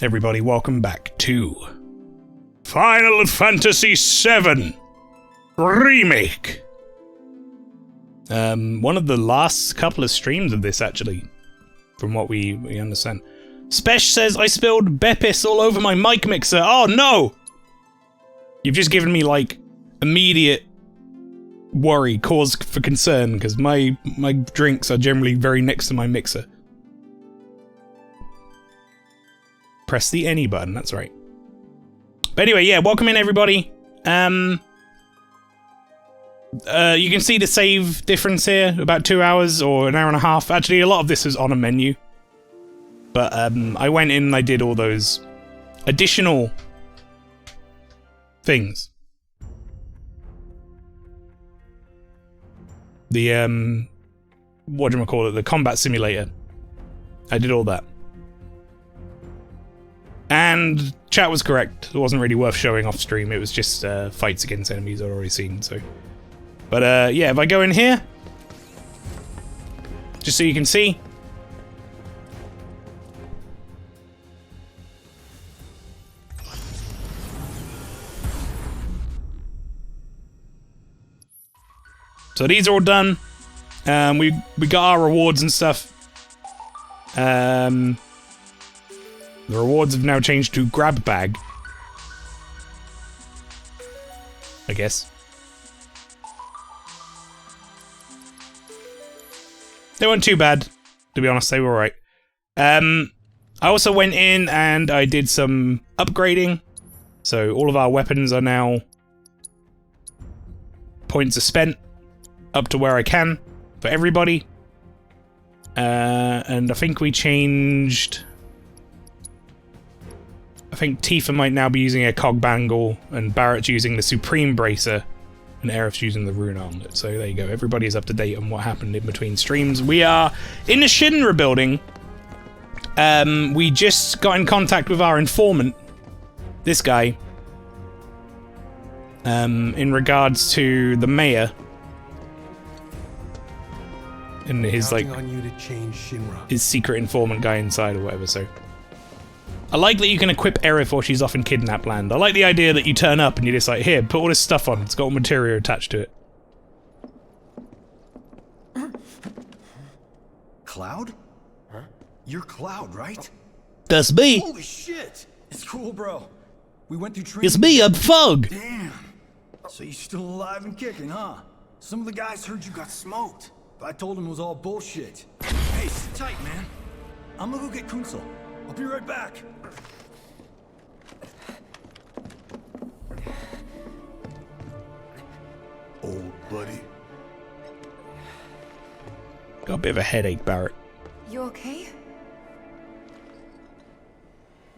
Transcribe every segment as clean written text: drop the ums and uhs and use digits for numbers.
Everybody, welcome back to Final Fantasy VII Remake. One of the last couple of streams of this, actually, from what we understand. Spesh says, I spilled Bepis all over my mic mixer. Oh no! You've just given me, like, immediate worry, cause for concern, because my drinks are generally very next to my mixer. Press the any button, that's right. But anyway, yeah, welcome in everybody. You can see the save difference here, about 2 hours or an hour and a half. Actually, a lot of this is on a menu. But I went in and I did all those additional things. The, whatchamacallit, the combat simulator. I did all that. And chat was correct. It wasn't really worth showing off stream. It was just fights against enemies I'd already seen. So, but yeah, if I go in here, just so you can see. So these are all done. We got our rewards and stuff. The rewards have now changed to grab bag. I guess. They weren't too bad, to be honest, they were alright. I also went in and I did some upgrading. So all of our weapons are now points are spent up to where I can for everybody. And I think we changed... I think Tifa might now be using a cog bangle, and Barrett's using the Supreme Bracer, and Aerith's using the Rune Armlet. So there you go, everybody's up to date on what happened in between streams. We are in the Shinra building. We just got in contact with our informant, this guy, in regards to the mayor. And his, like, his secret informant guy inside or whatever, so... I like that you can equip Aerith while she's off in Kidnap Land. I like the idea that you turn up and you're just like, here, put all this stuff on. It's got all material attached to it. Cloud? Huh? You're Cloud, right? That's me. Holy shit! It's cool, bro. We went through training. It's me, I'm Fug. Damn. So you're still alive and kicking, huh? Some of the guys heard you got smoked, but I told them it was all bullshit. Hey, sit tight, man. I'm gonna go get Kunsel. I'll be right back. Old buddy. Got a bit of a headache, Barrett. You okay?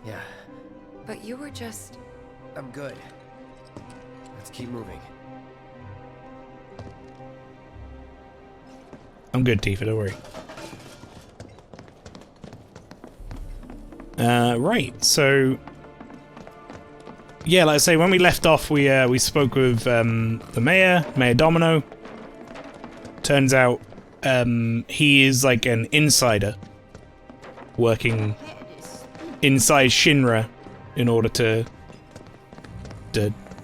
Yeah, But you were just... I'm good. Let's keep moving. I'm good, Tifa, don't worry. Right, so... Yeah, like I say, when we left off, we spoke with the mayor, Mayor Domino. Turns out he is like an insider working inside Shinra in order to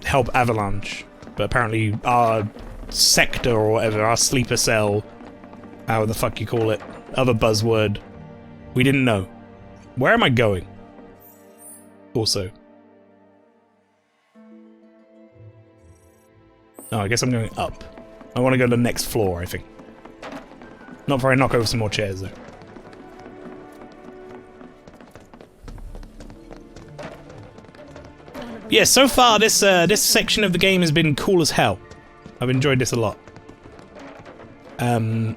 help Avalanche. But apparently our sector or whatever, our sleeper cell, however the fuck you call it, other buzzword, we didn't know. Where am I going? Also. Oh, I guess I'm going up. I want to go to the next floor, I think. Not before I knock over some more chairs, though. Yeah, so far this this section of the game has been cool as hell. I've enjoyed this a lot. Been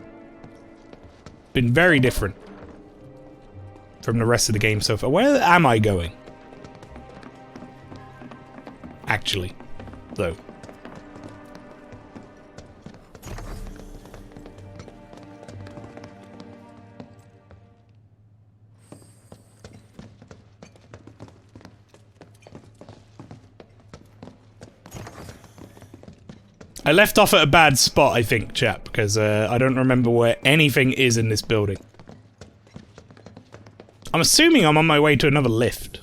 very different from the rest of the game so far. Where am I going? Actually, though. I left off at a bad spot, I think, chap, because I don't remember where anything is in this building. I'm assuming I'm on my way to another lift.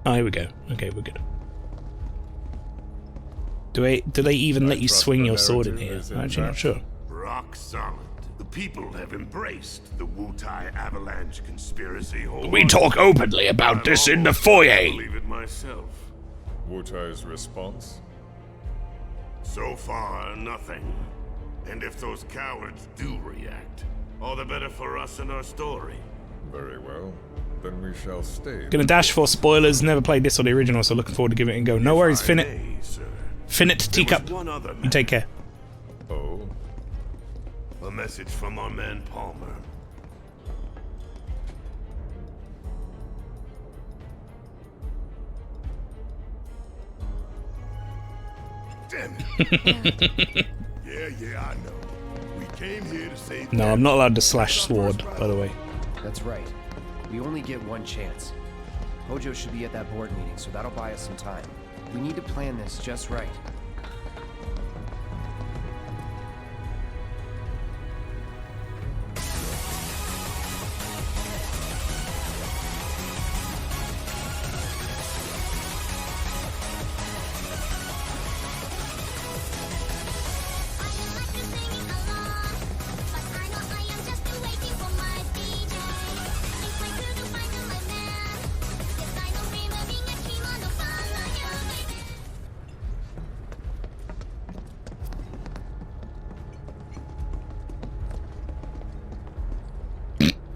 Oh, here we go. Okay, we're good. Do they even let you swing your sword in here? I'm actually not sure. Rock solid. The people have embraced the Wutai Avalanche conspiracy. We talk openly about this in the foyer. I believe it myself. Wutai's response? So far, nothing. And if those cowards do react, all the better for us and our story. Very well. Then we shall stay. Gonna dash for spoilers. Never played this or the original, so looking forward to giving it a go. No worries, Finit. Finit Teacup. You take care. Oh? A message from our man Palmer. Damn it. Yeah, I know. We came here to save. No, I'm not allowed to slash sword, by the way. That's right. We only get one chance. Hojo should be at that board meeting, so that'll buy us some time. We need to plan this just right.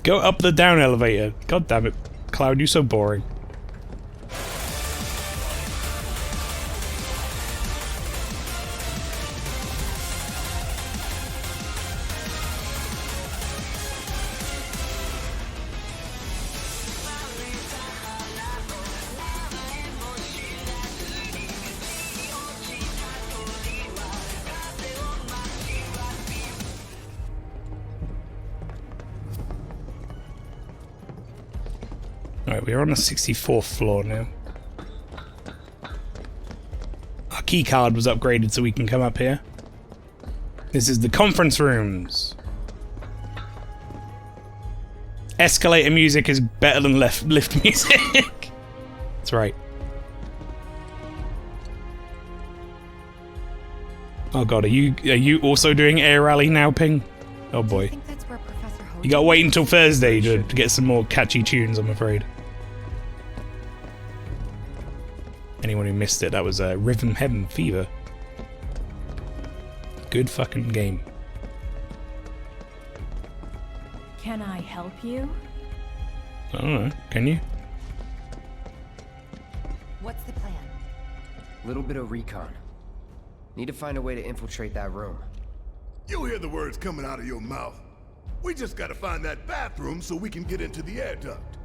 Go up the down elevator. God damn it. Cloud, you're so boring. Alright, we're on the 64th floor now. Our key card was upgraded so we can come up here. This is the conference rooms. Escalator music is better than lift music. That's right. Oh god, are you also doing air rally now, Ping? Oh boy. I think that's where Professor Hojo You gotta wait until Thursday to get some more catchy tunes, I'm afraid. Anyone who missed it, that was Rhythm Heaven Fever. Good fucking game. Can I help you? I don't know, can you? What's the plan? Little bit of recon. Need to find a way to infiltrate that room. You hear the words coming out of your mouth. We just gotta find that bathroom so we can get into the air duct.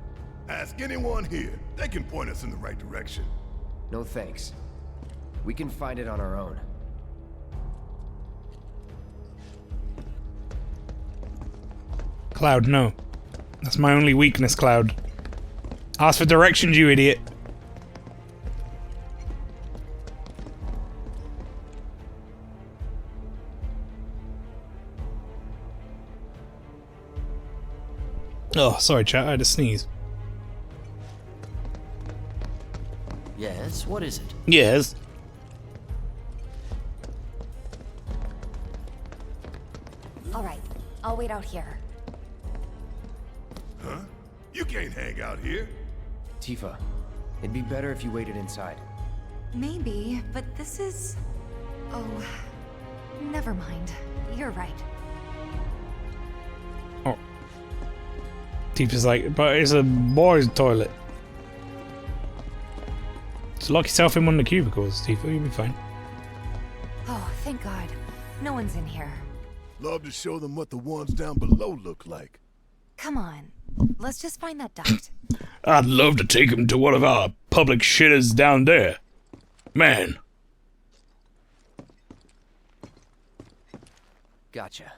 Ask anyone here. They can point us in the right direction. No thanks. We can find it on our own. Cloud, no. That's my only weakness, Cloud. Ask for directions, you idiot. Oh, sorry, chat. I had to sneeze. Yes, what is it? Yes. All right, I'll wait out here. Huh? You can't hang out here. Tifa, it'd be better if you waited inside. Maybe, but this is... Oh, never mind. You're right. Oh. Tifa's like, but it's a boys' toilet. Just lock yourself in one of the cubicles, Tifa. You'll be fine. Oh, thank God. No one's in here. Love to show them what the ones down below look like. Come on. Let's just find that duct. I'd love to take him to one of our public shitters down there. Man. Gotcha.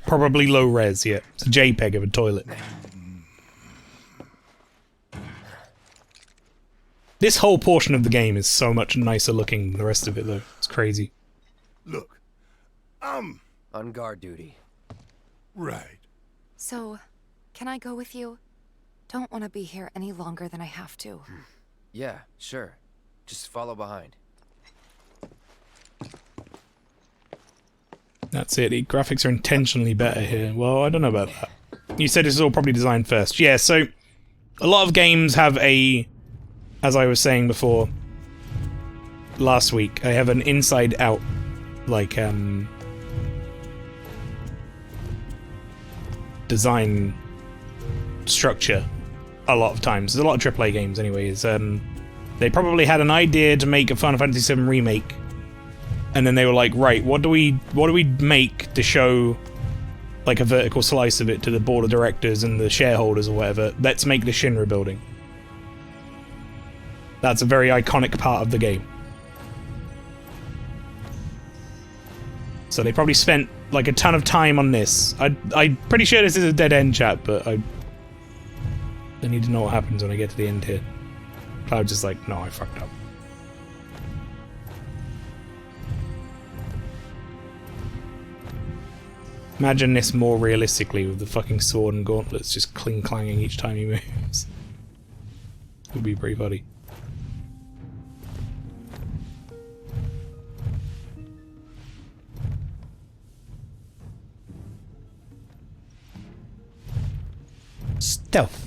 Probably low res, yeah. It's a JPEG of a toilet. This whole portion of the game is so much nicer looking than the rest of it, though. It's crazy. Look, I'm... On guard duty. Right. So, Can I go with you? Don't want to be here any longer than I have to. Yeah, sure. Just follow behind. That's it. The graphics are intentionally better here. Well, I don't know about that. You said this is all probably designed first. Yeah, so a lot of games have a, as I was saying before, last week, I have an inside-out, like, design structure a lot of times. There's a lot of AAA games anyways. They probably had an idea to make a Final Fantasy VII Remake, and then they were like, right, what do we make to show like a vertical slice of it to the board of directors and the shareholders or whatever? Let's make the Shinra building. That's a very iconic part of the game. So they probably spent like a ton of time on this. I'm pretty sure this is a dead end, chat, but I need to know what happens when I get to the end here. Cloud's just like, no, I fucked up. Imagine this more realistically with the fucking sword and gauntlets just clang-clanging each time he moves. It would be pretty funny. Stealth.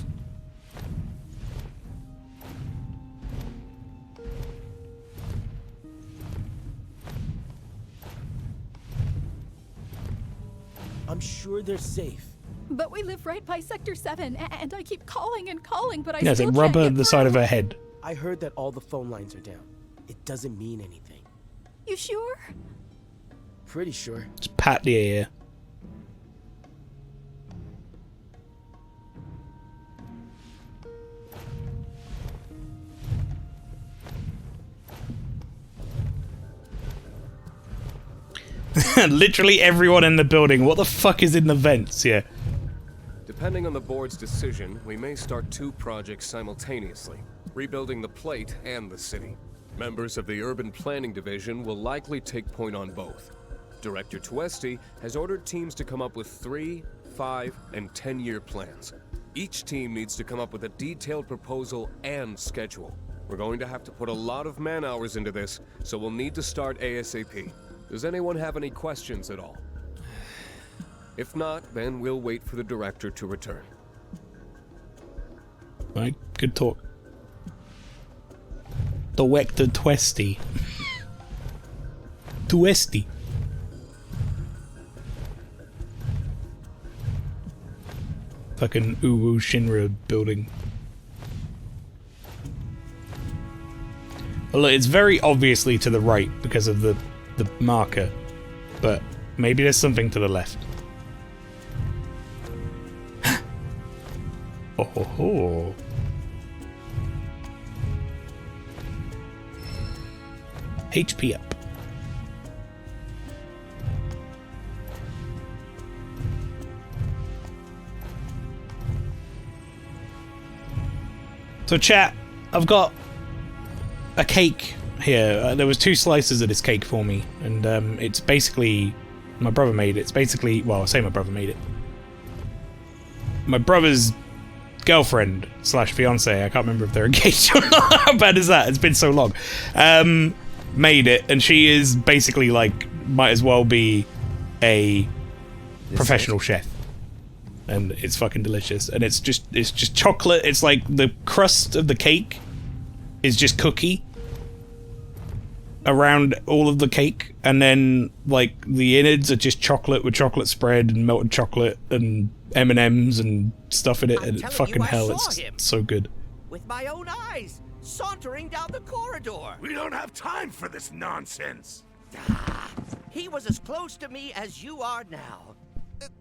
I'm sure they're safe. But we live right by Sector 7, and I keep calling and calling, but I Yeah, it's still like can't rubber get the side through. of her head. I heard that all the phone lines are down. It doesn't mean anything. You sure? Pretty sure. Just pat the ear. Literally everyone in the building. What the fuck is in the vents? Yeah. Depending on the board's decision, we may start 2 projects simultaneously, rebuilding the plate and the city. Members of the Urban Planning Division will likely take point on both. Director Tuesti has ordered teams to come up with 3, 5, and 10-year plans. Each team needs to come up with a detailed proposal and schedule. We're going to have to put a lot of man-hours into this, so we'll need to start ASAP. Does anyone have any questions at all? If not, then we'll wait for the director to return. Right, good talk. Director Tuesti. Tuesti. Fucking Uwu Shinra building. Well, look, it's very obviously to the right because of the marker, but maybe there's something to the left. Oh ho ho. HP up. So chat, I've got a cake here. There was 2 slices of this cake for me, and it's basically, my brother made it. It's basically, well, I say my brother made it. My brother's girlfriend / fiance, I can't remember if they're engaged or not. How bad is that? It's been so long. Made it, and she is basically like, might as well be a professional chef. And it's fucking delicious. And it's just chocolate. It's like the crust of the cake is just cookie around all of the cake, and then like the innards are just chocolate with chocolate spread and melted chocolate and M&Ms and stuff in it, and fucking hell, it's so good. With my own eyes, sauntering down the corridor. We don't have time for this nonsense. He was as close to me as you are now.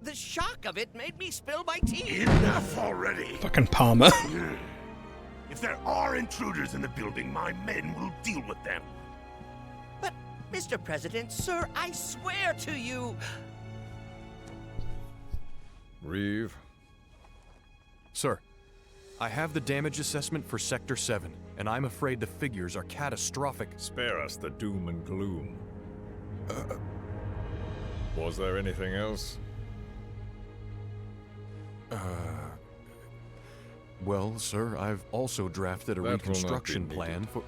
The shock of it made me spill my tea. Enough already. Fucking Palmer. If there are intruders in the building, my men will deal with them. But, Mr. President, sir, I swear to you. Reeve. Sir, I have the damage assessment for Sector 7, and I'm afraid the figures are catastrophic. Spare us the doom and gloom. Was there anything else? Well, sir, I've also drafted a That will not be reconstruction needed. plan for...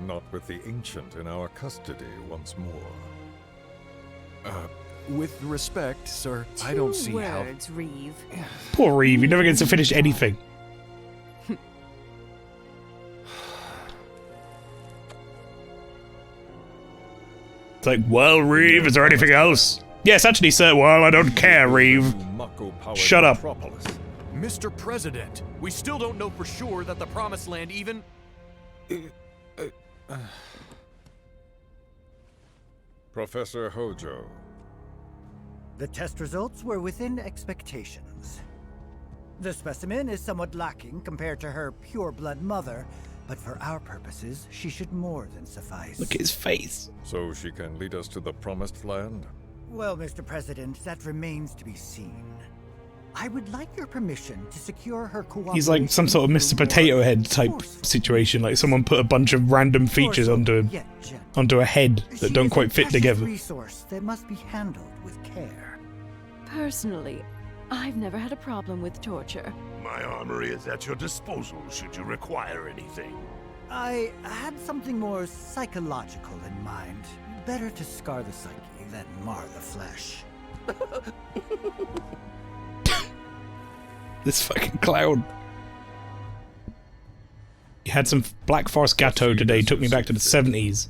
Not with the Ancient in our custody once more. With respect, sir, I don't see how... words, Reeve. Poor Reeve, he never gets to finish anything. It's like, well, Reeve, is there anything else? Yes, actually, sir, well, I don't care, Reeve. Shut up. Mr. President, we still don't know for sure that the Promised Land even... Professor Hojo. The test results were within expectations. The specimen is somewhat lacking compared to her pure-blood mother, but for our purposes, she should more than suffice. Look at his face. So she can lead us to the Promised Land? Well, Mr. President, that remains to be seen. I would like your permission to secure her cooperation. He's like some sort of Mr. Potato Head type situation, like someone put a bunch of random features onto a head that don't quite fit together. Resource that must be handled with care. Personally, I've never had a problem with torture. My armory is at your disposal should you require anything. I had something more psychological in mind. Better to scar the psyche than mar the flesh. This fucking clown. You had some Black Forest Gâteau today, took me back to the 70s.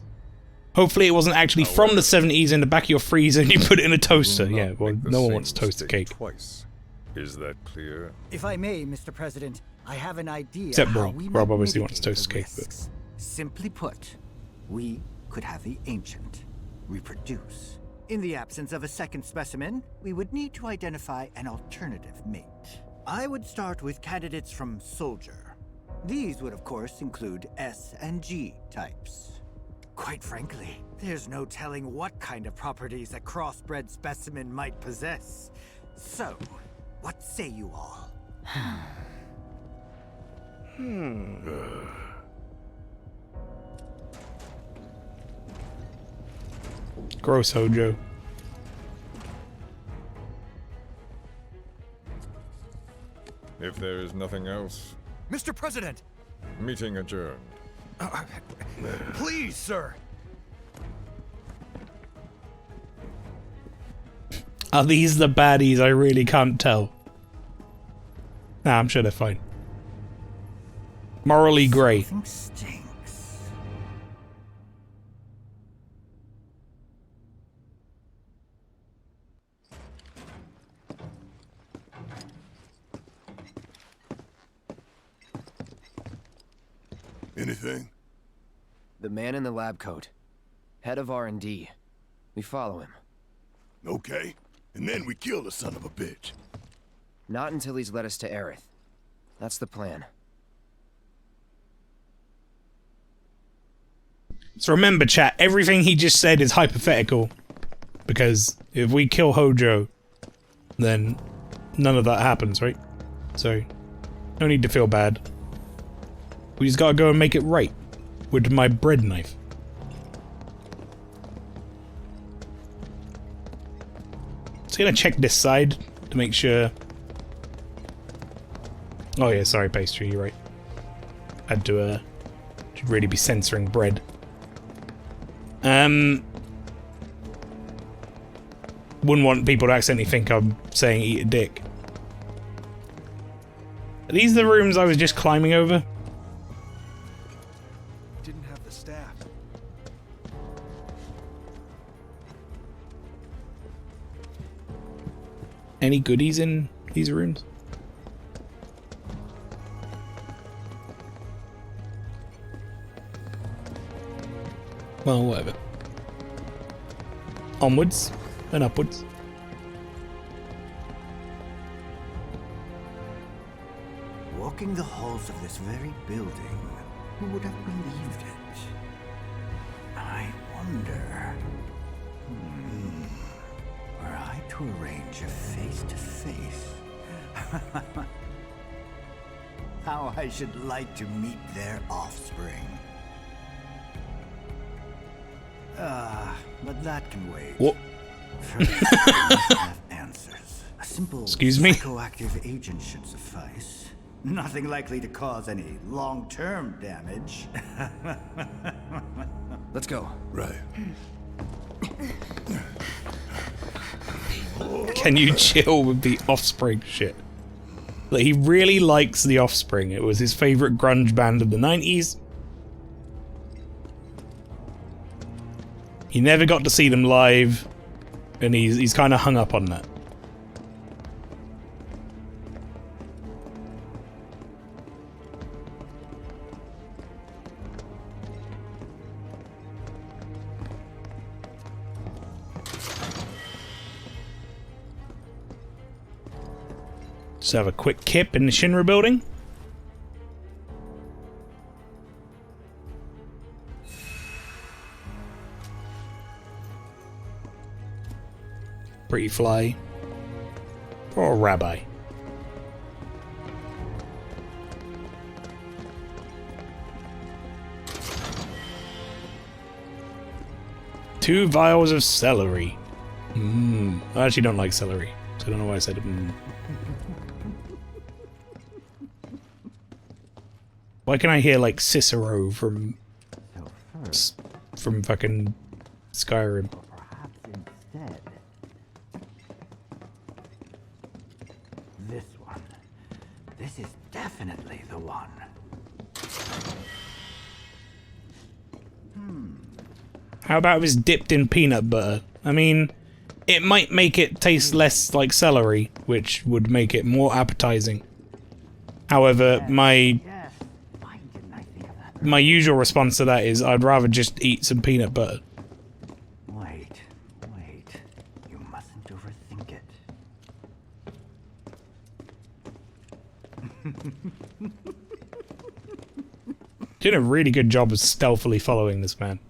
Hopefully it wasn't actually from the 70s in the back of your freezer and you put it in a toaster. Yeah, well, no one wants toaster cake. Twice. Is that clear? If I may, Mr. President, I have an idea. Except Rob. Rob obviously wants toaster cake. But... Simply put, we could have the Ancient reproduce. In the absence of a second specimen, we would need to identify an alternative mate. I would start with candidates from Soldier. These would, of course, include S and G types. Quite frankly, there's no telling what kind of properties a crossbred specimen might possess. So, what say you all? Gross, Hojo. If there is nothing else, Mr. President! meeting adjourned. Please, sir! Are these the baddies? I really can't tell. Nah, I'm sure they're fine. Morally grey. Something stinks. Anything? The man in the lab coat. Head of R&D. We follow him. Okay. And then we kill the son of a bitch. Not until he's led us to Aerith. That's the plan. So remember, chat, everything he just said is hypothetical. Because if we kill Hojo, then none of that happens, right? So, no need to feel bad. We just gotta go and make it right. With my bread knife. Just gonna check this side to make sure. Oh yeah, sorry, pastry, you're right. Had to should really be censoring bread. Wouldn't want people to accidentally think I'm saying eat a dick. Are these the rooms I was just climbing over? Didn't have the staff. Any goodies in these rooms? Well, whatever. Onwards and upwards. Walking the halls of this very building, who would have believed it? I wonder... were I to arrange a face-to-face... how I should like to meet their offspring. But that can wait. What? First, I must have answers. A simple Excuse me? psychoactive agent should suffice. Nothing likely to cause any long-term damage. Let's go. Right. Can you chill with the Offspring shit? Like, he really likes the Offspring. It was his favorite grunge band of the 90s. He never got to see them live, and he's kind of hung up on that. Just have a quick kip in the Shinra building. Pretty fly. Or a rabbi. Two vials of celery. I actually don't like celery, so I don't know why I said it. Why can I hear like Cicero from fucking Skyrim? Perhaps instead, this one. This is definitely the one. How about it was dipped in peanut butter? I mean, it might make it taste less like celery, which would make it more appetizing. However, my usual response to that is I'd rather just eat some peanut butter. Wait. You mustn't overthink it. Doing a really good job of stealthily following this man.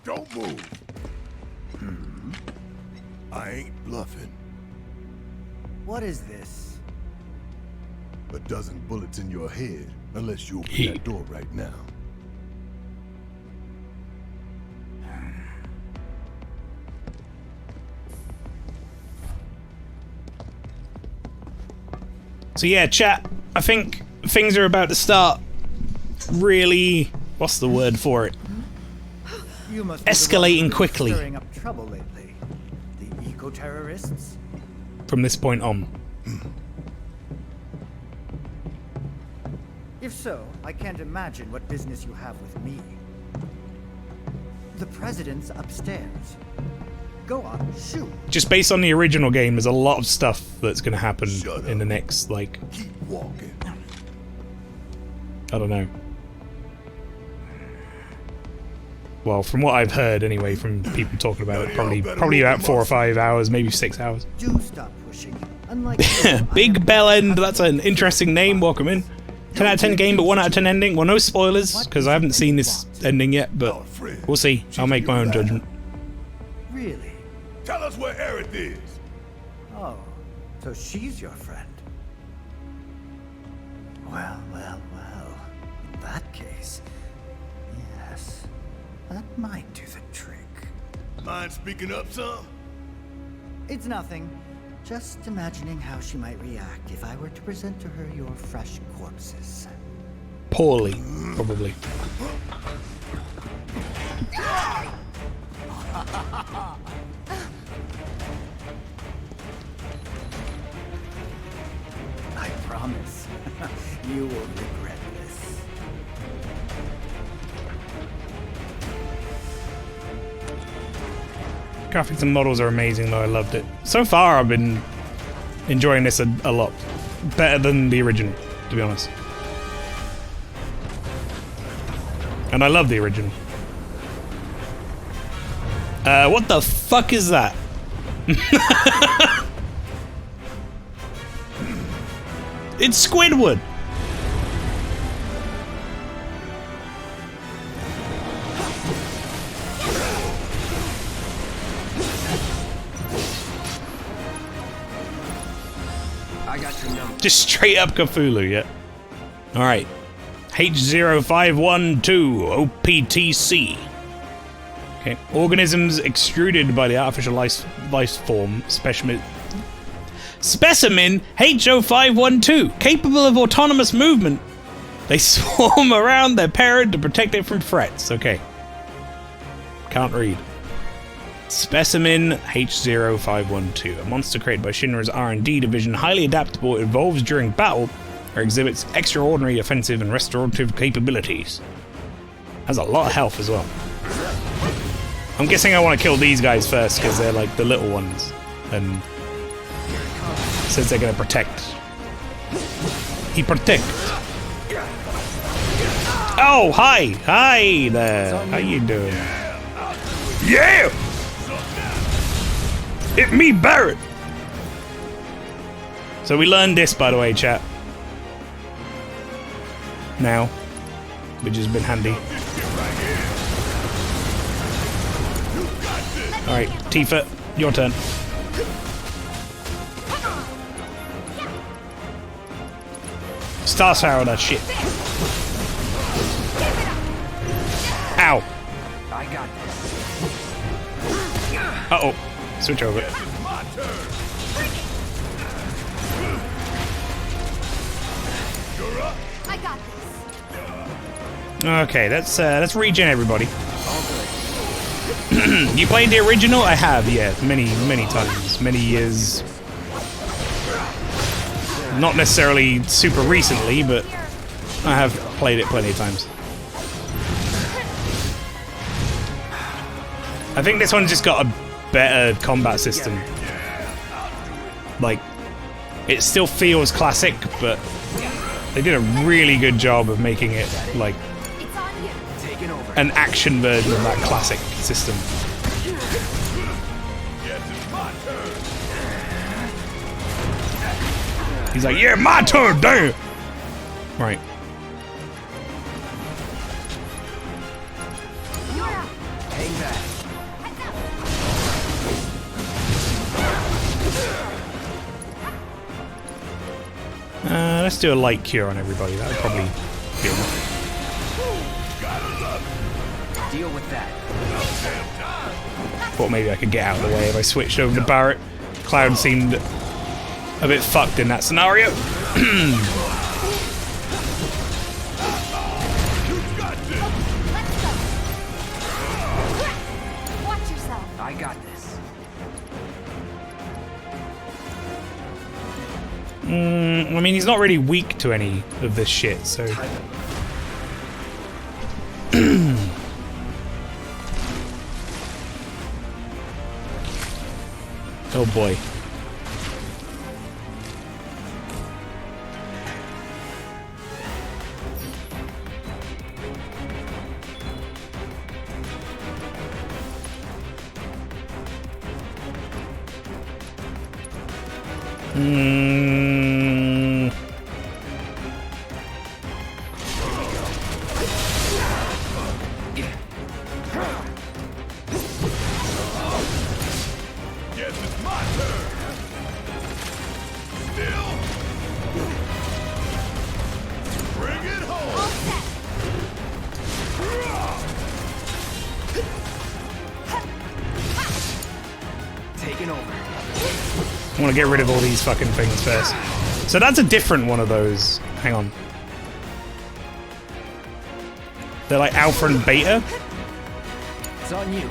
Don't move. I ain't bluffing. What is this? A dozen bullets in your head, unless you open that door right now. So yeah, chat, I think things are about to start really, what's the word for it? You must Escalating quickly. Stirring up trouble lately. The eco-terrorists? From this point on. If so, I can't imagine what business you have with me. The president's upstairs. Go on, shoot. Just based on the original game, there's a lot of stuff that's going to happen in the next, like... Keep walking. I don't know. Well, from what I've heard, anyway, from people talking about it, probably about 4 or 5 hours, maybe 6 hours. Do stop pushing. Unlike Big Bell End, that's an interesting name, welcome in. 10 out of 10 game, but 1 out of 10 ending. Well, no spoilers, because I haven't seen this ending yet, but we'll see. I'll make my own judgment. Really? Tell us where Aerith is. Oh, so she's your friend. Well. In that case, yes, that might do the trick. Mind speaking up some? It's nothing. Just imagining how she might react if I were to present to her your fresh corpses. Poorly, probably. I promise, you will regret this. Graphics and models are amazing, though. I loved it. So far, I've been enjoying this a lot. Better than the original, to be honest. And I love the original. What the fuck is that? It's Squidward! I got your number. Just straight up Cthulhu, yeah. Alright. H0512 OPTC. Okay. Organisms extruded by the artificial life form specimen HO512, capable of autonomous movement. They swarm around their parent to protect it from threats. Okay. Can't read. Specimen H0512, a monster created by Shinra's R&D division, highly adaptable, evolves during battle, or exhibits extraordinary offensive and restorative capabilities. Has a lot of health as well. I'm guessing I want to kill these guys first because they're like the little ones, and says they're gonna protect. He protect. Oh, hi there. How you doing? Yeah. It me, Barrett. So we learned this, by the way, chat. Now, which has been handy. Alright, Tifa, your turn. Star Sour that shit. Ow. I got this. Uh-oh. Switch over. I got this. Okay, let's regen everybody. You played the original? I have, yeah, many times, many years. Not necessarily super recently, but I have played it plenty of times. I think this one's just got a better combat system. Like, it still feels classic, but they did a really good job of making it like an action version of that classic system. He's like, yeah, my turn, damn! Right. Let's do a light cure on everybody. That would probably be enough. Deal with that. Thought maybe I could get out of the way if I switched over to Barrett. Cloud seemed a bit fucked in that scenario. Watch yourself. I got this. I mean, he's not really weak to any of this shit, so... Oh boy. I want to get rid of all these fucking things first. So that's a different one of those. Hang on. They're like alpha and beta? It's on you.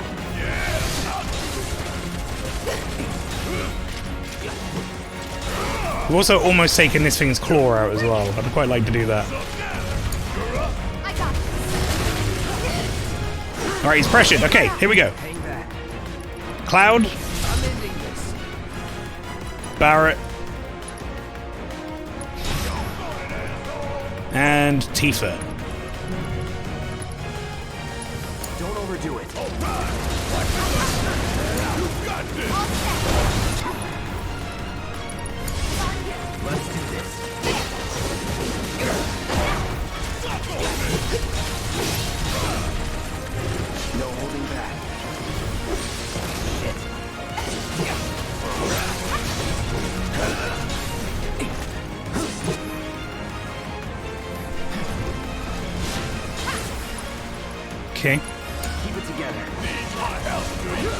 We've also almost taken this thing's claw out as well. I'd quite like to do that. Alright, he's pressured. Okay, here we go. Cloud. Barrett. And Tifa. Don't overdo it. Let's do this. No holding back. Okay. Keep it together. Need my help, do you?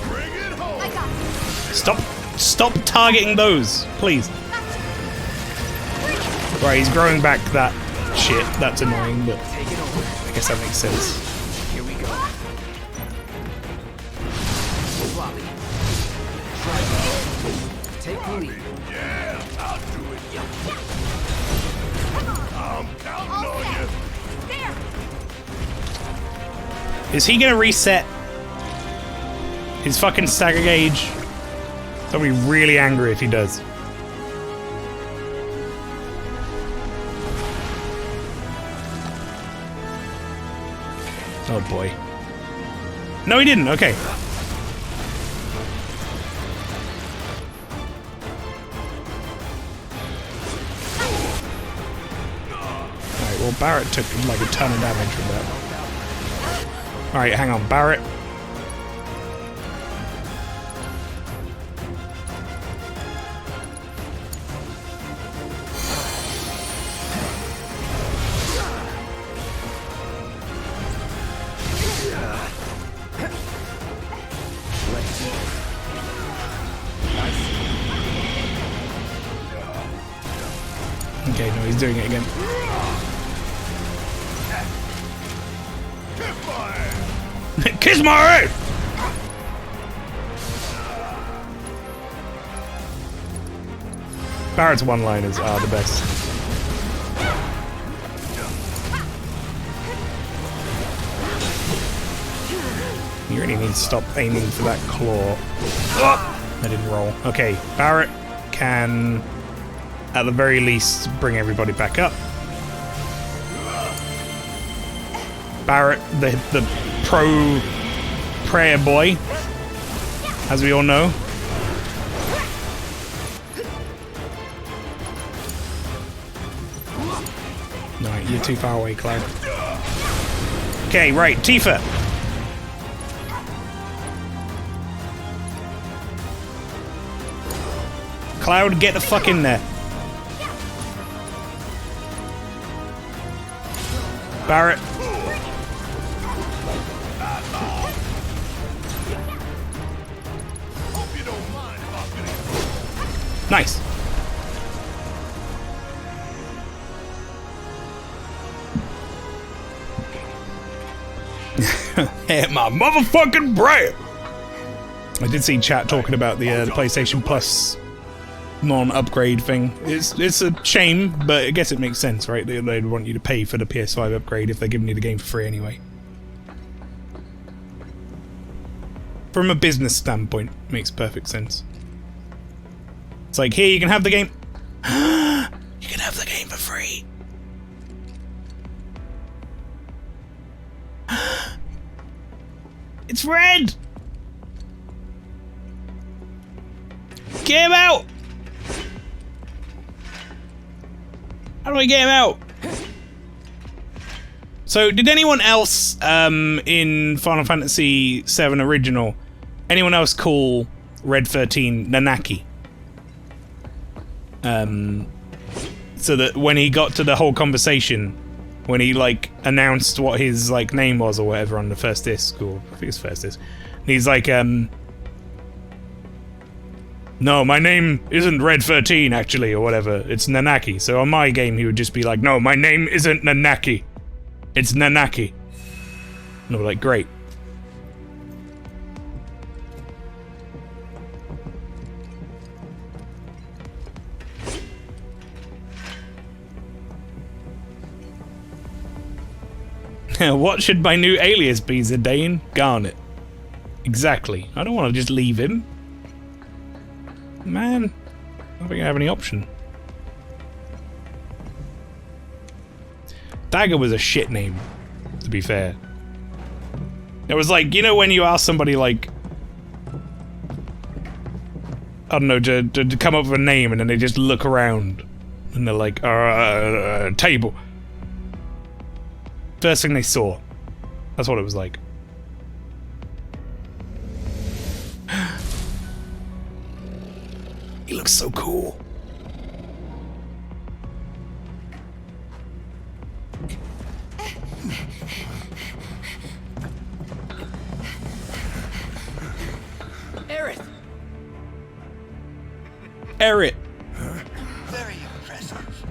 Bring it home. I got it. Stop targeting those, please. Right, he's growing back that shit. That's annoying, but Take it over. I guess that makes sense. Here we go. Floppy. Take the lead. Yeah, I'll do it. I'm counting on you. There. Is he gonna reset his fucking stagger gauge? I'll be really angry if he does. Oh boy. No, he didn't. Okay. Alright, well, Barrett took like a ton of damage from that. Alright, hang on. Barrett. Okay, no, he's doing it again. Kiss my ass! Barrett's one-liners are the best. You really need to stop aiming for that claw. I didn't roll. Okay, Barrett can, at the very least, bring everybody back up. Barrett, the pro prayer boy, as we all know. No, you're too far away, Cloud. Okay, right, Tifa. Cloud, get the fuck in there. Barrett. Nice. Hit my motherfucking brain. I did see chat talking about the PlayStation Plus non-upgrade thing. It's a shame, but I guess it makes sense, right? They'd want you to pay for the PS5 upgrade if they're giving you the game for free anyway. From a business standpoint, it makes perfect sense. It's like, here, you can have the game. You can have the game for free. It's red! Get him out! How do I get him out? So, did anyone else in Final Fantasy VII Original, anyone else call Red 13 Nanaki? So that when he got to the whole conversation, when he like announced what his like name was or whatever on the first disc, or I think it's first disc, and he's like, no, my name isn't Red 13 actually, or whatever. It's Nanaki. So on my game, he would just be like, no, my name isn't Nanaki. It's Nanaki. And we're like, great. What should my new alias be, Zidane? Garnet. Exactly. I don't want to just leave him. Man, I don't think I have any option. Dagger was a shit name, to be fair. It was like, you know when you ask somebody like, I don't know, to come up with a name and then they just look around and they're like, table. First thing they saw. That's what it was like. He looks so cool. Eric. Very impressive.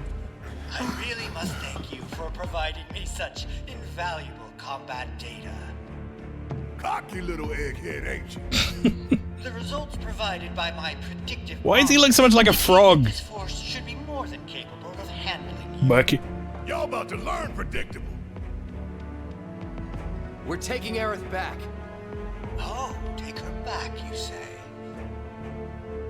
I really must thank you for providing me such invaluable combat data. Cocky little egghead, ain't you? The results provided by my predictive Why does he look so much like a frog? This force should be more than capable of handling. Murky. Y'all about to learn predictable. We're taking Aerith back. Oh, take her back, you say?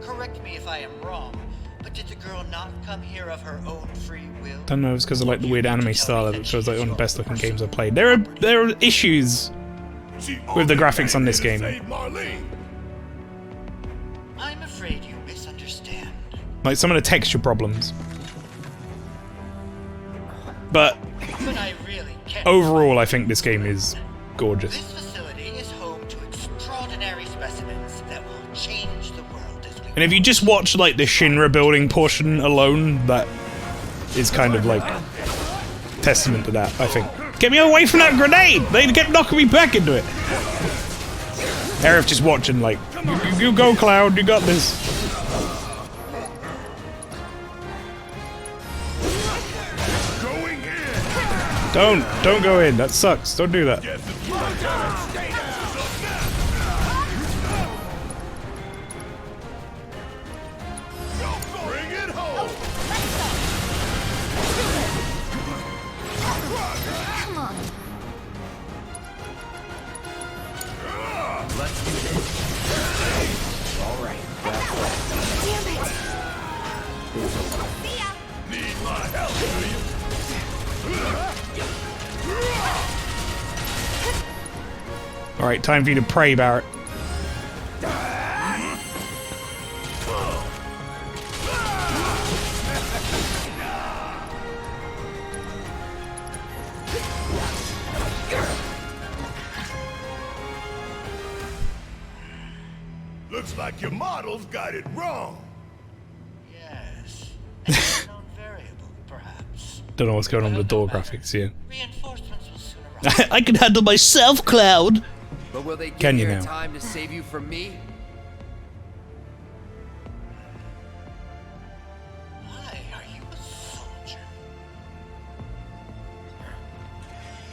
Correct me if I am wrong, but did the girl not come here of her own free will? Don't know if it's because I like the weird anime style of it. Feels like one of the best looking games I've played. There are issues with the graphics on this game. I'm afraid you misunderstand. Like some of the texture problems. But I really can't. Overall, I think this game is gorgeous. This facility is home to extraordinary specimens that will change the world as we. And if you just watch like the Shinra building portion alone, that is kind of like testament to that, I think. Get me away from that grenade! They kept knocking me back into it. Aerith just watching like, you go Cloud, you got this. Don't go in, that sucks, don't do that. Bring it home. Come on. Let's do this. All right. Damn it. See ya. Need my help, do you? Alright, time for you to pray, Barrett. Looks like your models got it wrong. Yes. An unknown variable, perhaps. Don't know what's going on with the door graphics here. Reinforcements will soon arrive. I can handle myself, Cloud! But will they Can get you here in now? time to save you from me? Why are you a soldier?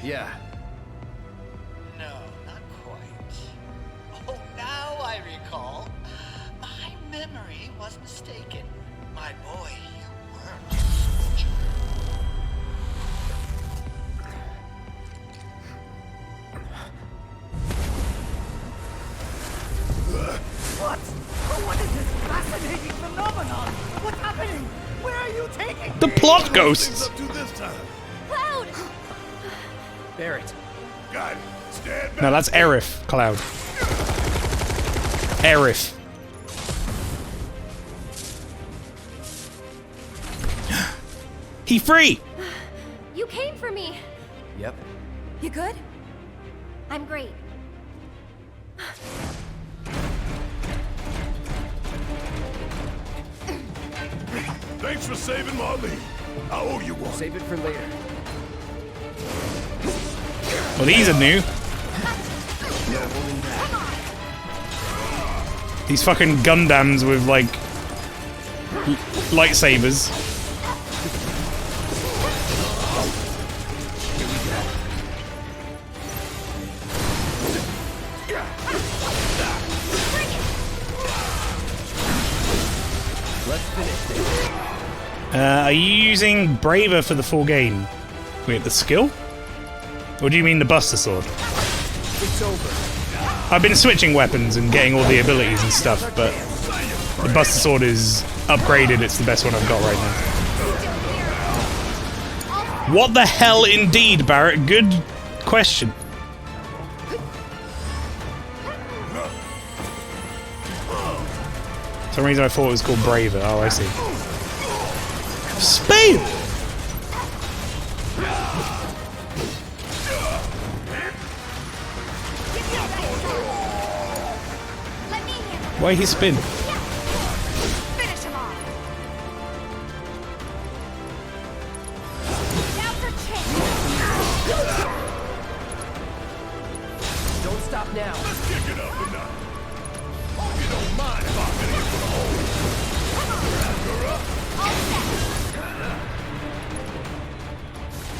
Yeah. No, not quite. Oh, now I recall. My memory was mistaken. My boy, you weren't a soldier. What? What is this fascinating phenomenon? What's happening? Where are you taking The me? plot ghosts! Up to this time. Cloud! Barrett. Got it. Stand back. No, that's Aerith, Cloud. Aerith. He free! You came for me. Yep. You good? I'm great. Thanks for saving Marlene. I owe you one. Save it for later. Well, these are new. These fucking Gundams with, like, lightsabers. Let's finish this. Are you using Braver for the full game? Wait, the skill? Or do you mean the Buster Sword? It's over. I've been switching weapons and getting all the abilities and stuff, but the Buster Sword is upgraded. It's the best one I've got right now. What the hell indeed, Barrett? Good question. For some reason I thought it was called Braver. Oh, I see. Speed! Why he spin? Finish him off. Now's our chance. Don't stop now. Let's kick it up a notch. Hope you don't mind if I finish with a hole.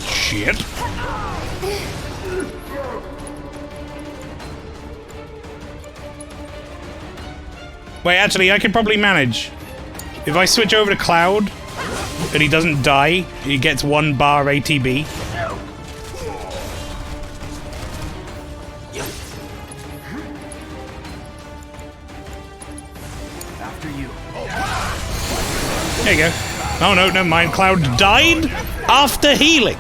Shit. Wait, actually, I can probably manage. If I switch over to Cloud and he doesn't die, he gets 1 bar ATB. After you. There you go. Oh no, never mind. Cloud died after healing.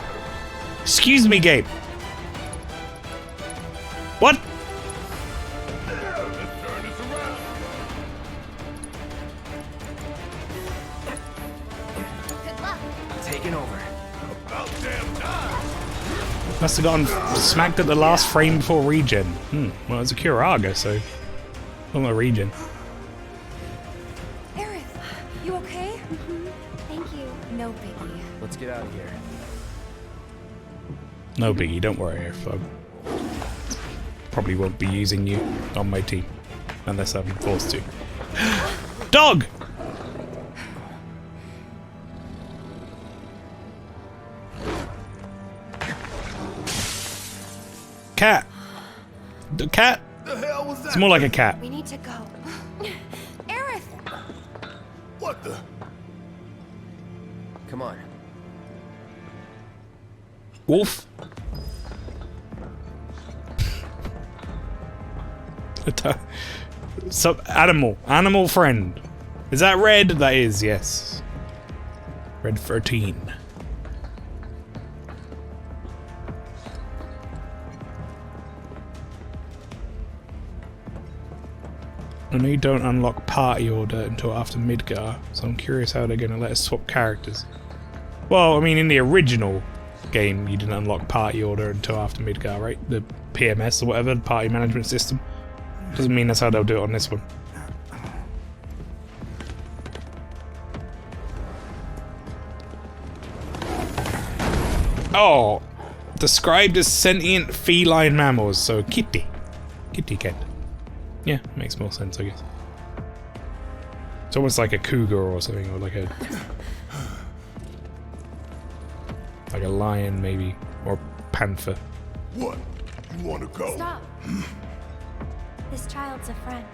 Excuse me, Gabe. What? Taking over. Must have gotten smacked at the last frame before regen. Well, it's a Curaga, so not a regen. Aerith, you okay? Thank you. No biggie. Let's get out of here. No biggie, don't worry, if I probably won't be using you on my team. Unless I'm forced to. Dog! Cat! The cat? The hell was that? It's more like a cat. We need to go. Aerith! What the? Come on. Wolf? Animal friend. Is that red? That is, yes. Red 13. I know you don't unlock party order until after Midgar, so I'm curious how they're going to let us swap characters. Well, I mean, in the original game, you didn't unlock party order until after Midgar, right? The PMS or whatever, the party management system. Doesn't mean that's how they'll do it on this one. Oh! Described as sentient feline mammals, so kitty. Kitty cat. Yeah, makes more sense, I guess. It's almost like a cougar or something, or like a lion, maybe, or a panther. What? You want to go? Stop. This child's a friend.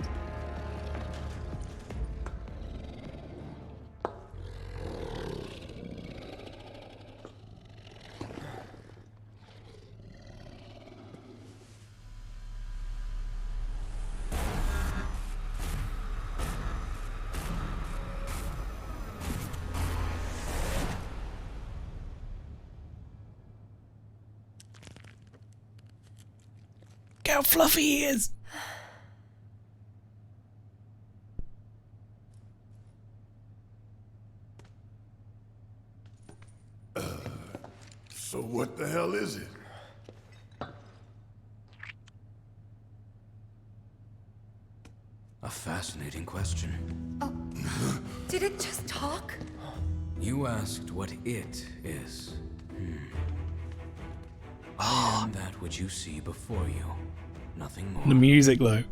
Look how fluffy he is! So what the hell is it? A fascinating question. Oh, did it just talk? You asked what it is. I am that which you see before you. Nothing more. The music, though.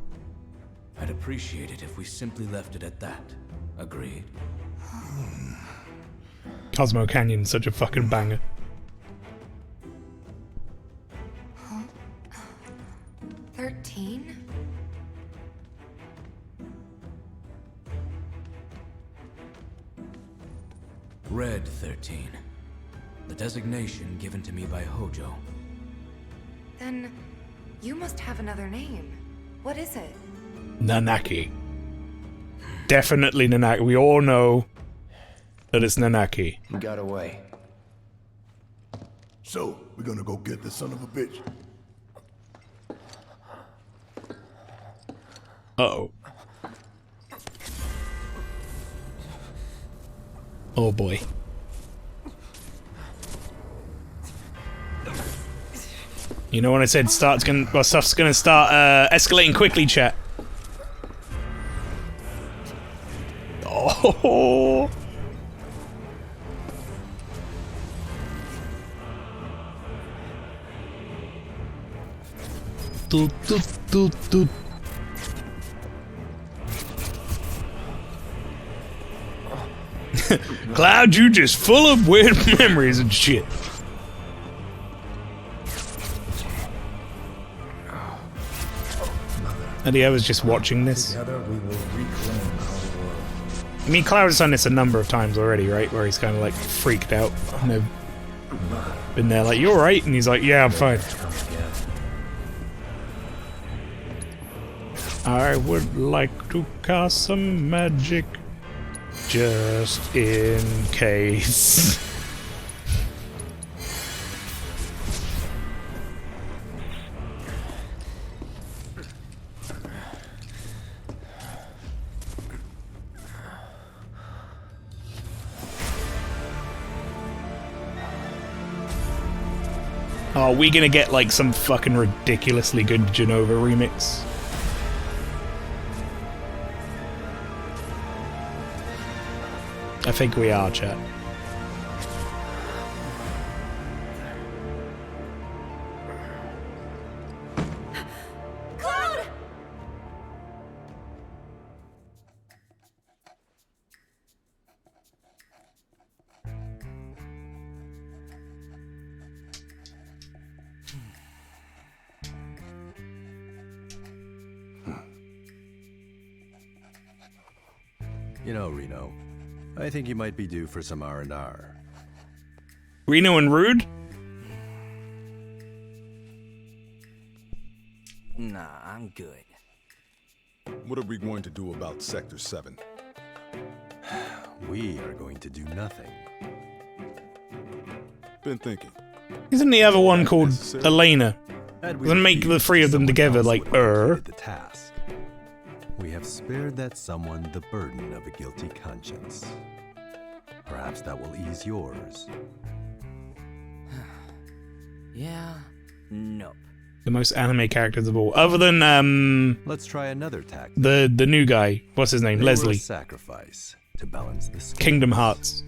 I'd appreciate it if we simply left it at that. Agreed? Cosmo Canyon's such a fucking banger. Huh? 13? Red 13. The designation given to me by Hojo. Then you must have another name. What is it? Nanaki. Definitely Nanaki. We all know that it's Nanaki. He got away. So, we're gonna go get the son of a bitch. Uh-oh. Oh boy. You know when I said stuff's gonna start escalating quickly, chat. Oh. Doot, doot, doot, doot. Cloud, you just full of weird memories and shit. And I was just watching this. Together we will reclaim our world. I mean, Cloud has done this a number of times already, right? Where he's kind of like freaked out. And they've been there like, you alright? And he's like, yeah, I'm fine. I would like to cast some magic just in case. Are we gonna get like some fucking ridiculously good Genova remix? I think we are, chat. Cloud! You know, Reno, I think you might be due for some R&R. Reno and Rude? Nah, I'm good. What are we going to do about Sector 7? We are going to do nothing. Been thinking. Isn't the other one called Elena? Had we Doesn't make the three of them together like, the task. We have spared that someone the burden of a guilty conscience. Perhaps that will ease yours. Yeah, nope. The most anime characters of all. Other than, Let's try another tactic. the new guy. What's his name? They were a Leslie. sacrifice to balance the scales. Kingdom Hearts.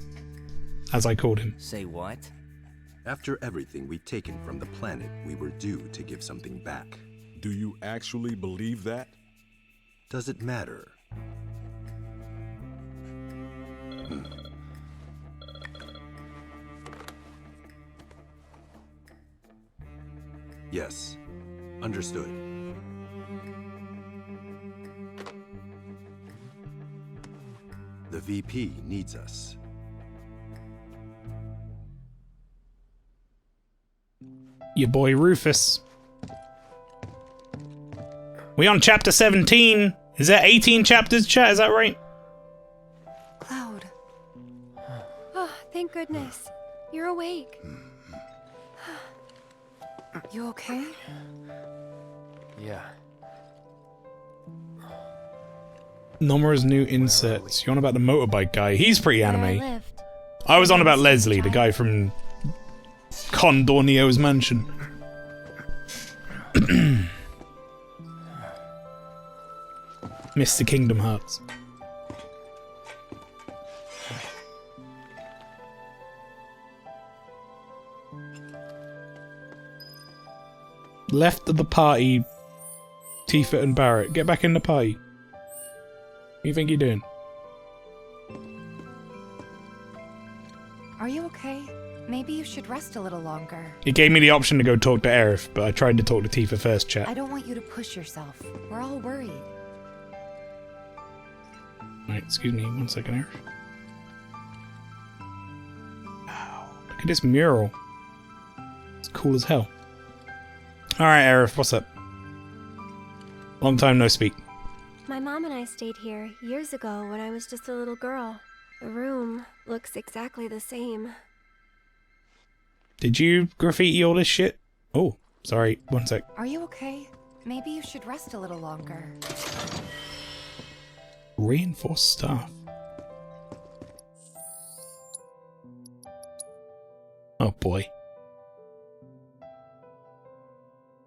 As I called him. Say what? After everything we'd taken from the planet, we were due to give something back. Do you actually believe that? Does it matter? Yes. Understood. The VP needs us. Your boy Rufus. We on chapter 17. Is that 18 chapters, chat? Is that right? Cloud. Oh, thank goodness. You're awake. You okay? Yeah. Nomura's new inserts. You on about the motorbike guy? He's pretty Where I anime. lived. I was on about Leslie, the guy from Condor Neo's mansion. Mr. Kingdom Hearts. Left of the party, Tifa and Barrett. Get back in the party. What do you think you're doing? Are you okay? Maybe you should rest a little longer. It gave me the option to go talk to Aerith, but I tried to talk to Tifa first, chat. I don't want you to push yourself. We're all worried. Right, excuse me, 1 second, Aerith. Wow, look at this mural. It's cool as hell. Alright, Aerith, what's up? Long time no speak. My mom and I stayed here years ago when I was just a little girl. The room looks exactly the same. Did you graffiti all this shit? Oh, sorry, 1 sec. Are you okay? Maybe you should rest a little longer. Reinforced staff. Oh boy.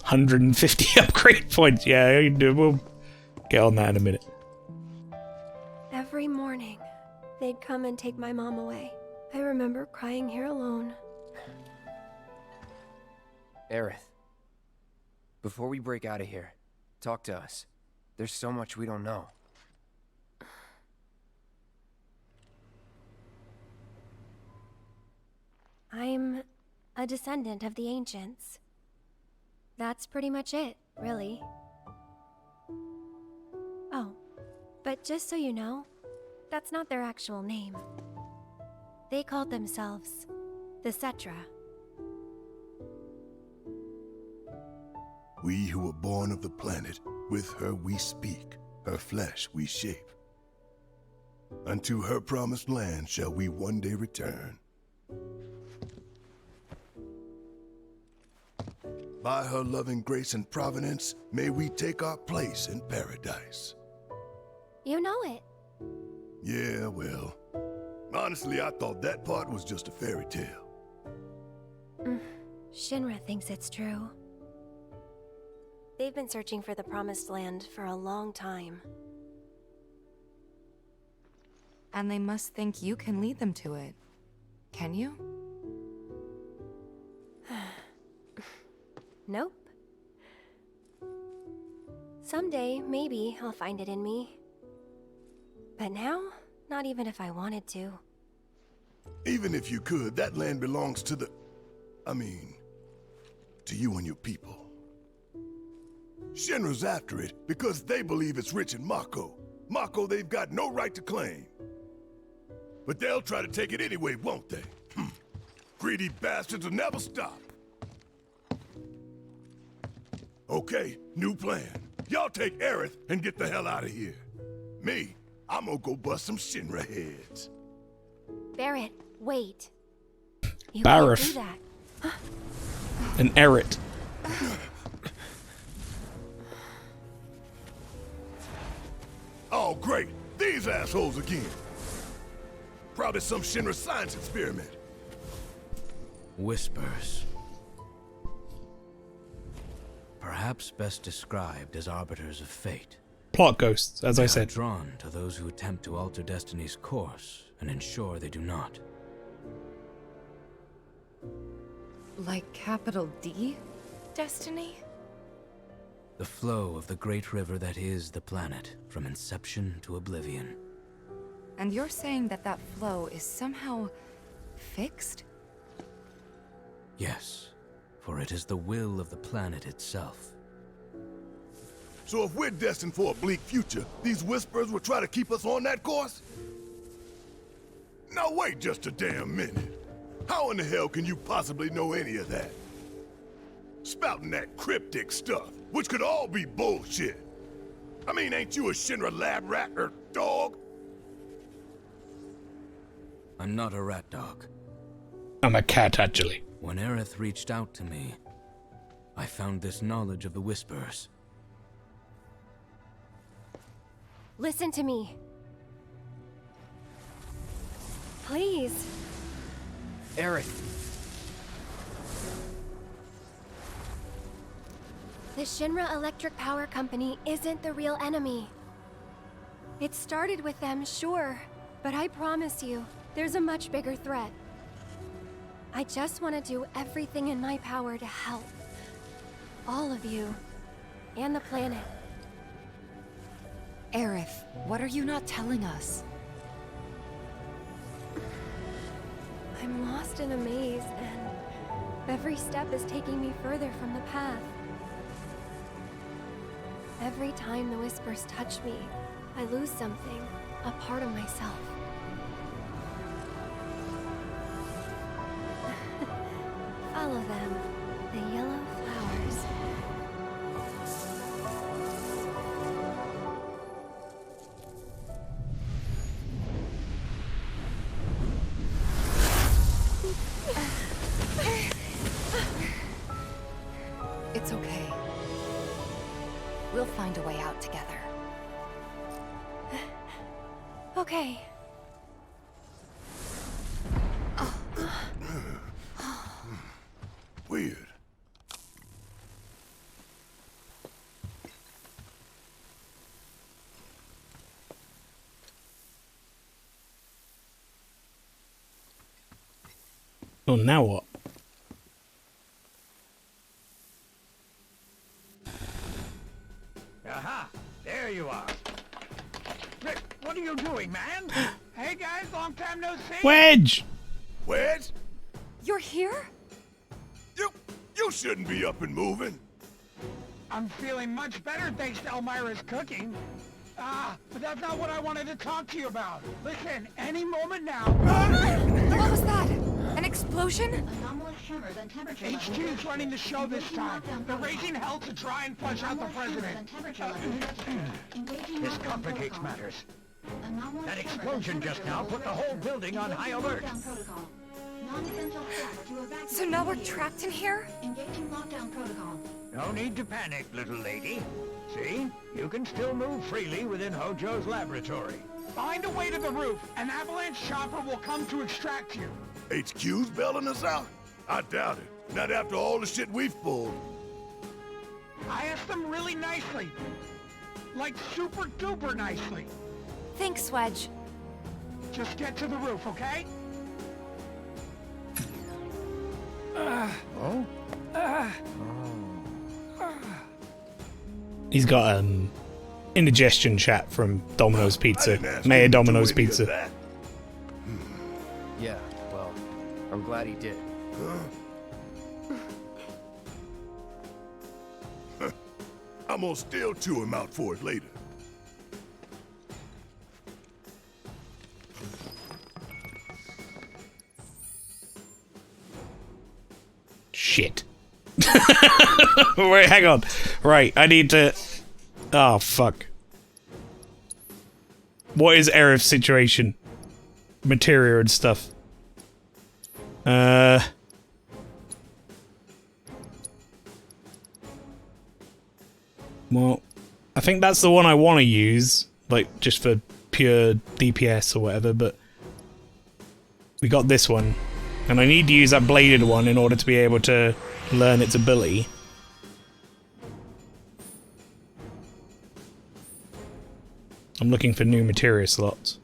150 upgrade points. Yeah, we'll get on that in a minute. Every morning, they'd come and take my mom away. I remember crying here alone. Aerith, before we break out of here, talk to us. There's so much we don't know. I'm a descendant of the ancients. That's pretty much it, really. Oh, but just so you know, that's not their actual name. They called themselves the Cetra. We who were born of the planet, with her we speak, her flesh we shape. Unto her promised land shall we one day return. By her loving grace and providence, may we take our place in paradise. You know it. Yeah, well, honestly, I thought that part was just a fairy tale. Shinra thinks it's true. They've been searching for the Promised Land for a long time. And they must think you can lead them to it. Can you? Nope. Someday, maybe, I'll find it in me. But now, not even if I wanted to. Even if you could, that land belongs to the... I mean, to you and your people. Shinra's after it because they believe it's rich in Mako. Mako they've got no right to claim. But they'll try to take it anyway, won't they? Greedy bastards will never stop. Okay, new plan. Y'all take Aerith and get the hell out of here. Me, I'm gonna go bust some Shinra heads. Barrett, wait. You Barrett. can't do that. An Eret. Oh, great. These assholes again. Probably some Shinra science experiment. Whispers. Perhaps best described as arbiters of fate. Plot ghosts, as I They are said. drawn to those who attempt to alter destiny's course and ensure they do not. Like capital D? Destiny? The flow of the great river that is the planet, from inception to oblivion. And you're saying that that flow is somehow fixed? Yes, for it is the will of the planet itself. So if we're destined for a bleak future, these Whispers will try to keep us on that course? Now wait just a damn minute. How in the hell can you possibly know any of that? Spouting that cryptic stuff, which could all be bullshit. I mean, ain't you a Shinra lab rat or dog? I'm not a rat dog. I'm a cat, actually. When Aerith reached out to me, I found this knowledge of the Whispers. Listen to me. Please. Aerith. The Shinra Electric Power Company isn't the real enemy. It started with them, sure, but I promise you, there's a much bigger threat. I just want to do everything in my power to help. All of you. And the planet. Aerith, what are you not telling us? I'm lost in a maze, and every step is taking me further from the path. Every time the Whispers touch me, I lose something, a part of myself. Follow them, the yellow flowers. It's okay. We'll find a way out together. Okay. Weird. Well, now what? Aha! There you are. Rick, what are you doing, man? Hey guys, long time no see. Wedge! Wedge? You're here? You shouldn't be up and moving. I'm feeling much better thanks to Elmira's cooking. But that's not what I wanted to talk to you about. Listen, any moment now... What was that? An explosion? HQ's running the show this time. They're raising hell to try and flush out the president. This complicates matters. That explosion just now put the whole building on high alert. So now we're trapped in here? No need to panic, little lady. See? You can still move freely within Hojo's laboratory. Find a way to the roof. An avalanche chopper will come to extract you. HQ's bailing us out? I doubt it. Not after all the shit we've pulled. I asked them really nicely. Like super duper nicely. Thanks, Wedge. Just get to the roof, okay? He's got indigestion chat from Domino's Pizza. Mayor Domino's Pizza. Yeah, well, I'm glad he did. I'm gonna still chew him out for it later. Shit. Wait, hang on. Right, I need to... Oh, fuck. What is Aerith's situation? Materia and stuff. Well, I think that's the one I want to use, like, just for pure DPS or whatever, but we got this one, and I need to use that bladed one in order to be able to learn its ability. I'm looking for new materia slots.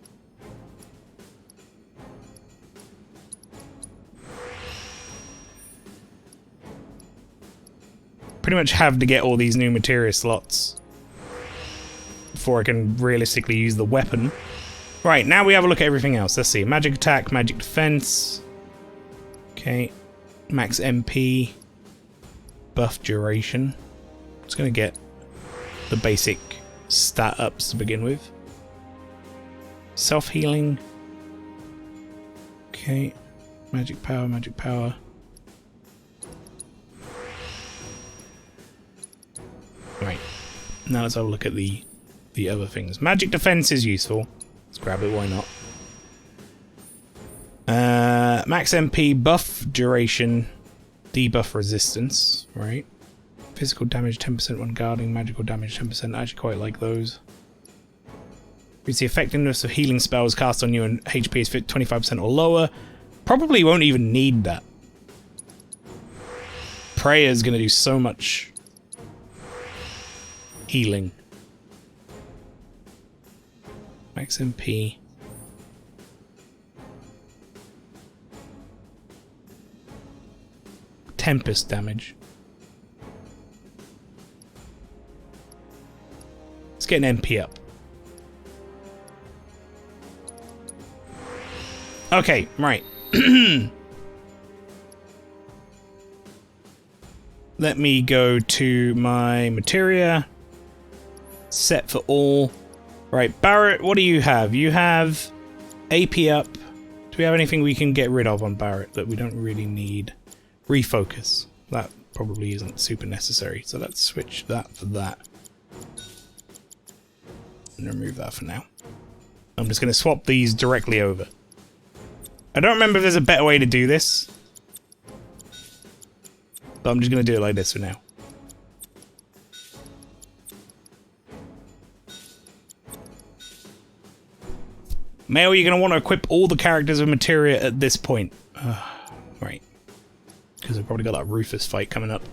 Pretty much have to get all these new materia slots before I can realistically use the weapon. Right, now we have a look at everything else. Let's see. Magic attack, magic defense. Okay. Max MP. Buff duration. It's gonna get the basic stat ups to begin with. Self-healing. Okay. Magic power, magic power. Right. Now let's have a look at the other things. Magic defense is useful. Let's grab it, why not? Max MP, buff duration, debuff resistance, right? Physical damage 10% when guarding, magical damage 10%. I actually quite like those. It's the effectiveness of healing spells cast on you and HP is 25% or lower. Probably won't even need that. Prayer is going to do so much healing. Max MP. Tempest damage. Let's get an MP up. Okay, right. Let me go to my materia. Set for all. Right, Barrett, what do you have? You have AP up. Do we have anything we can get rid of on Barrett that we don't really need? Refocus. That probably isn't super necessary, so let's switch that for that. And remove that for now. I'm just going to swap these directly over. I don't remember if there's a better way to do this, but I'm just going to do it like this for now. Mael, you're going to want to equip all the characters with materia at this point. Right. Because I've probably got that Rufus fight coming up.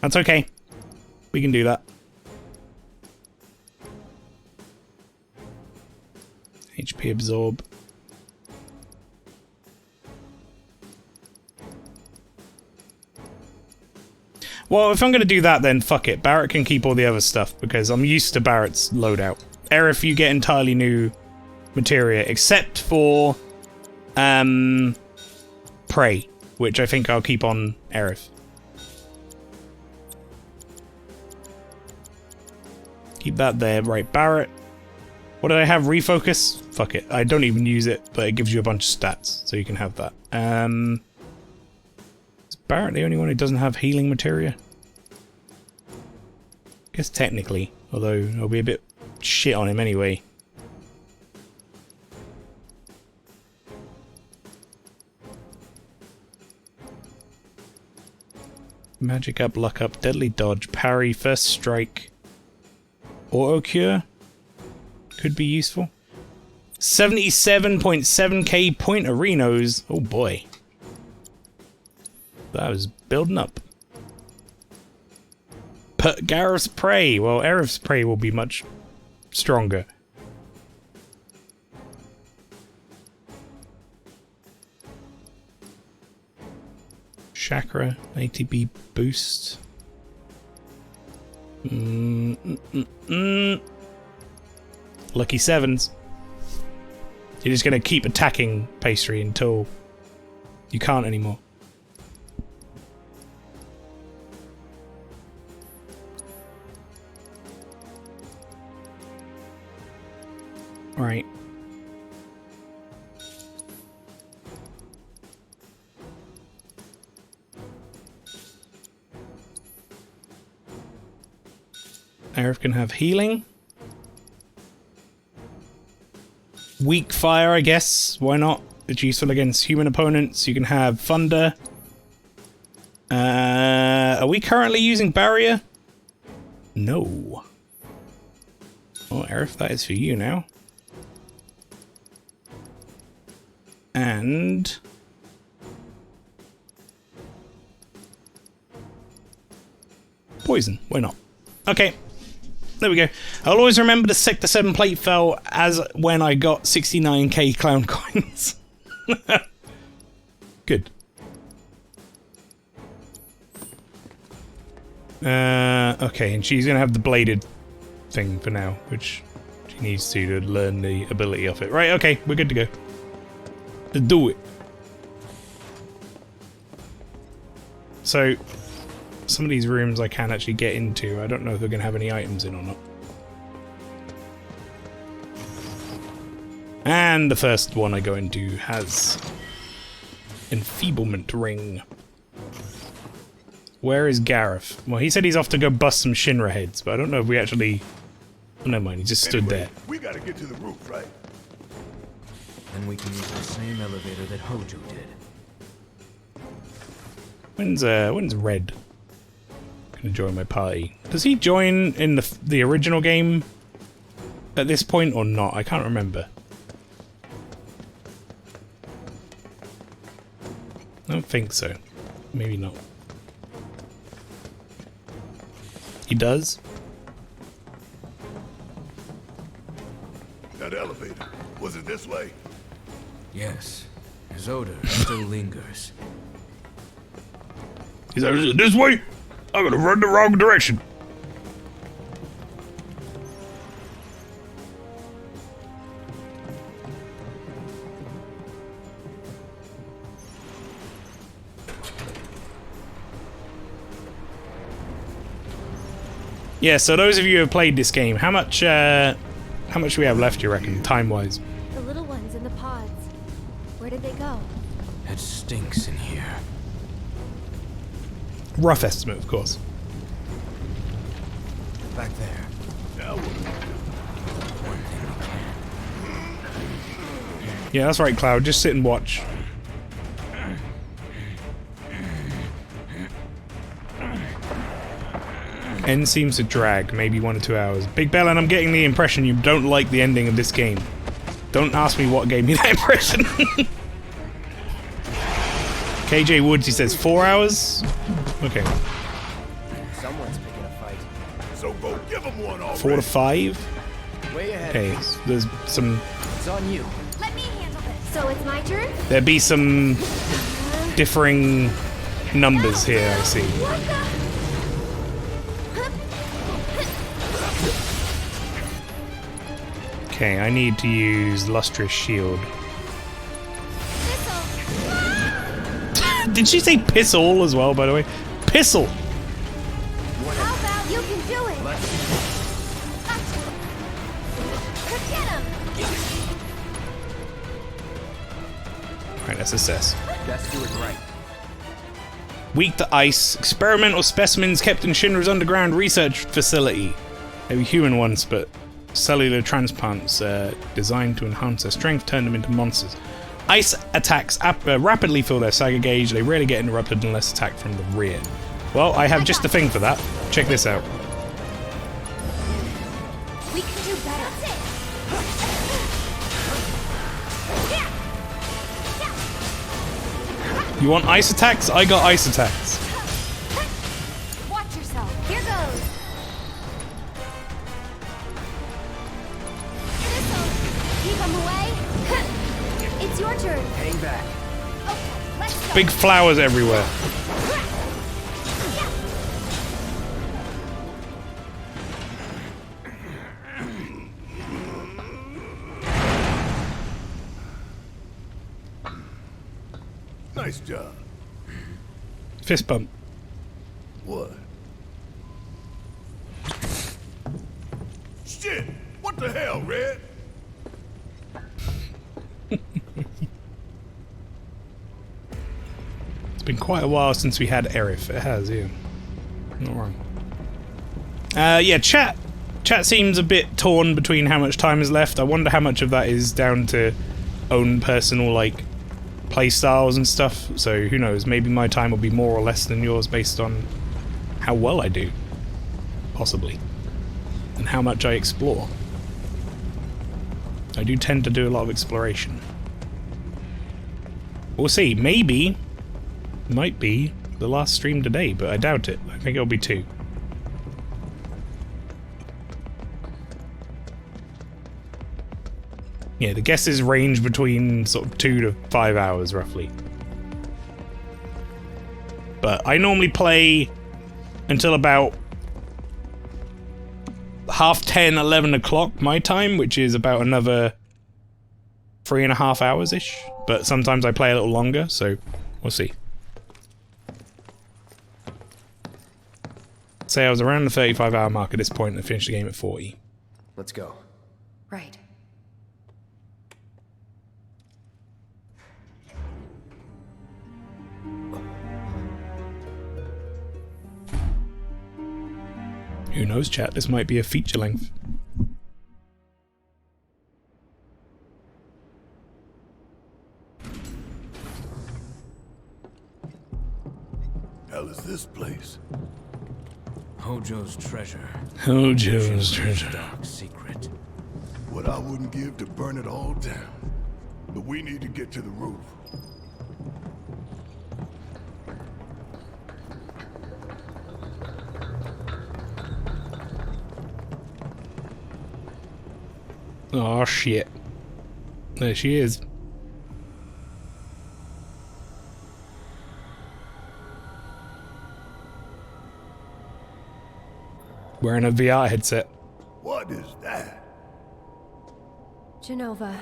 That's okay. We can do that. HP absorb. Well, if I'm going to do that, then fuck it. Barrett can keep all the other stuff, because I'm used to Barrett's loadout. Aerith, you get entirely new materia, except for Prey, which I think I'll keep on Aerith. Keep that there. Right, Barret. What did I have? Refocus? Fuck it. I don't even use it, but it gives you a bunch of stats, so you can have that. Is Barret the only one who doesn't have healing materia? I guess technically, although I'll be a bit shit on him anyway. Magic up, luck up, deadly dodge, parry, first strike, auto cure could be useful. 77.7k point arenos. Oh boy, that was building up. But Gareth's Prey. Well, Aerith's Prey will be much stronger. Chakra, ATB boost. Lucky sevens. You're just gonna keep attacking Pastry until you can't anymore. Right. Aerith can have healing. Weak fire, I guess. Why not? It's useful against human opponents. You can have thunder. Are we currently using barrier? No. Oh, Aerith, that is for you now. And poison. Why not? Okay. There we go. I'll always remember the Sector 7 plate fell as when I got 69k clown coins. Good. Okay, and she's going to have the bladed thing for now, which she needs to learn the ability of it. Right, okay, we're good to go. Let's do it. So, some of these rooms I can actually get into. I don't know if they're going to have any items in or not. And the first one I go into has Enfeeblement Ring. Where is Gareth? Well, he said he's off to go bust some Shinra heads, but I don't know if we actually... Oh, never mind, he just stood there. We gotta get to the roof, right? Then we can use the same elevator that Hojo did. When's Red gonna join my party? Does he join in the original game at this point or not? I can't remember. I don't think so. Maybe not. He does? That elevator, was it this way? Yes. His odor still lingers. He's like, is it this way? I'm gonna run the wrong direction. Yeah, so those of you who have played this game, how much do we have left, you reckon, time-wise? The little ones in the pods. Where did they go? It stinks in here. Rough estimate, of course. Back there. Yeah, that's right, Cloud. Just sit and watch. End seems to drag, maybe 1 or 2 hours. Big Bell, and I'm getting the impression you don't like the ending of this game. Don't ask me what gave me that impression. KJ Woods, he says 4 hours? Okay. Someone's picking a fight. So go give him one already. 4 to 5? Way ahead. Okay, so there's some... It's on you. Let me handle this. So it's my turn? There'd be some differing numbers here, I see. What the? Okay, I need to use Lustrous Shield. Did she say pissle as well, by the way? Pissle! How about you can do it? Get him! Alright, let's assess. Let's do it right. Weak to ice. Experimental specimens kept in Shinra's underground research facility. They were human ones, but cellular transplants designed to enhance their strength turned them into monsters. Ice attacks rapidly fill their Saga gauge. They rarely get interrupted unless attacked from the rear. Well, I have just the thing for that. Check this out. We can do better. You want ice attacks? I got ice attacks. Watch yourself. Here goes. Keep him away. It's your turn. Hang back. Okay, let's go. Big flowers everywhere. Nice job. Fist bump. What? Shit! What the hell, Red? It's been quite a while since we had Aerith. It has, yeah. Not wrong. Yeah, chat seems a bit torn between how much time is left. I wonder how much of that is down to own personal, like, play styles and stuff. So who knows? Maybe my time will be more or less than yours based on how well I do. Possibly. And how much I explore. I do tend to do a lot of exploration. We'll see. Maybe. Might be the last stream today, but I doubt it. I think it'll be 2. Yeah, the guesses range between sort of 2 to 5 hours, roughly. But I normally play until about 10:30, 11 o'clock my time, which is about another 3.5 hours-ish. But sometimes I play a little longer, so we'll see. Say I was around the 35-hour mark at this point and finished the game at 40. Let's go. Right. Who knows, chat? This might be a feature length. Hell is this place? Hojo's treasure. Hojo's treasure. Dark secret. What I wouldn't give to burn it all down. But we need to get to the roof. Oh shit. There she is. Wearing a VR headset. What is that? Genova.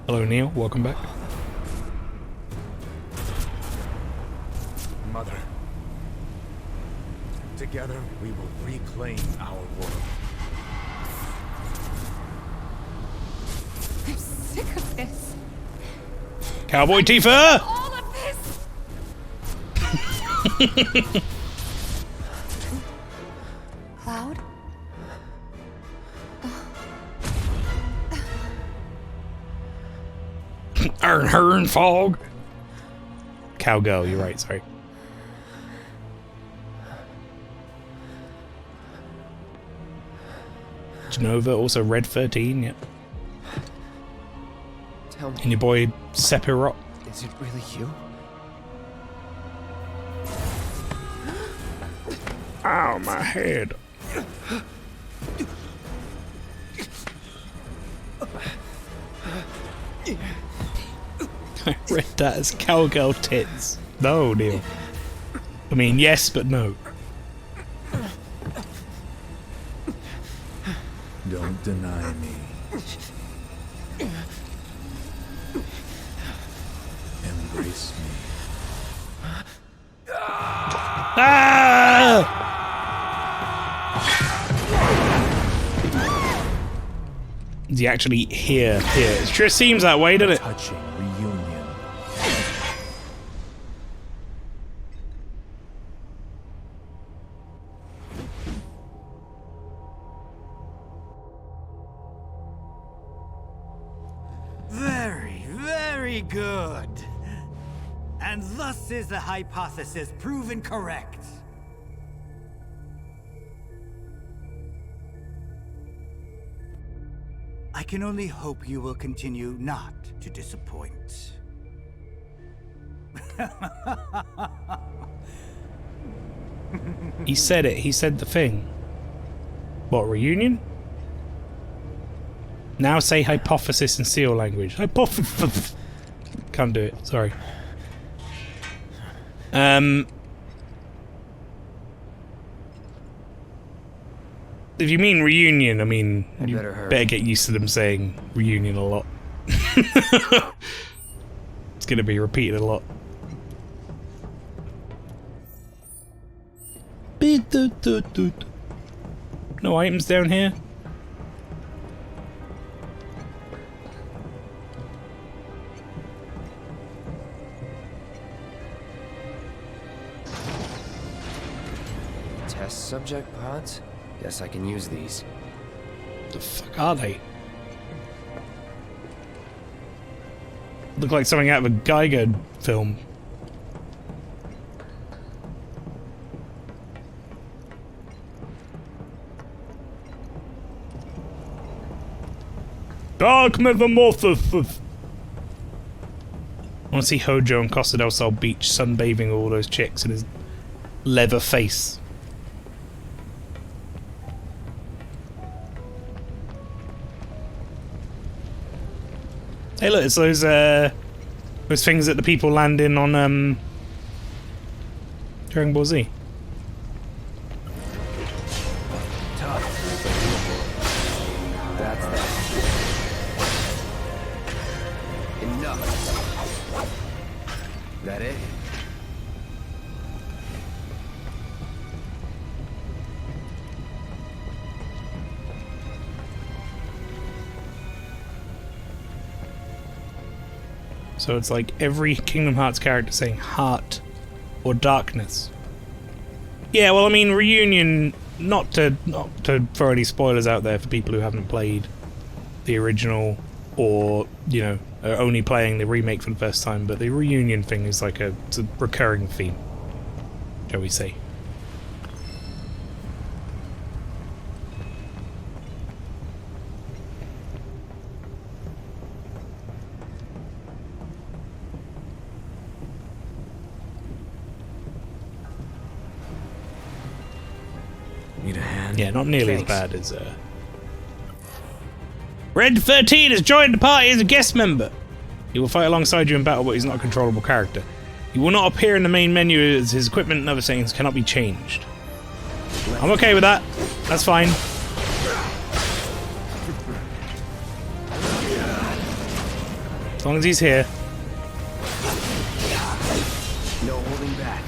Hello Neil, welcome back. Mother. Together, we will reclaim our world. I'm sick of this. Cowboy Tifa! All of this! Cloud? Her and Fog. Cowgirl, you're right, sorry. Genova, also Red 13, yeah. Tell me. And your boy Sephiroth. Is it really you? Ow, my head. I read that as cowgirl tits. No, Neil. I mean, yes, but no. deny me. Embrace me. Ah! Is he actually here? It sure seems that way, doesn't it? Touching reunion. Very, very good. And thus is the hypothesis proven correct. I can only hope you will continue not to disappoint. He said it. He said the thing. What, reunion? Now say hypothesis in seal language. Hypothesis. Can't do it. Sorry. If you mean reunion, I mean, you better get used to them saying reunion a lot. It's gonna be repeated a lot. No items down here? Test subject pods? Guess I can use these. The fuck are they? Look like something out of a Geiger film. Dark metamorphosis. I want to see Hojo on Costa del Sol beach sunbathing all those chicks in his leather face. Hey look, it's those things that the people land in on Dragon Ball Z. That's that. Enough. That it? So it's like every Kingdom Hearts character saying heart or darkness. Yeah, well, I mean, reunion. Not to throw any spoilers out there for people who haven't played the original or are only playing the remake for the first time, but the reunion thing is like it's a recurring theme, shall we say? Need a hand? Yeah, not nearly as bad as Red 13 has joined the party as a guest member. He will fight alongside you in battle, but he's not a controllable character. He will not appear in the main menu as his equipment and other settings cannot be changed. I'm okay with that. That's fine. As long as he's here. No holding back.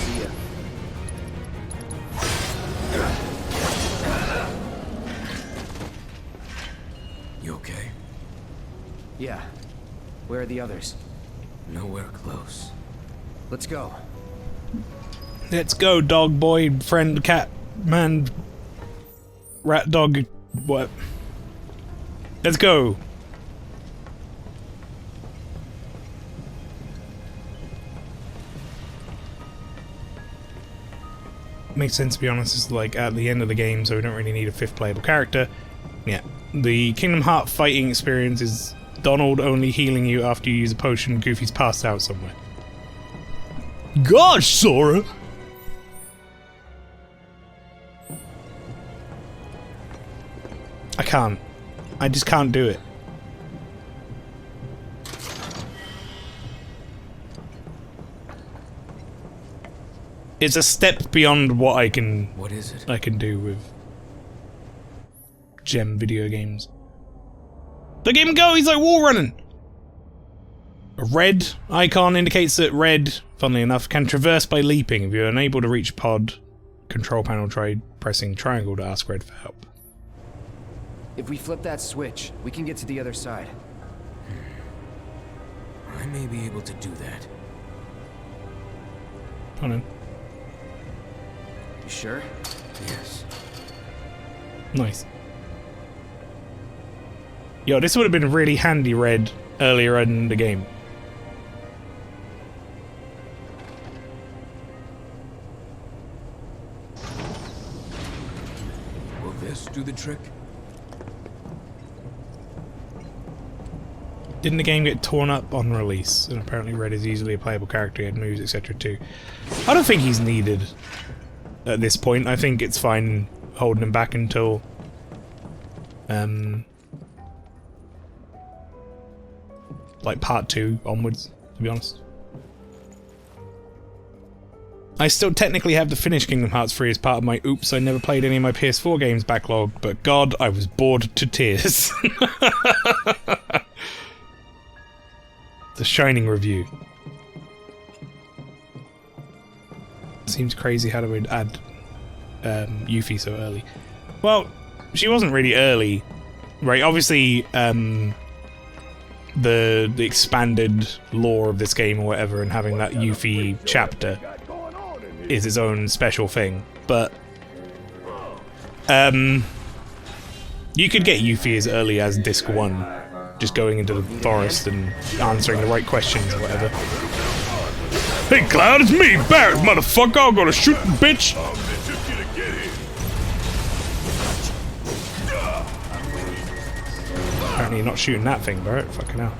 See ya. You okay? Yeah. Where are the others? Nowhere close. Let's go. Let's go, dog boy, friend, cat, man, rat, dog, what? Let's go. Makes sense, to be honest. It's like at the end of the game, so we don't really need a fifth playable character. Yeah, the Kingdom Hearts fighting experience is Donald only healing you after you use a potion. Goofy's passed out somewhere. Gosh, Sora! I can't. I just can't do it. It's a step beyond what I can. What is it? I can do with. gem video games. Look at him go, he's like wall running! A red icon indicates that red, funnily enough, can traverse by leaping. If you're unable to reach pod control panel, try pressing triangle to ask red for help. If we flip that switch, we can get to the other side. I may be able to do that. Come on in. You sure? Yes. Nice. Yo, this would have been really handy red earlier in the game. Will this do the trick? Didn't the game get torn up on release? And apparently Red is easily a playable character, he had moves, etc. too. I don't think he's needed at this point. I think it's fine holding him back until like part 2 onwards, to be honest. I still technically have to finish Kingdom Hearts 3 as part of my oops, I never played any of my PS4 games backlog, but god, I was bored to tears. It's a shining review. Seems crazy how they would add Yuffie so early. Well, she wasn't really early, right? Obviously, the expanded lore of this game or whatever, and having that Yuffie chapter is its own special thing. But you could get Yuffie as early as Disc 1. Just going into the forest and answering the right questions or whatever. Hey Cloud, it's me, Barret, motherfucker! I'm gonna shoot the bitch! Apparently you're not shooting that thing, Barret. Fucking hell.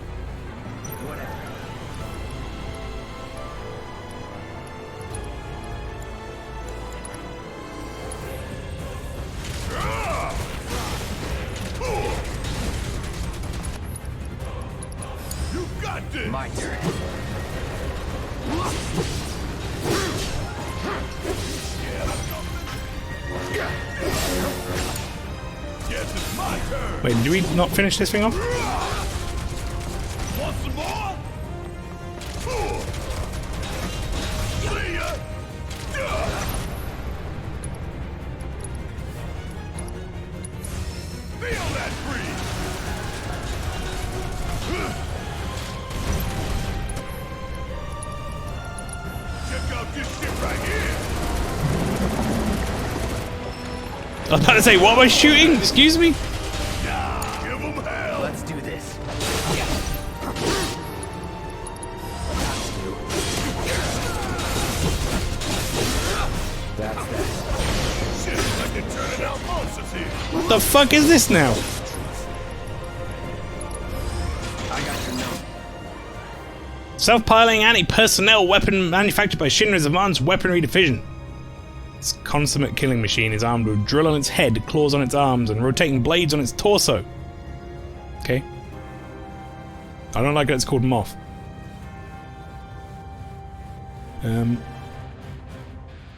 My turn. Wait, did we not finish this thing off? Want some more? Feel that breeze. Check out this shit right here. I was about to say, what am I shooting? Excuse me? Give 'em hell. Let's do this. That's that. Shit, I can turn it out monsters here. What the fuck is this now? I got your note. Self-piloting anti-personnel weapon manufactured by Shinra's Advanced Weaponry Division. Its consummate killing machine is armed with a drill on its head, claws on its arms, and rotating blades on its torso. Okay. I don't like that it's called Moth.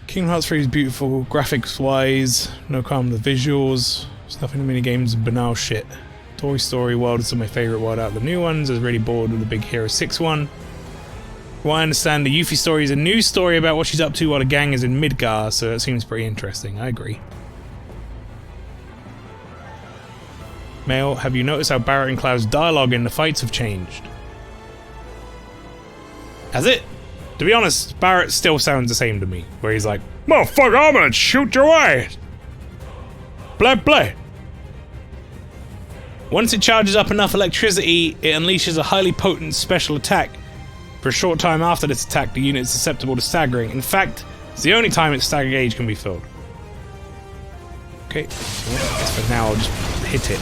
Kingdom Hearts 3 is beautiful, graphics-wise, no calm to the visuals, stuff in the minigames, banal shit. Toy Story World is some of my favourite world out of the new ones. I was really bored with the Big Hero 6 one. From what I understand, the Yuffie story is a new story about what she's up to while the gang is in Midgar, so it seems pretty interesting. I agree. Mael, have you noticed how Barret and Cloud's dialogue in the fights have changed? Has it? To be honest, Barret still sounds the same to me, where he's like, "Motherfucker, I'm gonna shoot your ass!" Blah blah. Once it charges up enough electricity, it unleashes a highly potent special attack. For a short time after this attack, the unit is susceptible to staggering. In fact, it's the only time its stagger gauge can be filled. Okay, well, I guess for now I'll just hit it.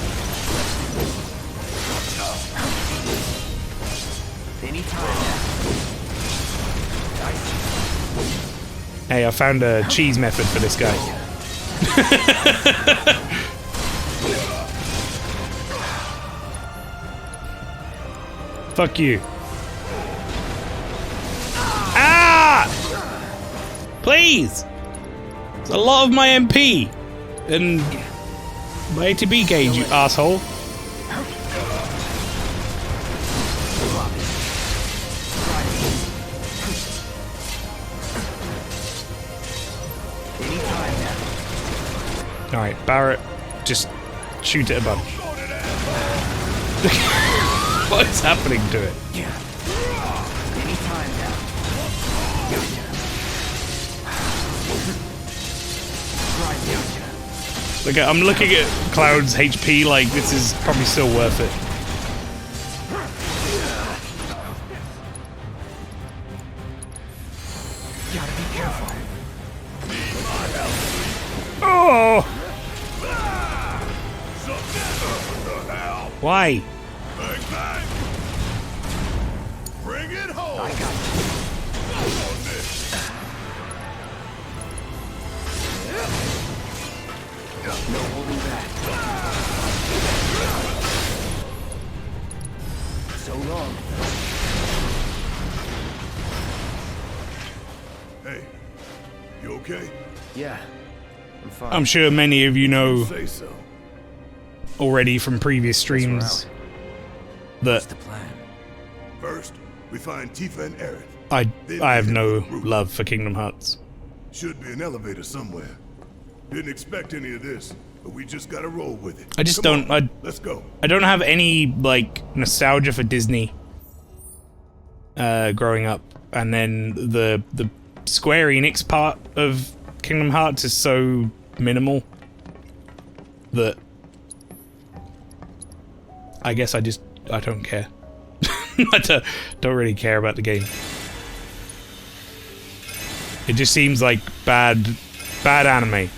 Hey, I found a cheese method for this guy. Fuck you. Ah! Please! It's a lot of my MP. And My ATB gauge, you asshole. Alright, Barrett, just shoot it above. What is happening to it? Look, I'm looking at Cloud's HP like this is probably still worth it. Gotta be careful. Oh! Why? Bring it home. I got you. No holding back. So long. Hey, you okay? Yeah, I'm fine. I'm sure many of you know Say so. already from previous streams that What's the plan? First, we find Tifa and Aerith. I have no love for Kingdom Hearts. Should be an elevator somewhere. Didn't expect any of this, but we just gotta roll with it. I just Come don't. on, let's go. I don't have any like nostalgia for Disney. Growing up, and then the Square Enix part of Kingdom Hearts is so minimal that I guess I don't care. I don't really care about the game. It just seems like bad anime.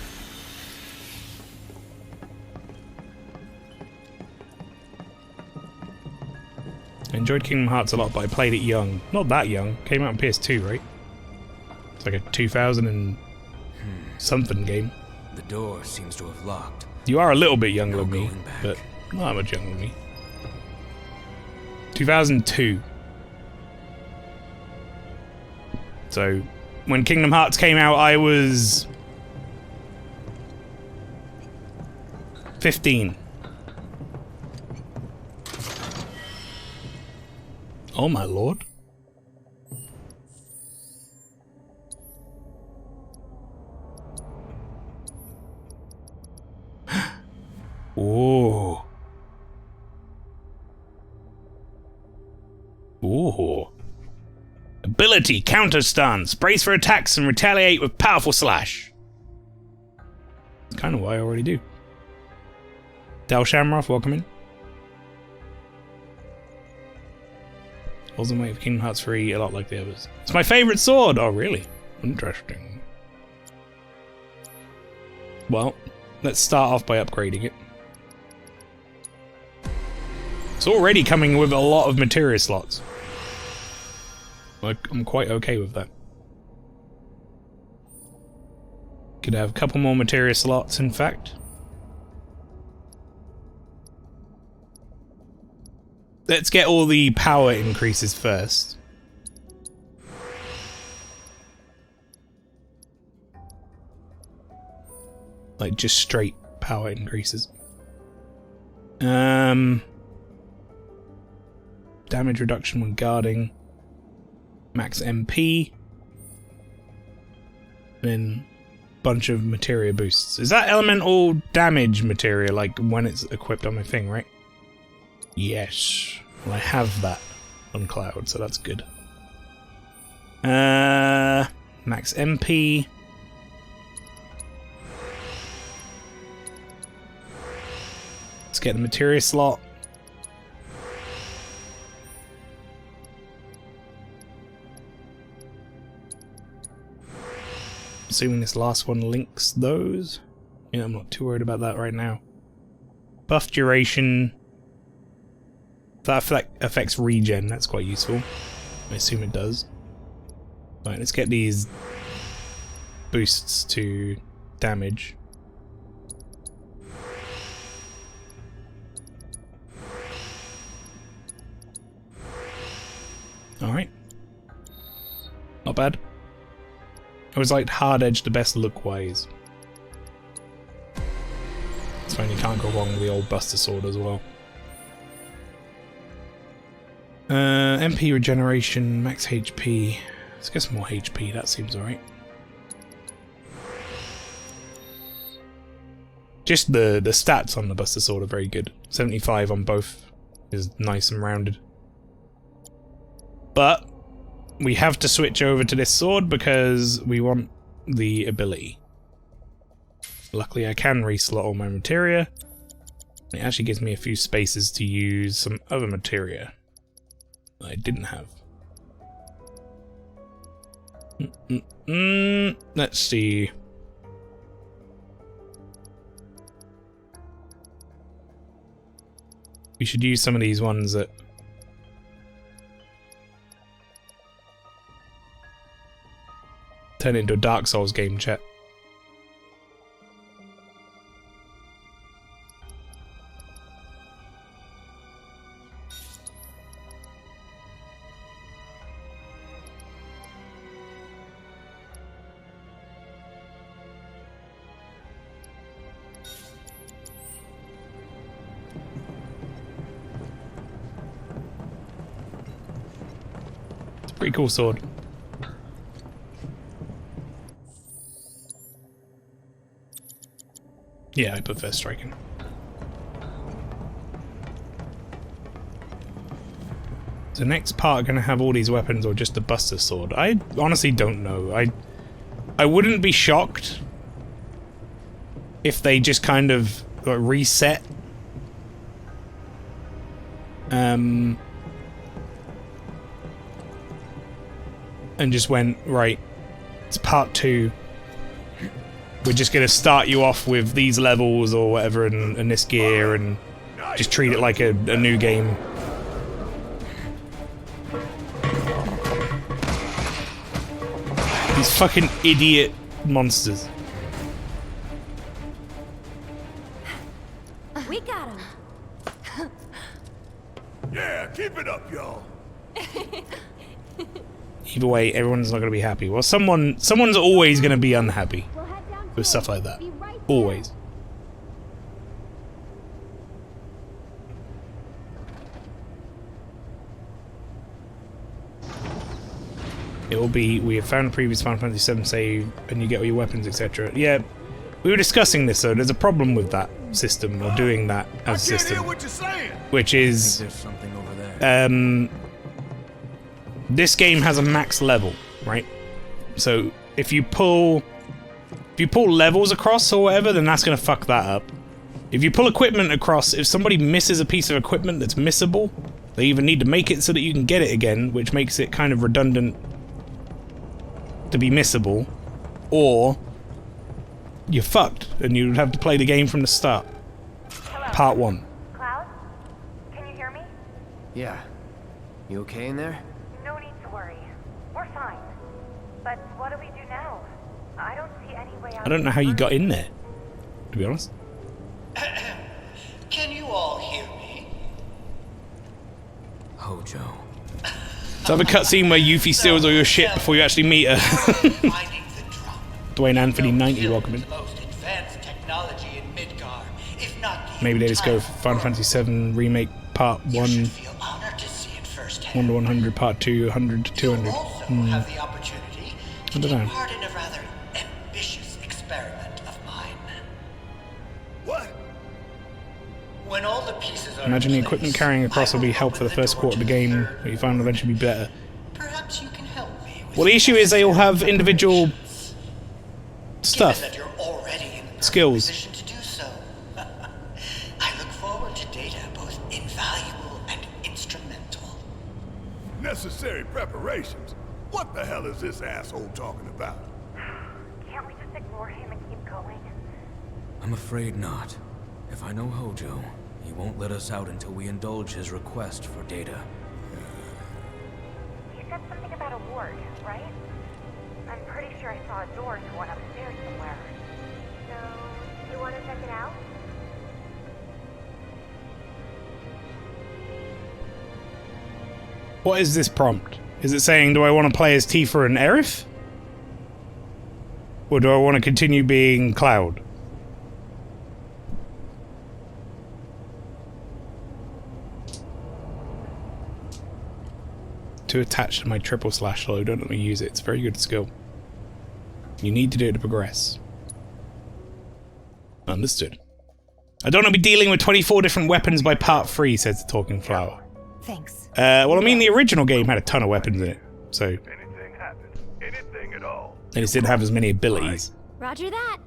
I enjoyed Kingdom Hearts a lot, but I played it young. Not that young. Came out on PS2, right? It's like a 2000 and something game. The door seems to have locked. You are a little bit younger than me, but not that much younger than me. 2002. So, when Kingdom Hearts came out, I was 15. Oh my lord. Ooh. Ooh. Ability, counter stance. Brace for attacks and retaliate with powerful slash. That's kind of what I already do. Del Shamroth, welcome in. Wasn't waiting for Kingdom Hearts 3 a lot like the others. It's my favourite sword! Oh, really? Interesting. Well, let's start off by upgrading it. It's already coming with a lot of materia slots. I'm quite okay with that. Could have a couple more materia slots, in fact. Let's get all the power increases first. Like, just straight power increases. Damage reduction when guarding. Max MP. Then bunch of materia boosts. Is that elemental damage materia, like when it's equipped on my thing, right? Yes. Well, I have that on Cloud, so that's good. Max MP. Let's get the materia slot. Assuming this last one links those. Yeah, I'm not too worried about that right now. Buff duration. That affects regen, that's quite useful. I assume it does. Right, let's get these boosts to damage. Alright. Not bad. I was like hard edge the best look wise. fine. You can't go wrong with the old Buster Sword as well. MP regeneration, max HP. Let's get some more HP, that seems alright. Just the stats on the Buster Sword are very good. 75 on both is nice and rounded. But we have to switch over to this sword because we want the ability. Luckily I can reslot all my materia. It actually gives me a few spaces to use some other materia that I didn't have. Let's see. We should use some of these ones that turn into a Dark Souls game, chat. Pretty cool sword. Yeah, I prefer striking. So next part gonna have all these weapons or just the Buster Sword? I honestly don't know. I wouldn't be shocked if they just kind of reset. And just went, right, it's part 2. We're just gonna start you off with these levels or whatever and this gear and just treat it like a new game. These fucking idiot monsters. We got him. Yeah, keep it up, y'all. Either way, everyone's not going to be happy. Well, someone's always going to be unhappy with stuff like that. Always. It will be, we have found a previous Final Fantasy VII save, and you get all your weapons, etc. Yeah, we were discussing this though. There's a problem with that system, or doing that as a system. Which is, there's something over there. This game has a max level, right? So if you pull levels across or whatever, then that's gonna fuck that up. If you pull equipment across, if somebody misses a piece of equipment that's missable, they either need to make it so that you can get it again, which makes it kind of redundant to be missable, or you're fucked and you'd have to play the game from the start. Hello. Part 1. Cloud? Can you hear me? Yeah. You okay in there? No need to worry. We're fine. But what do we do now? I don't see any way out. I don't know how you got in there, to be honest. Can you all hear me? Hojo. Let's have a cutscene where Yuffie steals all your shit before you actually meet her. Dwayne Anthony 90, welcome in. Maybe they just go for Final Fantasy VII Remake Part 1, 1 to 100, Part 2, 100 to 200. I don't know. Part in a rather ambitious experiment of mine. What? When all the pieces are Imagine the equipment carrying across will be help for the first quarter of the game, but you find will eventually be better. Perhaps you can help me with Well, the issue is they all have individual stuff, that you're already in the skills. position to do so. I look forward to data both invaluable and instrumental. Necessary preparations? What the hell is this asshole talking about? Can't we just ignore him and keep going? I'm afraid not. If I know Hojo, he won't let us out until we indulge his request for data. He said something about a ward, right? I'm pretty sure I saw a door to one upstairs somewhere. So, you want to check it out? What is this prompt? Is it saying, do I want to play as Tifa and Aerith? Or do I want to continue being Cloud? to attach to my triple slash, though. Don't let me use it. It's a very good skill. You need to do it to progress. Understood. I don't want to be dealing with 24 different weapons by part 3, says the Talking Flower. Thanks. Well, I mean, the original game had a ton of weapons in it, so... Anything happens, anything at all. They just didn't have as many abilities. Roger that.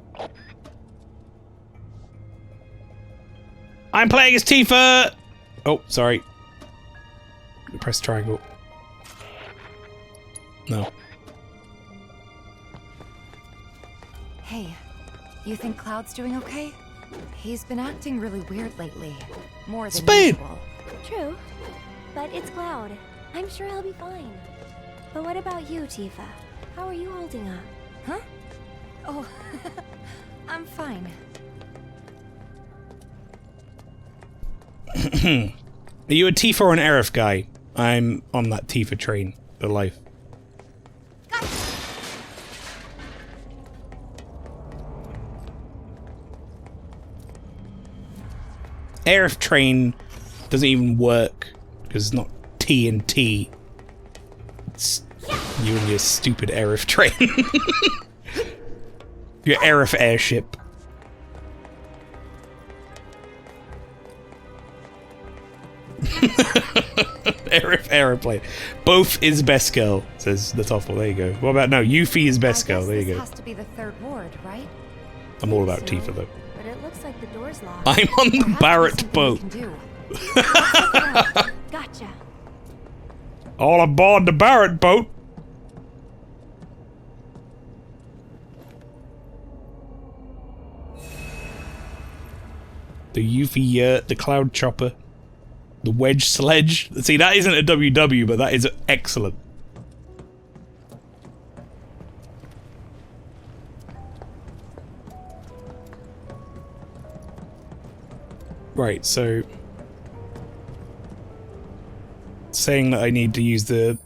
I'm playing as Tifa! Oh, sorry. Press triangle. No. Hey, you think Cloud's doing okay? He's been acting really weird lately. More than usual. True. But it's Cloud. I'm sure he'll be fine. But what about you, Tifa? How are you holding up? Huh? Oh, I'm fine. Are you a Tifa or an Aerith guy? I'm on that Tifa train for life. Aerith train doesn't even work because it's not TNT. It's you and your stupid Aerith train. Your Aerith airship. Aerith aeroplane. Both is best girl, says the Toffle. There you go. What about no? Yuffie is best girl. There you go. This has to be the third ward, right? I'm all about Tifa though. But it looks like the door's locked. I'm on the Barrett boat. Gotcha. All aboard the Barrett boat. The Yuffie yurt, the Cloud Chopper, the Wedge Sledge. See, that isn't a WW, but that is excellent. Right, so... saying that I need to use the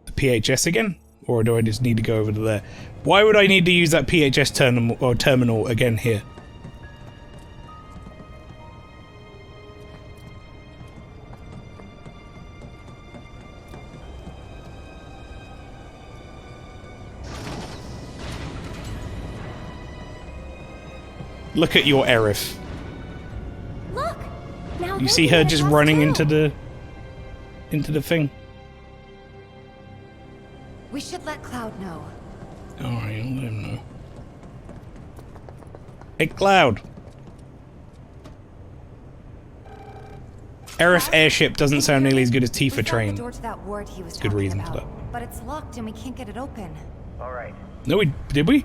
PHS again? Or do I just need to go over to there? Why would I need to use that PHS terminal again here? Look at your Aerith. Look! Now You see her just running into the thing? We should let Cloud know. Alright, I'll let him know. Hey, Cloud! Aerith airship doesn't sound nearly as good as Tifa train. The door to that ward he was Good talking reason about, for that. but it's locked and we can't get it open. All right. No, did we?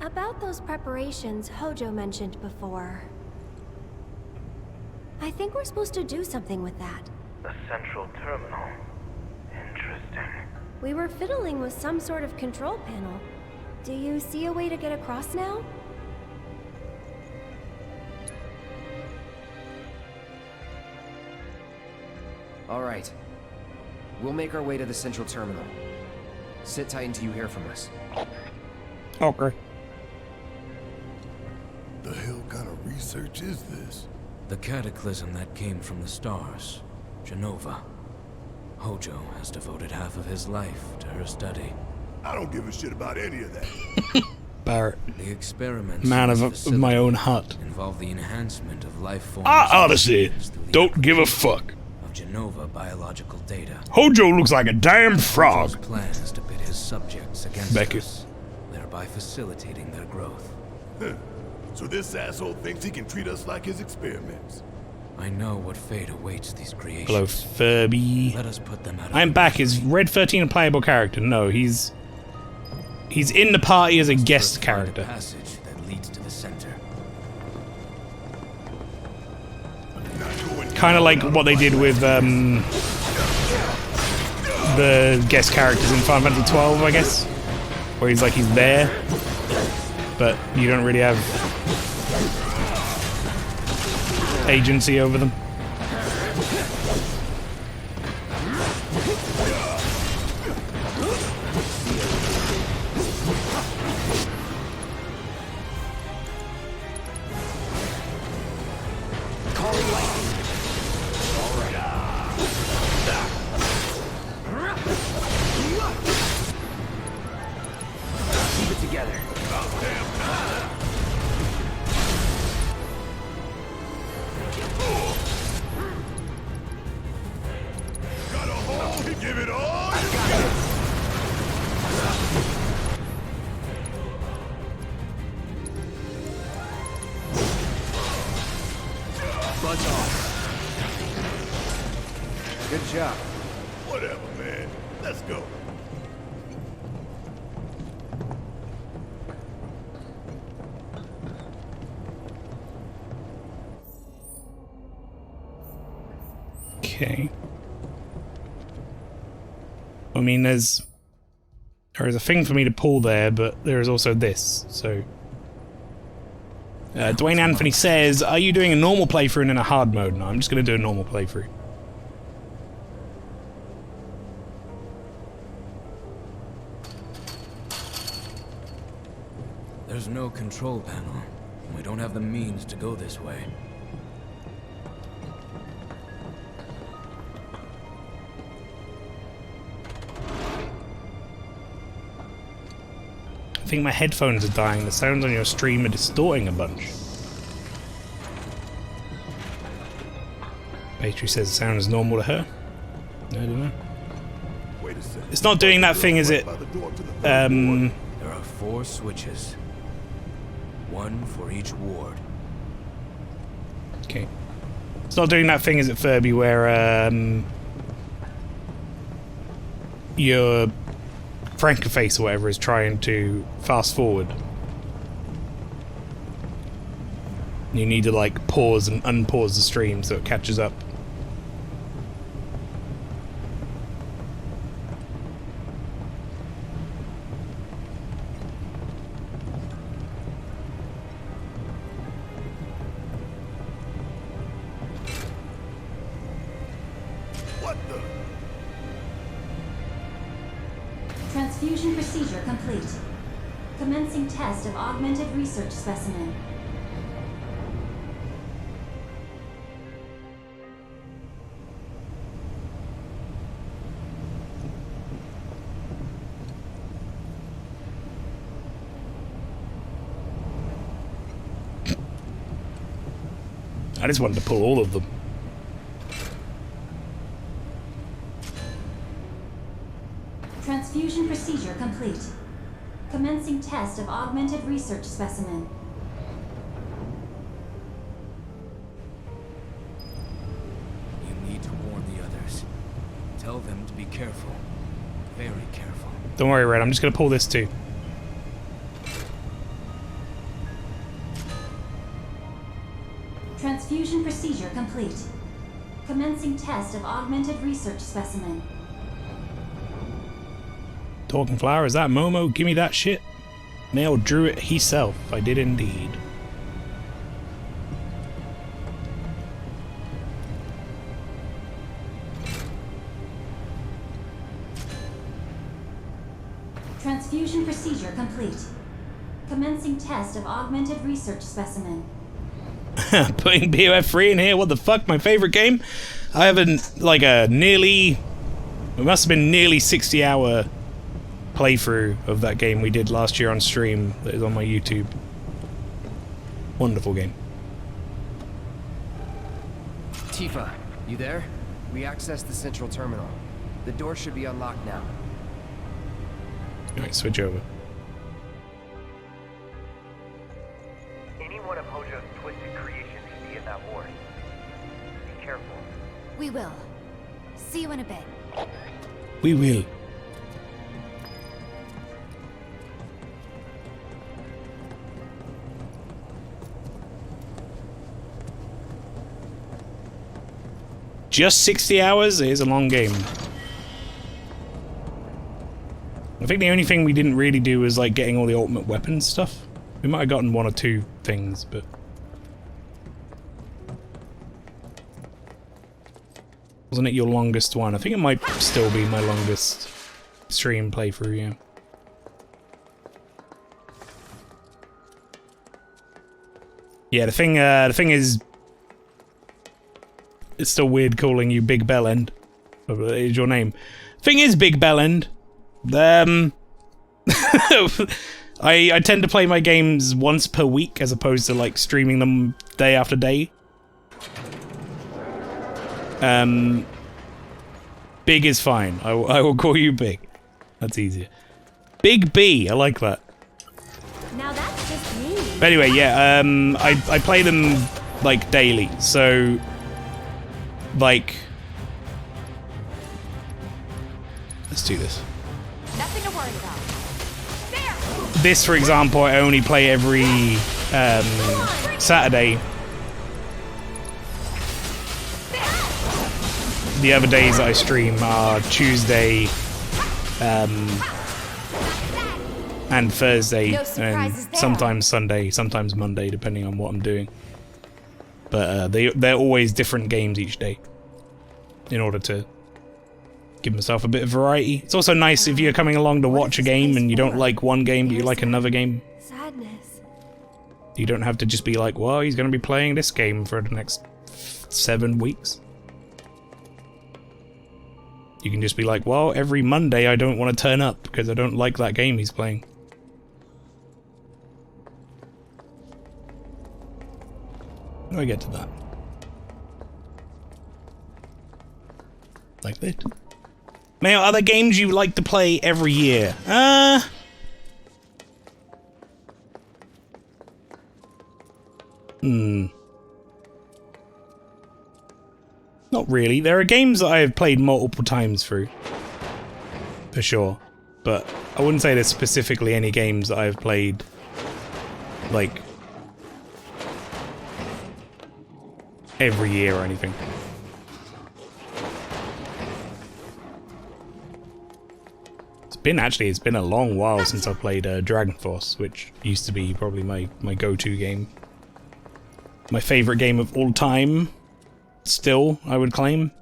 About those preparations Hojo mentioned before. I think we're supposed to do something with that. The central terminal. Interesting. We were fiddling with some sort of control panel. Do you see a way to get across now? All right. We'll make our way to the central terminal. Sit tight until you hear from us. Okay. The hell kind of research is this? The cataclysm that came from the stars. Genova. Hojo has devoted half of his life to her study. I don't give a shit about any of that. Barrett. The experiments Man of my own hut. involve the enhancement of life forms. I honestly don't give a fuck. Of Genova biological data. Hojo looks like a damn frog. Hojo's plan is to pit his subjects against Beckett. us, thereby facilitating their growth. So this asshole thinks he can treat us like his experiments. I know what fate awaits these creations. Hello, Furby. Let us put them out of I'm back. Is Red 13 a playable character? No, he's in the party as a guest character. Passage that leads to the center. Kind of like what they did with the guest characters in Final Fantasy 12, I guess, where he's there, but you don't really have agency over them. Give it all you got. Buzz off. Good job. Whatever, man. Let's go. Okay. I mean, there is a thing for me to pull there, but there is also this, so... Dwayne Anthony says, are you doing a normal playthrough and then a hard mode? No, I'm just going to do a normal playthrough. There's no control panel. We don't have the means to go this way. I think my headphones are dying. The sounds on your stream are distorting a bunch. Patri says the sound is normal to her. I don't know. Wait a second. It's not doing that thing, is it? There are 4 switches. 1 for each ward. Okay. It's not doing that thing, is it, Furby, where your Frankenface or whatever is trying to fast forward. You need to like pause and unpause the stream so it catches up. Transfusion procedure complete. Commencing test of augmented research specimen. I just wanted to pull all of them. Transfusion procedure complete. Commencing test of augmented research specimen. You need to warn the others. Tell them to be careful. Very careful. Don't worry, Red. I'm just going to pull this too. Transfusion procedure complete. Commencing test of augmented research specimen. Talking flower, is that Momo? Give me that shit. Mael drew it himself. I did indeed. Transfusion procedure complete. Commencing test of augmented research specimen. Putting BOF3 in here? What the fuck? My favorite game? I have like a nearly... It must have been nearly 60-hour playthrough of that game we did last year on stream that is on my YouTube. Wonderful game. Tifa, you there? We accessed the central terminal. The door should be unlocked now. Alright, switch over. Any one of Hojo's twisted creations should be in that ward. Be careful. We will. See you in a bit. We will. Just 60 hours? It is a long game. I think the only thing we didn't really do was like getting all the ultimate weapons stuff. We might have gotten 1 or 2 things, but... Wasn't it your longest one? I think it might still be my longest stream playthrough, yeah. Yeah, the thing is... It's still weird calling you Big Bellend. Is your name. Thing is, Big Bellend. I tend to play my games once per week as opposed to like streaming them day after day. Big is fine. I will call you Big. That's easier. Big B. I like that. Now that's just me. But anyway, yeah. I play them like daily. So, like, let's do this. Nothing to worry about. This, for example, I only play every Saturday. The other days that I stream are Tuesday and Thursday, and sometimes Sunday, sometimes Monday, depending on what I'm doing. But they're always different games each day, in order to give myself a bit of variety. It's also nice if you're coming along to watch a game and you don't like one game but you like another game. Sadness. You don't have to just be like, well, he's going to be playing this game for the next 7 weeks. You can just be like, well, every Monday I don't want to turn up because I don't like that game he's playing. How do I get to that? Like that. Now, are there games you like to play every year? Not really. There are games that I have played multiple times through. For sure. But I wouldn't say there's specifically any games that I've played, like, every year or anything. It's been a long while since I played Dragon Force, which used to be probably my go-to game. My favorite game of all time, still, I would claim,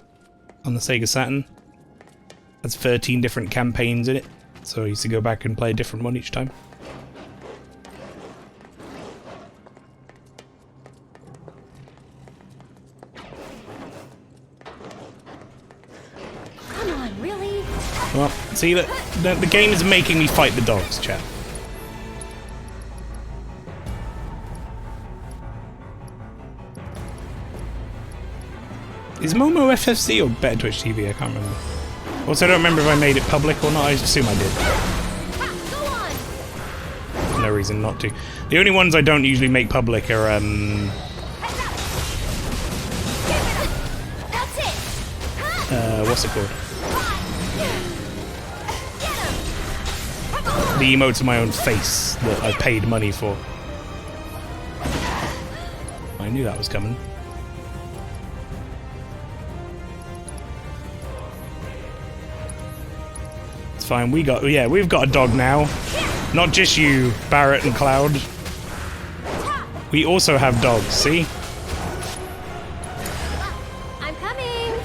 on the Sega Saturn. Has 13 different campaigns in it, so I used to go back and play a different one each time. Come on, really? Well, see, the game is making me fight the dogs, chat. Is Momo FFC or Better Twitch TV? I can't remember. Also, I don't remember if I made it public or not. I assume I did. No reason not to. The only ones I don't usually make public are, what's it called? The emotes of my own face that I paid money for. I knew that was coming. It's fine, we've got a dog now. Not just you, Barrett and Cloud. We also have dogs, see? I'm coming.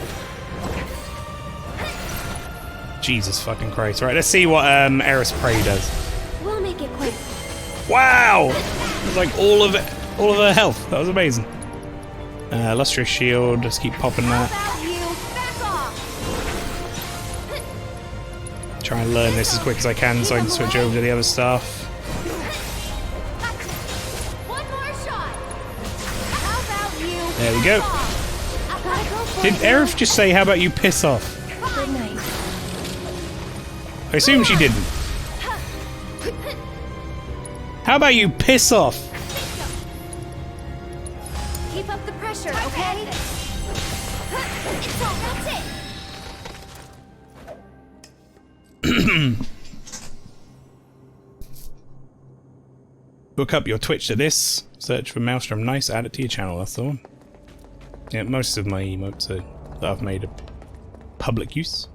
Jesus fucking Christ. Right, let's see what Eris Prey does. We'll make it quick. Wow! It was like all of her health. That was amazing. Lustrous Shield, just keep popping that. Try and learn this as quick as I can so I can switch over to the other stuff. One more shot. How about you? There we go. Did Aerith just say, how about you piss off? Good night. I assume she didn't. How about you piss off? Keep up the pressure, okay? That's it. Hook up your Twitch to this. Search for Maelstrom Nice, add it to your channel, that's the one. Yeah, most of my emotes are, that I've made a public use.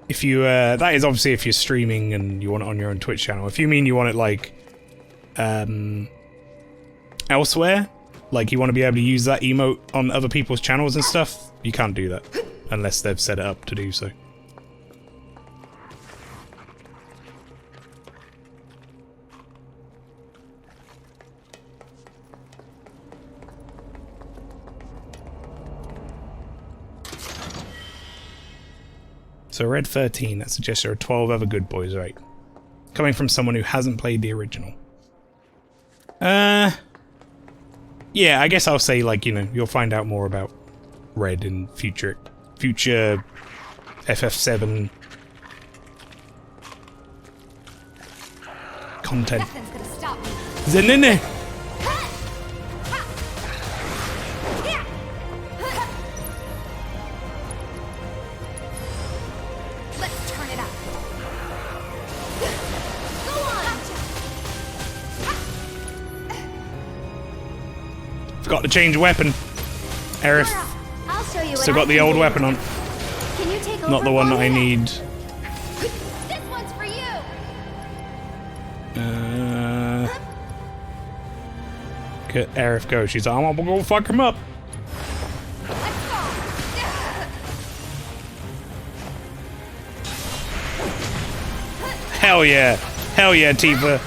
If you, that is obviously if you're streaming and you want it on your own Twitch channel. If you mean you want it like, elsewhere, like you want to be able to use that emote on other people's channels and stuff, you can't do that unless they've set it up to do so. So red 13, that suggests there are 12 other good boys, right? Coming from someone who hasn't played the original. Yeah, I guess I'll say, like, you know, you'll find out more about red in future FF7 content. Nothing's gonna stop me. Zenene! Let's turn it up. Go on. Forgot to change weapon. Aerith. I'll show you. Still got the old weapon on. Can you take Not the one that I need. This one's for you. Get Aerith go. She's like, I'm gonna go fuck him up. Hell yeah. Hell yeah, Tifa.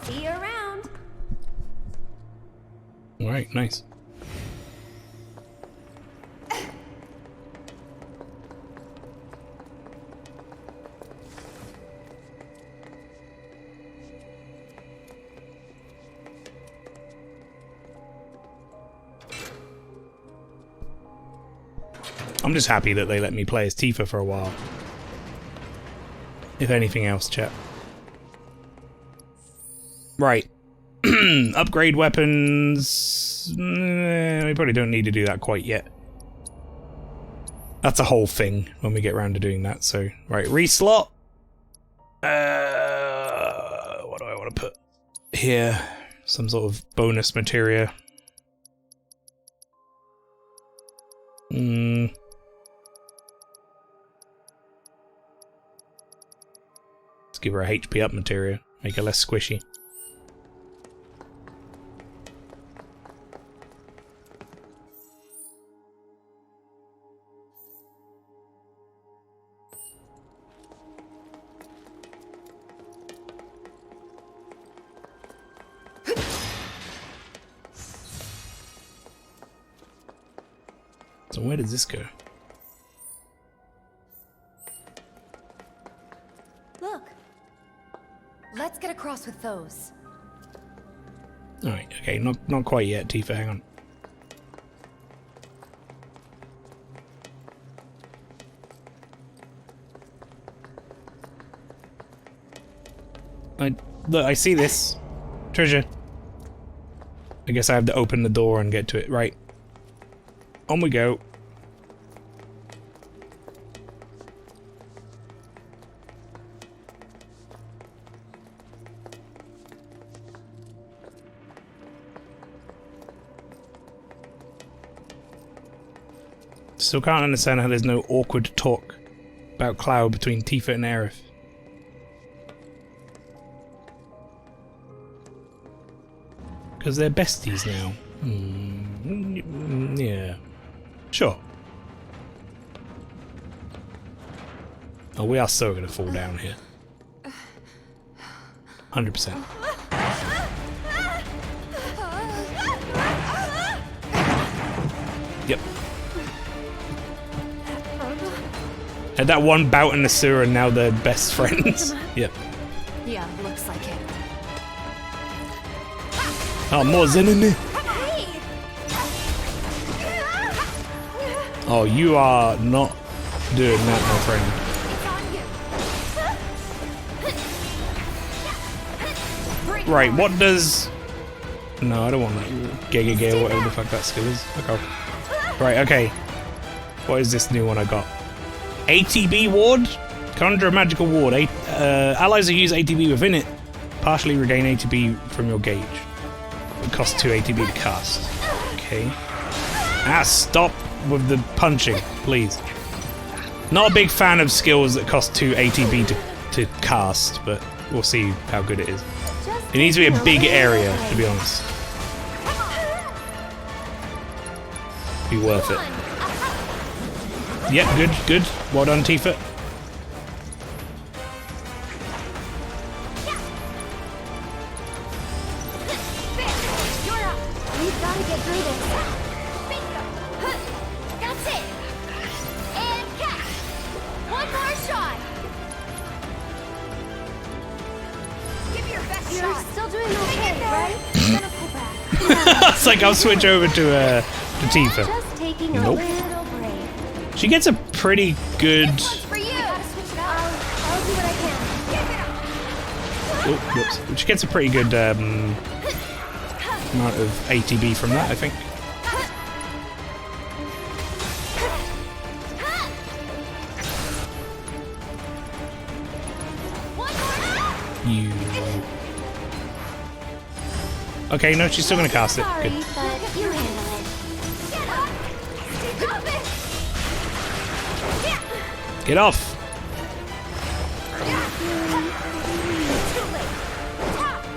See you around. Alright, nice. I'm just happy that they let me play as Tifa for a while. If anything else, chat. Right. Upgrade weapons. We probably don't need to do that quite yet. That's a whole thing when we get around to doing that, so... Right, reslot. What do I want to put here? Some sort of bonus materia. Let's give her a HP up materia. Make her less squishy. So where does this go? Look. Let's get across with those. Alright, okay, not quite yet, Tifa, hang on. Look, I see this. Treasure. I guess I have to open the door and get to it. Right. On we go. Still can't understand how there's no awkward talk about Cloud between Tifa and Aerith. Because they're besties now. Yeah. Sure. Oh, we are so gonna fall down here. 100%. Yep. Had that one bout in the sewer and now they're best friends. Yep. Yeah, looks like it. Oh, more Zen in there. Oh, you are not doing that, my friend. Right, what does... No, I don't want that. Giga Gale, whatever the fuck that skill is. Okay. Right, okay. What is this new one I got? ATB ward? Conjure a magical ward. Allies who use ATB within it partially regain ATB from your gauge. It costs 2 ATB to cast. Okay. Ah, stop with the punching, please. Not a big fan of skills that cost 2 ATB to cast, but we'll see how good it is. It needs to be a big area, to be honest. Be worth it. Yep, good, good. Well done, Tifa. gotta get through this. Bingo. That's it. And catch. One more shot. Give your best shot. You're still doing okay, right? I'm gonna pull back. It's like I'll switch over to Tifa. Just taking a Nope. little break. She gets a pretty good. For you. Gotta switch it out. I'll do what I can. Oh, whoops. She gets a pretty good amount of ATB from that, I think. You. Okay, no, she's still gonna cast it. Sorry, Good. but you handle it. Stop it. Get off.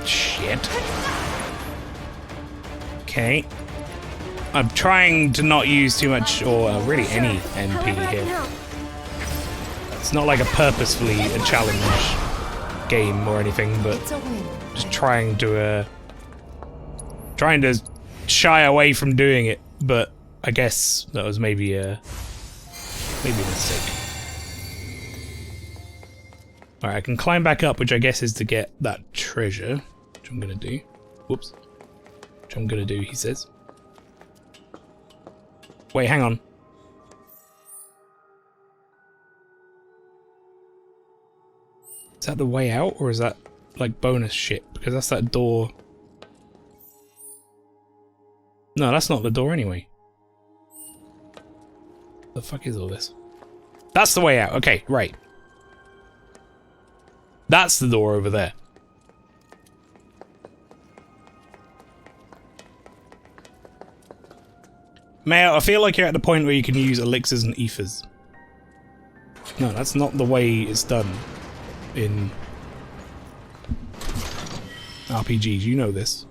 Shit. Okay. I'm trying to not use too much, or really any NP here. It's not like a purposefully a challenge game or anything, but just trying to shy away from doing it. But I guess that was maybe a mistake. Alright, I can climb back up, which I guess is to get that treasure, which I'm gonna do. Whoops. Which I'm gonna do, he says. Wait, hang on. Is that the way out, or is that like bonus shit? Because that's that door. No, that's not the door anyway. The fuck is all this? That's the way out. Okay, right. That's the door over there. Mael, I feel like you're at the point where you can use elixirs and ethers. No, that's not the way it's done in RPGs. You know this.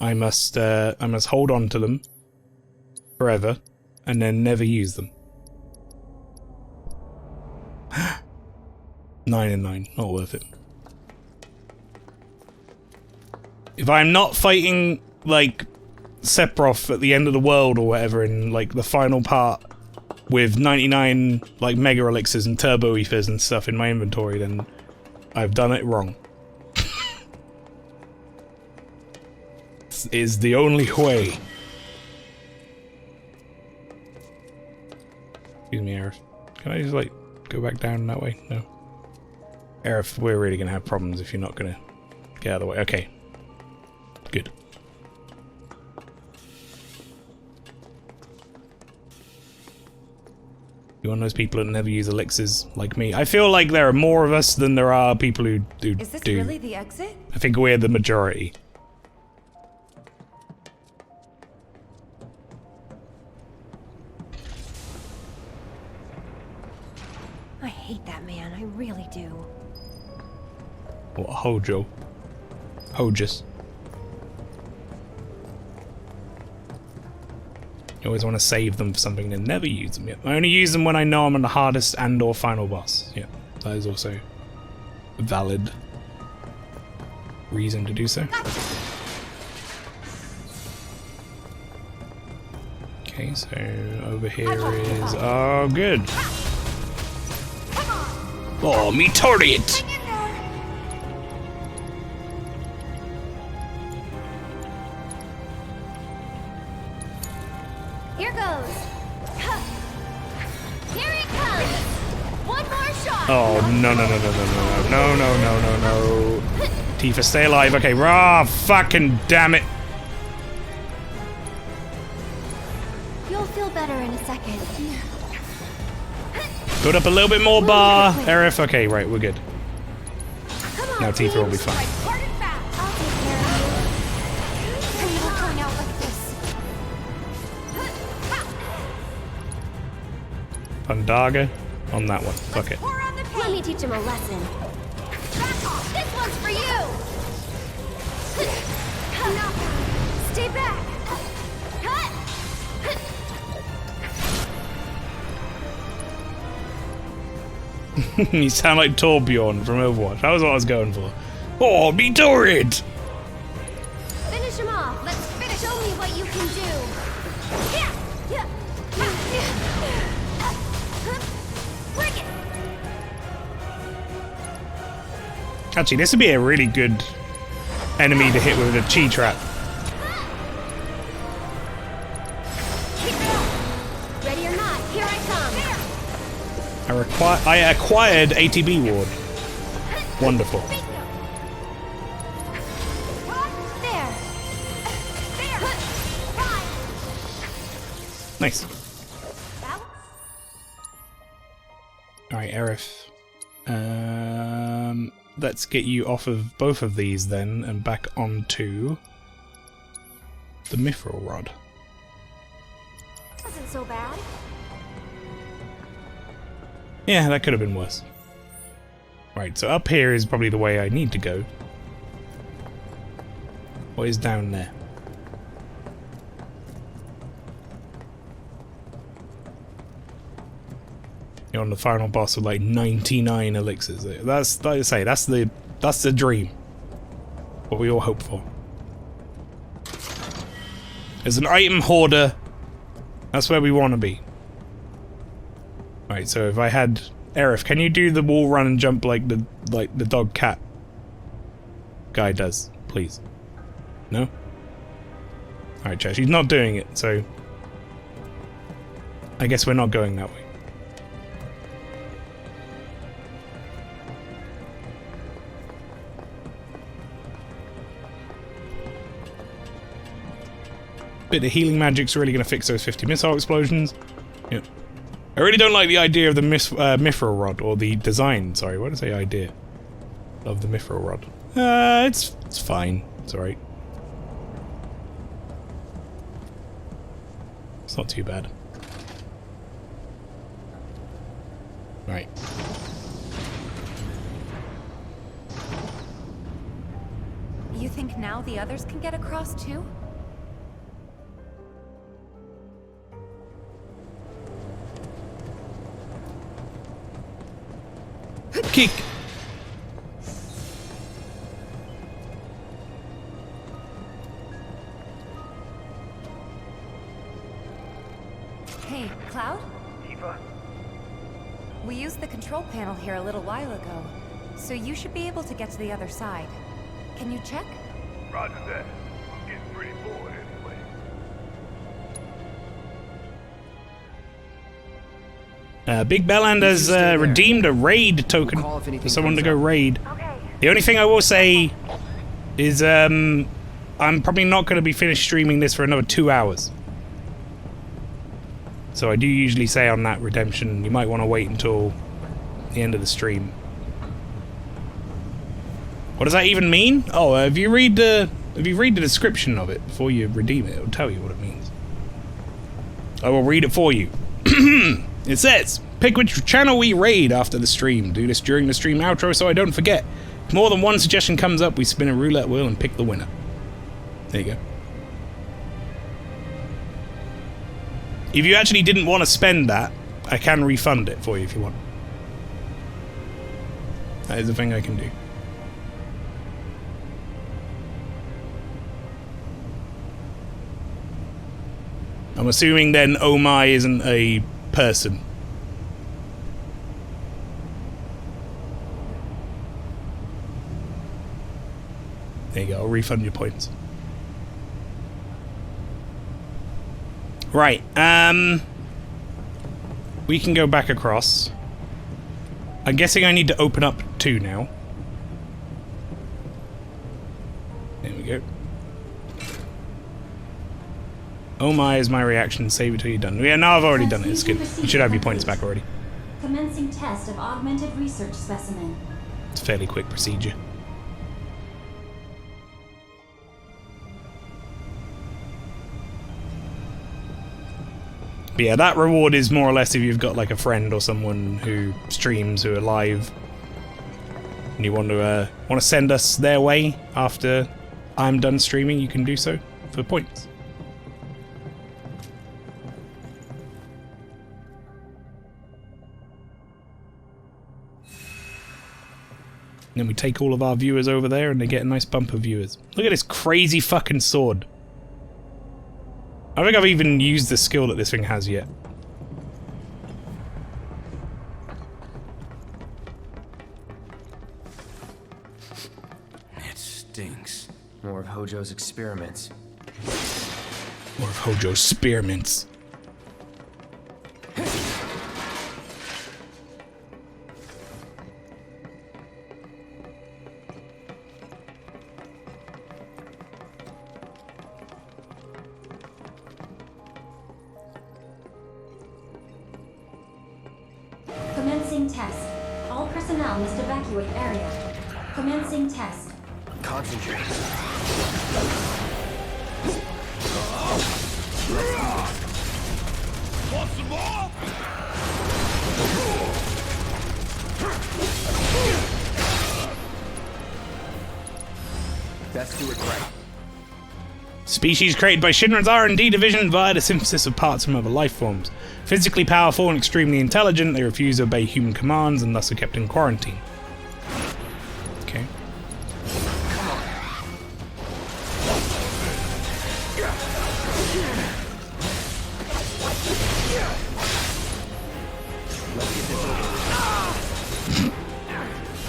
I must hold on to them forever and then never use them. 9 and 9, not worth it. If I'm not fighting like Sephiroth at the end of the world or whatever in like the final part with 99 like mega elixirs and turbo ethers and stuff in my inventory, then I've done it wrong. This is the only way. Excuse me, Aerith. Can I just like go back down that way? No. Aerith, we're really gonna have problems if you're not gonna get out of the way. Okay. Good. You're one of those people that never use elixirs like me. I feel like there are more of us than there are people who do. Is this really the exit? I think we're the majority. I hate that man, I really do. What, Hojo? Hojus. You always want to save them for something and never use them yet. I only use them when I know I'm on the hardest and or final boss. Yeah, that is also a valid reason to do so. Okay, so over here is... Oh, good. Oh, me turret! Here goes. Here it comes. One more shot. Oh, no. Tifa, stay alive. Okay, rah, fucking damn it. You'll feel better in a second. Build up a little bit more bar. Aerith, okay, right, we're good. Now Tifa will be fine. I'll take care of you. And we'll turn out like this. Pandaga on that one. Fuck it. Let me teach him a lesson. This one's for you. Stay back. You sound like Torbjorn from Overwatch. That was what I was going for. Oh, me turret! Finish him off. Let's finish him Actually, this would be a really good enemy to hit with a chi trap. Ready or not, here I come. I acquired ATB ward. Wonderful. Nice. Alright, Aerith. Let's get you off of both of these then and back onto the mithril rod. Wasn't so bad. Yeah, that could have been worse. Right, so up here is probably the way I need to go. What is down there? You're on the final boss with like 99 elixirs. That's, like I say, that's the dream. What we all hope for. As an item hoarder, that's where we want to be. Right, so if I had Aerith, can you do the wall run and jump like the dog cat guy does, please? No? Alright, chat, she's not doing it, so I guess we're not going that way. Bit of healing magic's really going to fix those 50 missile explosions. Yep. I really don't like the idea of the mithril rod, or the design, sorry, what did I say idea? Of the mithril rod. It's fine. It's alright. It's not too bad. Right. You think now the others can get across too? Kick! Hey, Cloud? Eva? We used the control panel here a little while ago, so you should be able to get to the other side. Can you check? Roger that. I'm getting pretty bored anyway. Big Belland has redeemed a raid token for someone to go raid. The only thing I will say is I'm probably not going to be finished streaming this for another 2 hours. So I do usually say on that redemption, you might want to wait until the end of the stream. What does that even mean? Oh, if you read the description of it before you redeem it, it'll tell you what it means. I will read it for you. It says, pick which channel we raid after the stream. Do this during the stream outro so I don't forget. If more than one suggestion comes up, we spin a roulette wheel and pick the winner. There you go. If you actually didn't want to spend that, I can refund it for you if you want. That is a thing I can do. I'm assuming then Oh My isn't a person. There you go, I'll refund your points. Right, we can go back across. I'm guessing I need to open up 2 now. There we go. Oh my is my reaction, save it till you're done. Yeah, no, I've already done it, it's good. You should have your points back already. Commencing test of augmented research specimen. It's a fairly quick procedure. But yeah, that reward is more or less if you've got like a friend or someone who streams, who are live, and you want to send us their way after I'm done streaming, you can do so for points. And then we take all of our viewers over there and they get a nice bump of viewers. Look at this crazy fucking sword. I don't think I've even used the skill that this thing has yet. stinks. More of Hojo's experiments. More of Hojo's spearmints. Commencing test. All personnel must evacuate area. Commencing test. Concentrate. Want some more? Best do it right. Species created by Shinra's R&D division via the synthesis of parts from other life forms. Physically powerful and extremely intelligent, they refuse to obey human commands and thus are kept in quarantine. Okay.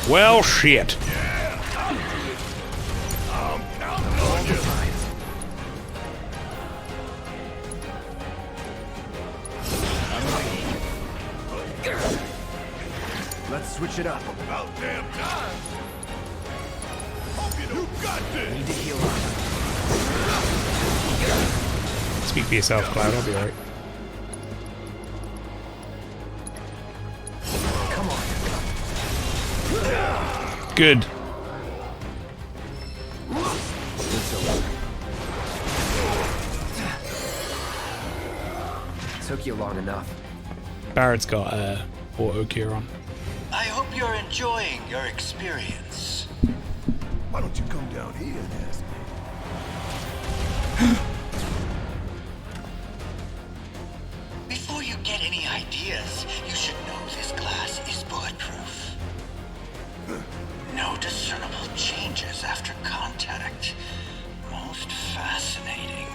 Well, shit. Let's switch it up. About damn time. Hope you got this. Need to heal up. Speak for yourself, Cloud. I'll be alright. Come on. Good. Took you long enough. Barrett's got auto cure on. I hope you're enjoying your experience. Why don't you come down here and ask me? Before you get any ideas, you should know this glass is bulletproof. No discernible changes after contact. Most fascinating.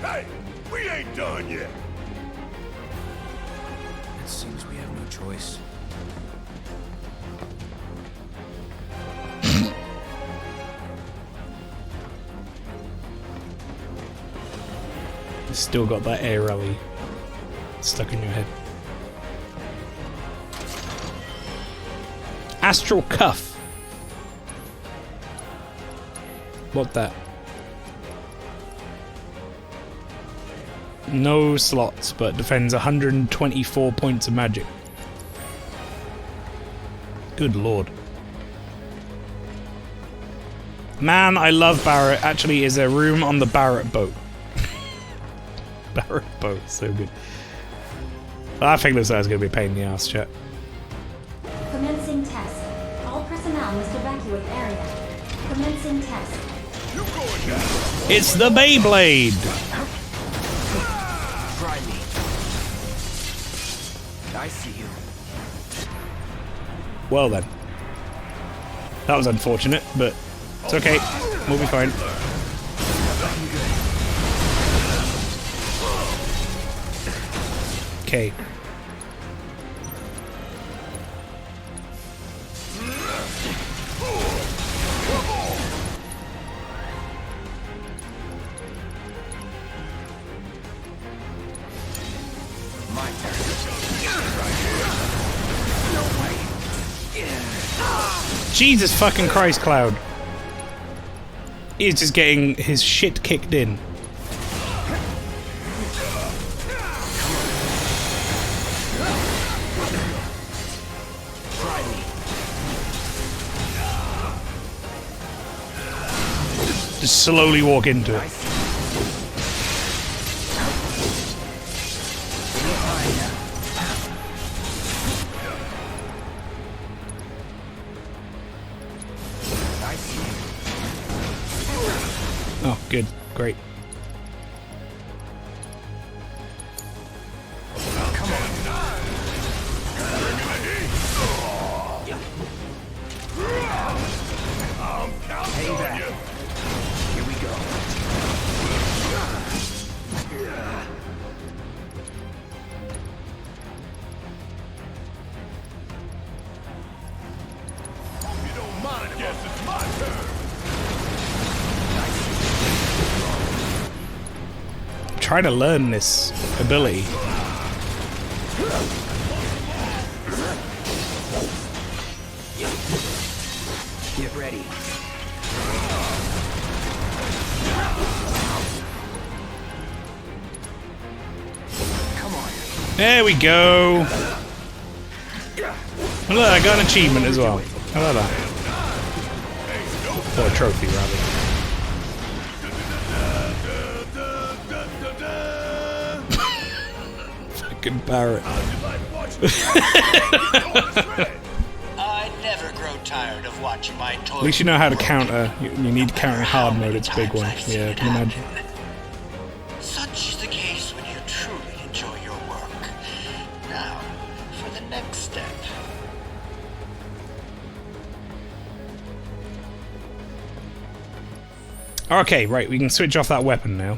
Hey, we ain't done yet. It seems we have no choice. You still got that air rally stuck in your head. Astral Cuff. What that? No slots, but defends 124 points of magic. Good lord. Man, I love Barrett. Actually, is a room on the Barrett boat. Barrett boat, so good. I think this guy's gonna be a pain in the ass, chat. Commencing test. All personnel must evacuate area. Commencing test. It's the Beyblade! Try me. I see you. Well then. That was unfortunate, but it's okay. We'll be fine. Okay. My turn. Jesus fucking Christ, Cloud. He's just getting his shit kicked in. Just slowly walk into it. Oh, good. Great. Come on. I'm counting on you. Here we go. trying to learn this ability. Get ready. Come on. There we go. Look, I got an achievement as well. How about that? Or a trophy, rather. Fucking parrot. I never grow tired of watching my toys. At least you know how to counter. You need to counter in hard mode. It's a big one. Yeah, I can imagine. Such is the case when you truly enjoy your work. Now, for the next step. Okay, right, we can switch off that weapon now.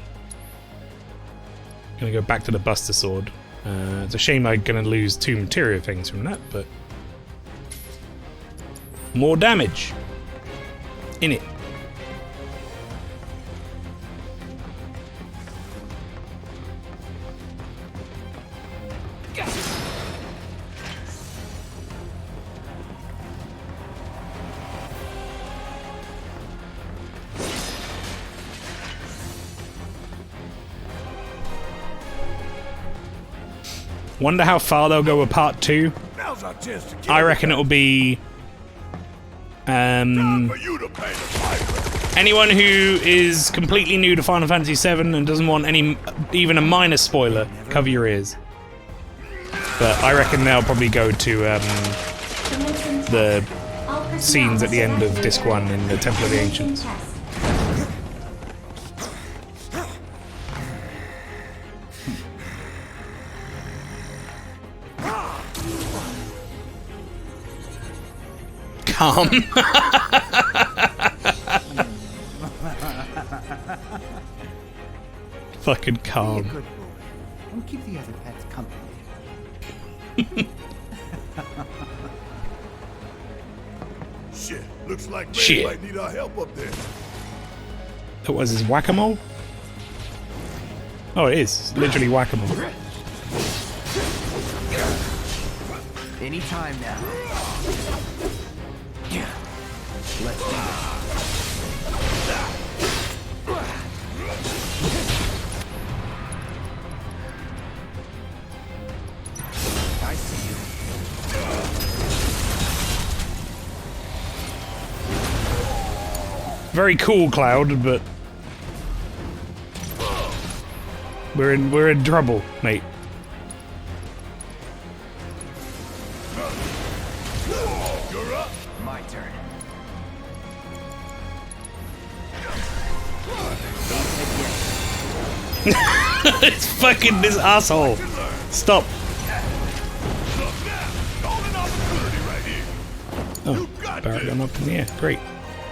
Gonna go back to the Buster Sword. It's a shame I'm gonna lose 2 materia things from that, but more damage in it. Wonder how far they'll go with part 2. I reckon it'll be anyone who is completely new to Final Fantasy VII and doesn't want even a minor spoiler, cover your ears. But I reckon they'll probably go to the scenes at the end of Disc 1 in the Temple of the Ancients. Calm. Fucking calm. Be a good boy and keep the other pets company. Shit, looks like Red Shit. might need our help up there. That was his whack-a-mole? Oh, it is. It's literally whack-a-mole. Anytime now. Let's do this. I see you. Very cool, Cloud, but we're in trouble, mate. You're up. My turn. It's fucking this asshole. Stop. Oh, Barrett got knocked in the air. Great.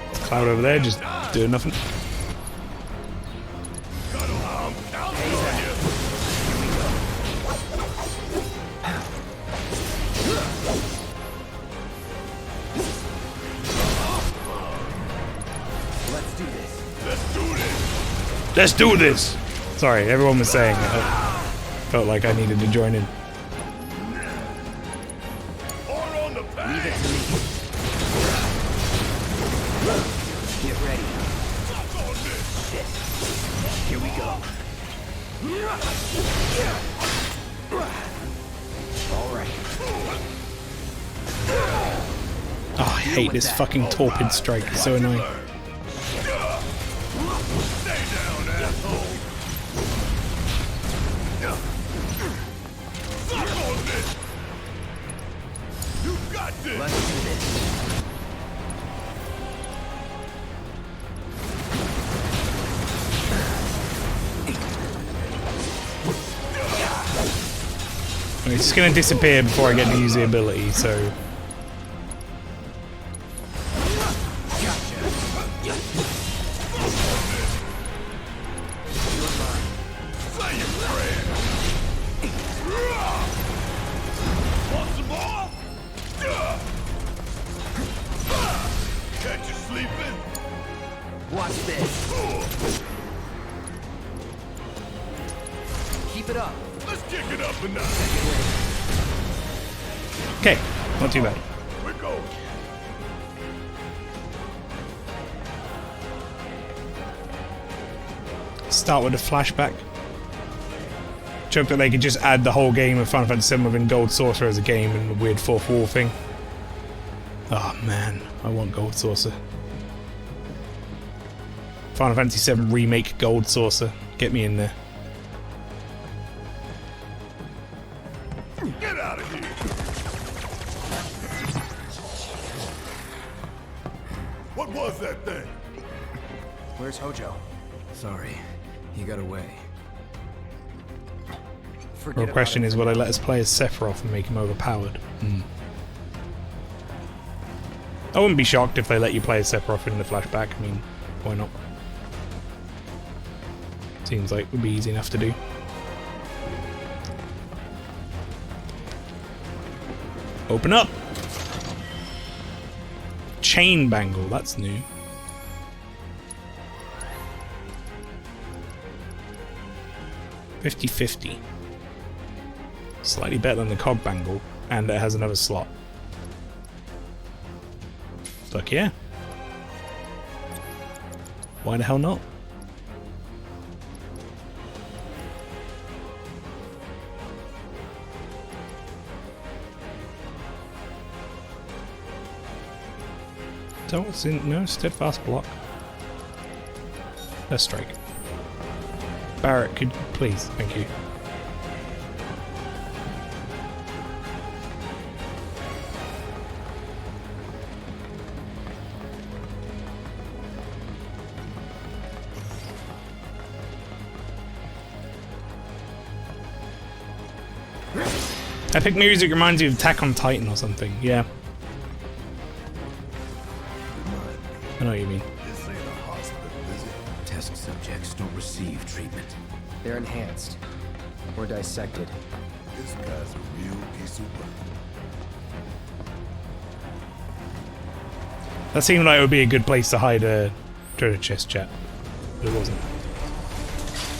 There's Cloud over there just doing nothing. Let's do this. Let's do this. Sorry, everyone was saying it. I felt like I needed to join in. Leave it to me. Get ready. Shit. Here we go. All right. Oh, I hate this fucking torpid strike. It's so annoying. Let's do this. It's just gonna disappear before I get to use the ability, so. Catch you sleeping? Watch this. Okay, not too bad. We're going. Start with a flashback. Joke that they could just add the whole game of Final Fantasy VII within Gold Saucer as a game and a weird fourth wall thing. Oh man, I want Gold Saucer. Final Fantasy VII Remake Gold Saucer. Get me in there. Get out of here! What was that thing? Where's Hojo? Sorry, he got away. The real question is, will they let us play as Sephiroth and make him overpowered? I wouldn't be shocked if they let you play as Sephiroth in the flashback. I mean, why not? Seems like it would be easy enough to do. Open up! Chain Bangle, that's new. $50-50. Slightly better than the Cog Bangle, and it has another slot. Fuck yeah. Why the hell not? Don't no steadfast block. Let's strike. Barrett, could please, thank you. Epic music reminds you of Attack on Titan or something, yeah. I know what you mean. This ain't a hospital, is it? Test subjects don't receive treatment. They're enhanced. Or dissected. This guy's a real piece of work. That seemed like it would be a good place to hide a treasure chest, chat. But it wasn't.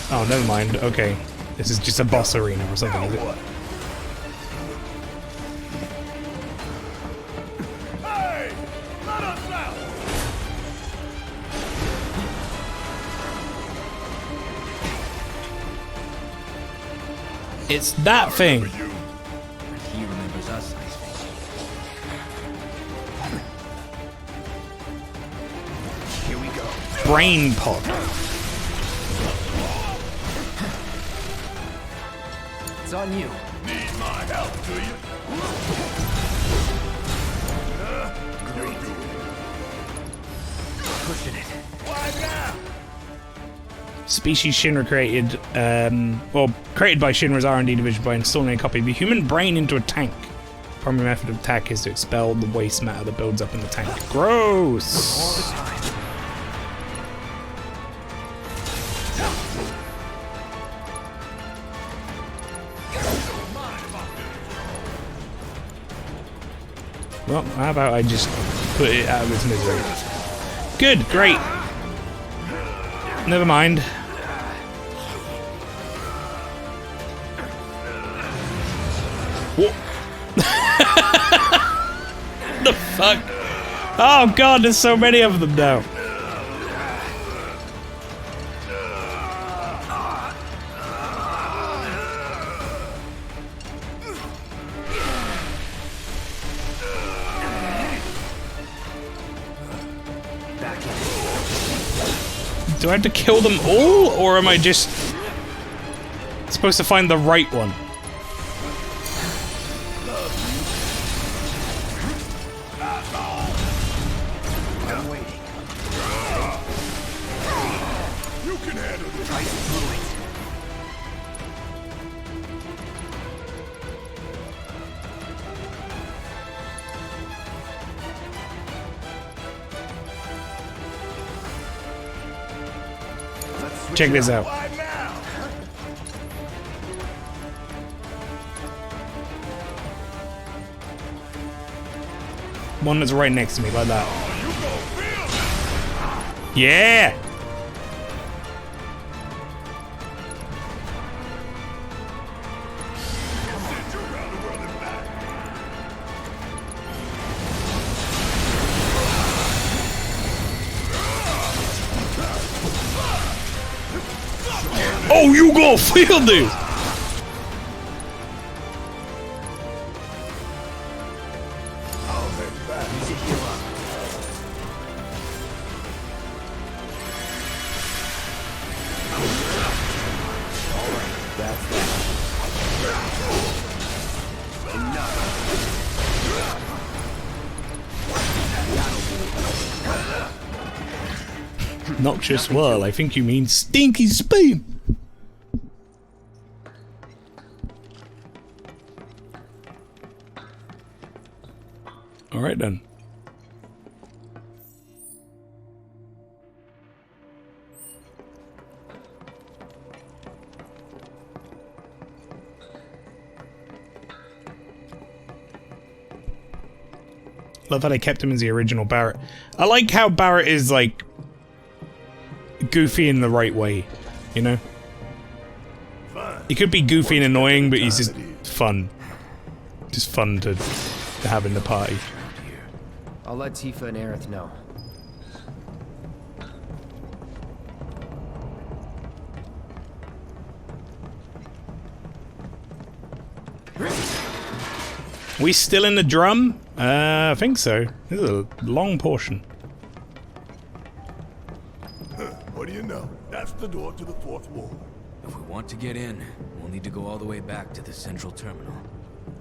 Oh, never mind. Okay. This is just a boss arena or something, is it? Hey! Let us out! It's that thing! But he remembers us, I think. Here we go. Brain pod. It's on you. Need my help, do you? You'll do it. Pushing it. Why now? Species Shinra created, well, created by Shinra's R&D division by installing a copy of the human brain into a tank. The primary method of attack is to expel the waste matter that builds up in the tank. Gross! All the time. Well, how about I just put it out of its misery? Good, great. Never mind. What? The fuck? Oh god, there's so many of them now. Do I have to kill them all, or am I just supposed to find the right one? I'm waiting. You can handle this. Check this out. Why now? One that's right next to me, like that. Yeah! Oh, you gonna feel this! Noxious whirl, I think you mean stinky spoon. Alright then. Love how they kept him as the original Barrett. I like how Barrett is like goofy in the right way, you know? He could be goofy and annoying, but he's just fun. Just fun to have in the party. I'll let Tifa and Aerith know. We still in the drum? I think so. This is a long portion. What do you know? That's the door to the fourth wall. If we want to get in, we'll need to go all the way back to the central terminal.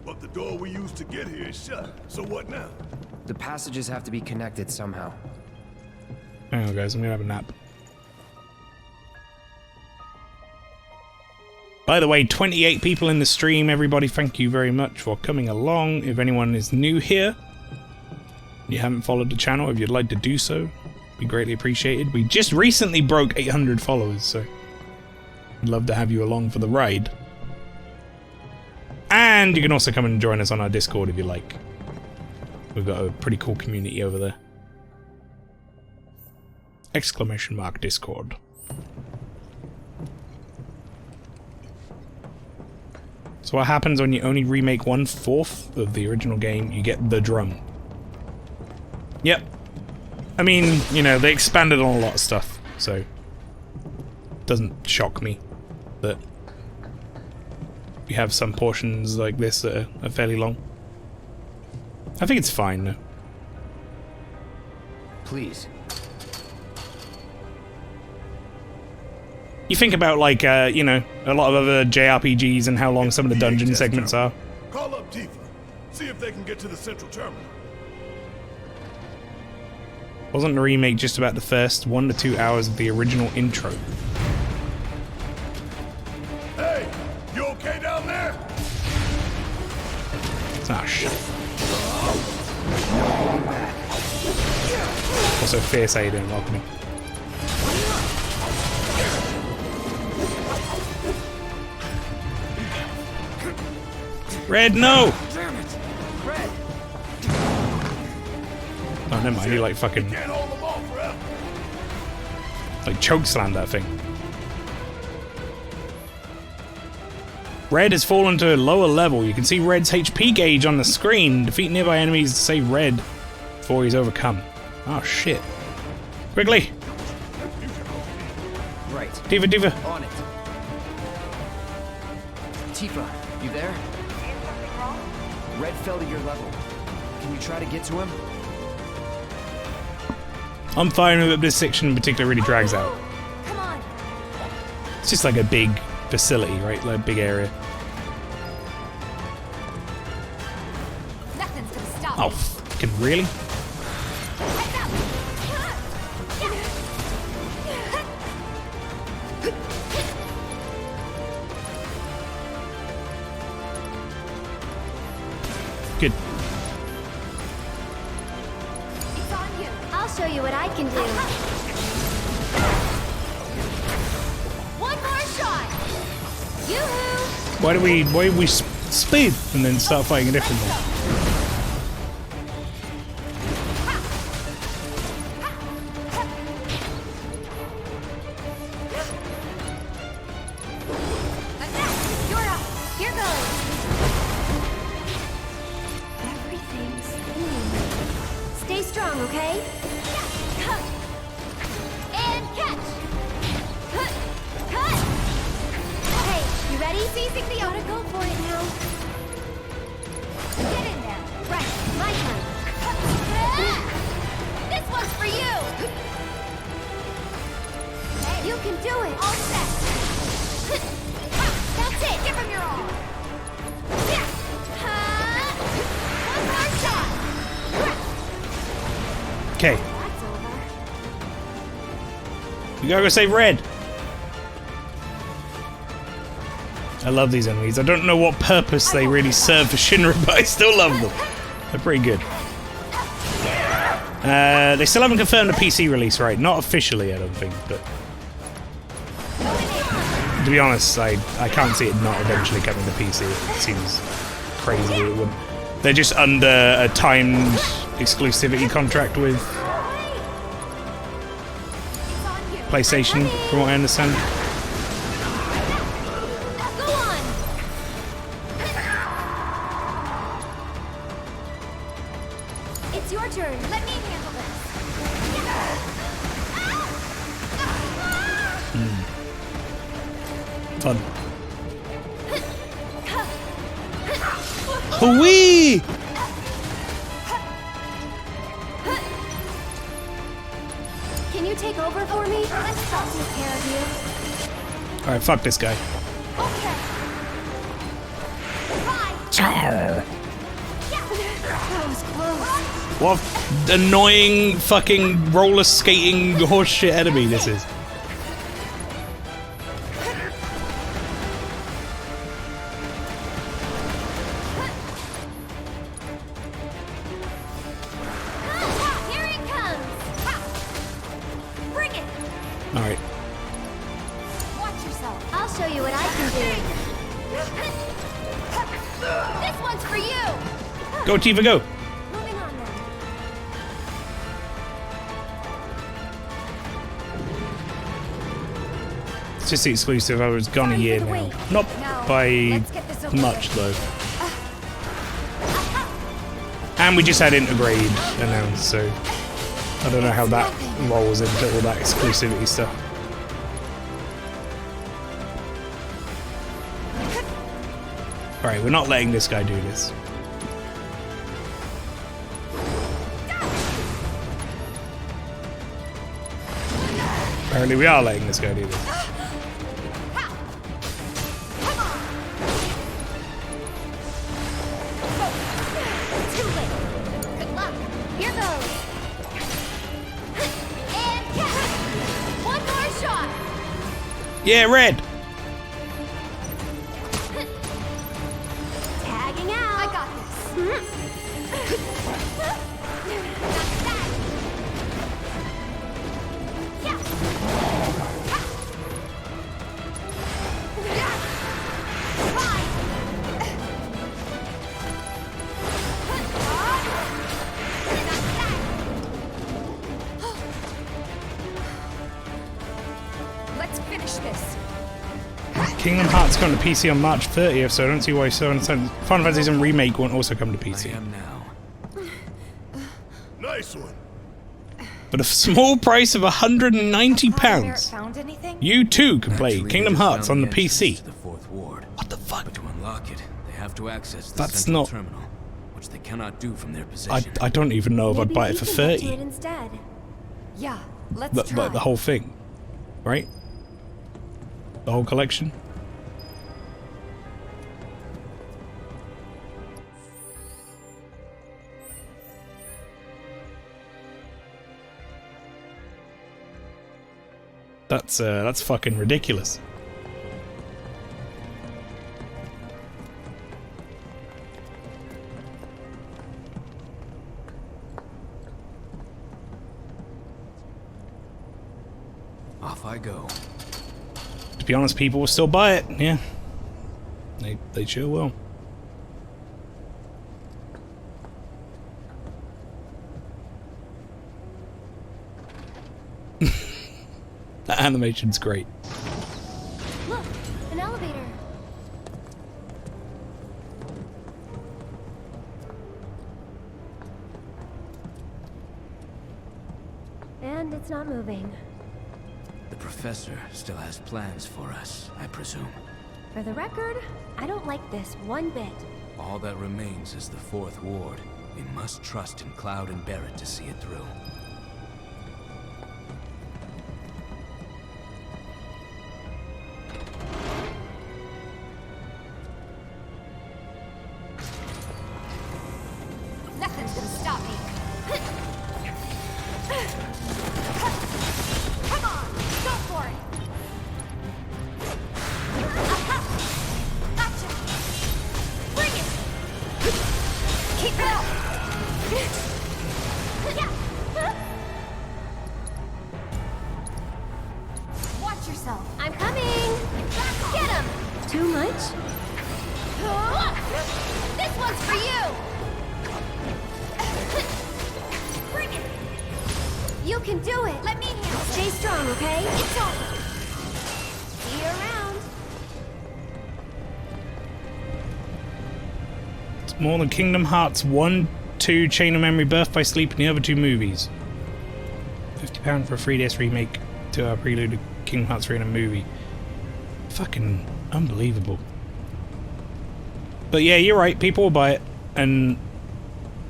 But the door we used to get here is shut. So what now? The passages have to be connected somehow. Hang on, guys. I'm gonna have a nap. By the way, 28 people in the stream. Everybody, thank you very much for coming along. If anyone is new here, you haven't followed the channel, if you'd like to do so, be greatly appreciated. We just recently broke 800 followers, so I'd love to have you along for the ride. And you can also come and join us on our Discord if you like. We've got a pretty cool community over there. ! Discord. So what happens when you only remake 1/4 of the original game? You get the drum. Yep. I mean, you know, they expanded on a lot of stuff, so it doesn't shock me that we have some portions like this that are fairly long. I think it's fine, though. Please. You think about, like, you know, a lot of other JRPGs and how long some of the dungeon segments are. Call up Tifa. See if they can get to the central terminal. Wasn't the remake just about the first 1 to 2 hours of the original intro? Hey, you okay down there? Ah, shit. Also, Fierce, how you doing? Welcome in. Red, no! Damn it! Red! Oh, never mind. You like fucking like chokeslam that thing. Red has fallen to a lower level. You can see Red's HP gauge on the screen. Defeat nearby enemies to save Red before he's overcome. Oh shit! Quickly! Right. Tifa. On it. Tifa, you there? Red fell to your level. Can you try to get to him? I'm fine with it, but this section in particular really drags out. Come on. It's just like a big facility, right? Like a big area. Nothing's gonna stop Oh, me. fucking really? Good. It's on you. I'll show you what I can do. One more shot. Yoo-hoo! Why do we speed and then start fighting a different one? You're up. Here goes. Everything's stay strong, okay? And catch. Cut. Ready? Seizing the gotta go for it now. Get in there. Right, my turn. This one's for you. Hey, you can do it. All set. That's it. Give him your all. One more shot. Okay. You gotta go save Red. I love these enemies. I don't know what purpose they really serve for Shinra, but I still love them. They're pretty good. They still haven't confirmed a PC release, right? Not officially, I don't think, but... To be honest, I can't see it not eventually coming to PC. It seems crazy that it wouldn't. They're just under a timed exclusivity contract with PlayStation, from what I understand. It's your turn. Let me handle this. Fun. Whee! Can you take over for me? Let's stop take care of you. Alright, fuck this guy. Okay. That was close. What annoying fucking roller skating horseshit enemy this is. Here it comes. Bring it. Alright. Watch yourself. I'll show you what I can do. This one's for you. Go, Tifa, go! Moving on then. It's just the exclusive. I was gone a year now. Not by much, though. And we just had Intergrade announced, so I don't know how that rolls into all that exclusivity stuff. Alright, we're not letting this guy do this. Apparently we are letting this guy do this. Too late. Good luck. Here goes. And catch. One more shot. Yeah, Red! Tagging out. I got this. Let's finish this. Kingdom Hearts come to PC on March 30th, so I don't see why Final Fantasy VII Remake won't also come to PC. Nice one. For a small price of £190, Found anything? you too can play Kingdom Hearts on the PC. What the fuck? But to unlock it, they have to access the That's central not- terminal, which they cannot do from their position. I don't even know if I'd buy it for 30. Instead. Yeah, let's try. The whole thing, right? The whole collection. That's fucking ridiculous. Off I go. To be honest, people will still buy it. Yeah, they sure will. That animation's great. Look, an elevator. And it's not moving. The professor still has plans for us, I presume. For the record, I don't like this one bit. All that remains is the Fourth Ward. We must trust in Cloud and Barrett to see it through. Nothing's gonna stop me. Come on, go for it. Gotcha. Bring it. Keep it up. Watch yourself. I'm coming! Get him! Too much? This one's for you. Bring it. You can do it! Let me handle it. Stay strong, okay? It's over. See you around. It's more than Kingdom Hearts 1, 2, Chain of Memory, Birth by Sleep, and the other two movies. £50 for a 3DS remake to our prelude to Kingdom Hearts 3 in a movie. Fucking unbelievable. But yeah, you're right, people will buy it, and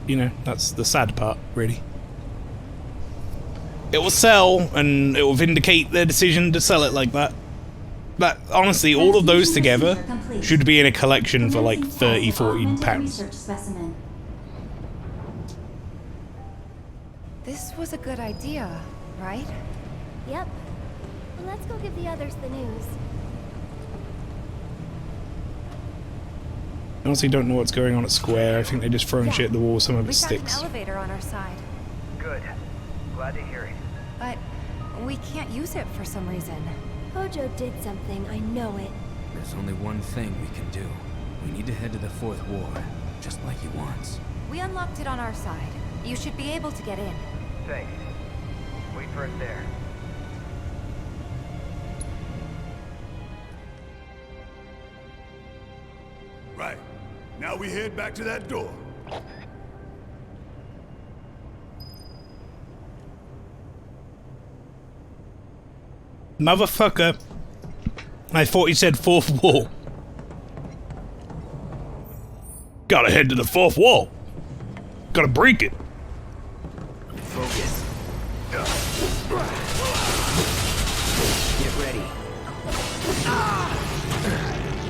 you know, that's the sad part, really. It will sell, and it will vindicate their decision to sell it like that. But honestly, all of those together should be in a collection for like £30–40. This was a good idea, right? Yep. Well, let's go give the others the news. I honestly don't know what's going on at Square. I think they're just throwing shit at the wall, some of it We got sticks. an elevator on our side, Good. Glad to hear it. but we can't use it for some reason. Hojo did something, I know it. There's only one thing we can do. We need to head to the Fourth Ward, just like he wants. We unlocked it on our side. You should be able to get in. Thanks. Wait for it there. Right. Now we head back to that door. Motherfucker. I thought he said fourth wall. Gotta head to the fourth wall. Gotta break it. Focus. Get ready.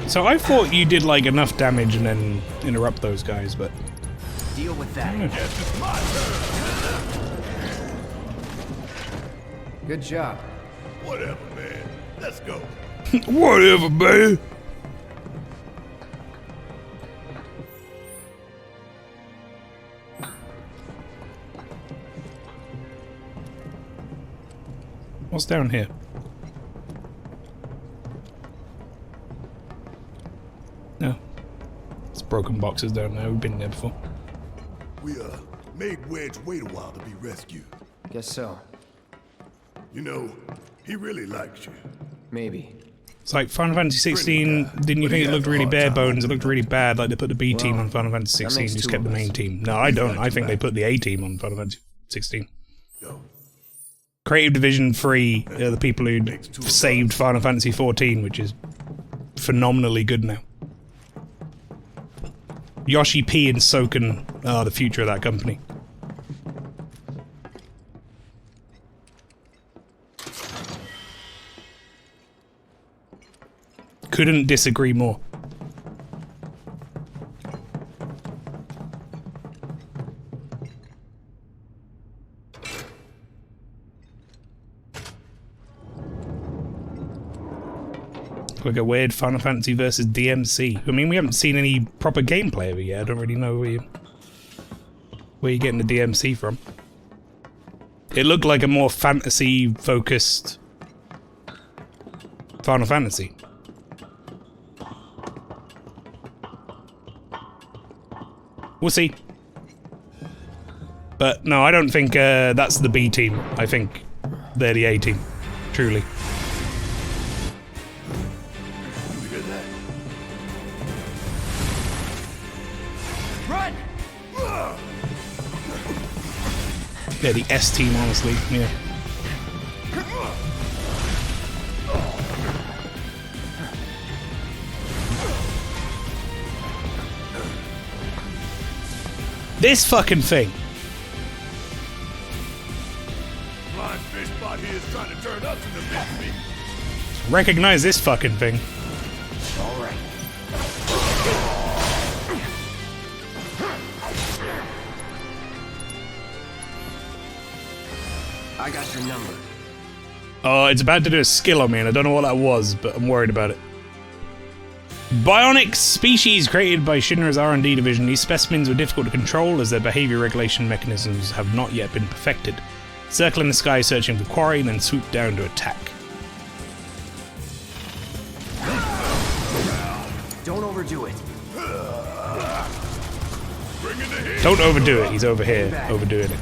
So I thought you did like enough damage and then interrupt those guys, but Deal with that. Good job. Whatever, man. Let's go. whatever, man. What's down here? No. It's broken boxes down there. We've been there before. We, made Wedge wait a while to be rescued. Guess so. You know, he really likes you. Maybe. It's like Final Fantasy 16, didn't you think it looked really bare bones? It looked really bad, like they put the B team on Final Fantasy 16, just kept the main team. No, I don't. I think they put the A team on Final Fantasy 16. Creative Division 3 are the people who saved Final Fantasy 14, which is phenomenally good now. Yoshi P and Soken are the future of that company. Couldn't disagree more. Like a weird Final Fantasy versus DMC. I mean, we haven't seen any proper gameplay of it yet. I don't really know where you're getting the DMC from. It looked like a more fantasy-focused Final Fantasy. We'll see. But no, I don't think that's the B team. I think they're the A team. Truly. Run! Yeah, the S team, honestly. Yeah. This fucking thing. Blind fish spot here is trying to turn us into mincemeat. Recognize this fucking thing. All right. I got your number. Oh, it's about to do a skill on me, and I don't know what that was, but I'm worried about it. Bionic species created by Shinra's R&D division. These specimens were difficult to control as their behavior regulation mechanisms have not yet been perfected. Circle in the sky searching for quarry, then swoop down to attack. Don't overdo it. Don't overdo it. He's over here overdoing it.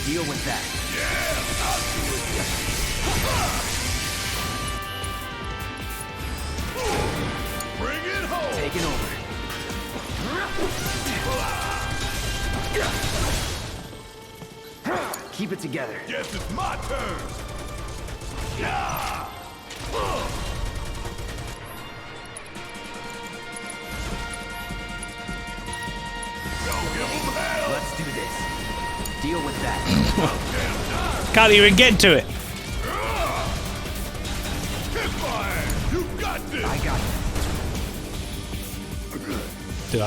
Deal with that. Yeah, I'll do it. Bring it home. Taking over. Keep it together. Guess it's my turn. Yeah. Don't give them hell. Let's do this. Deal with that. Can't even get to it. You got this. I got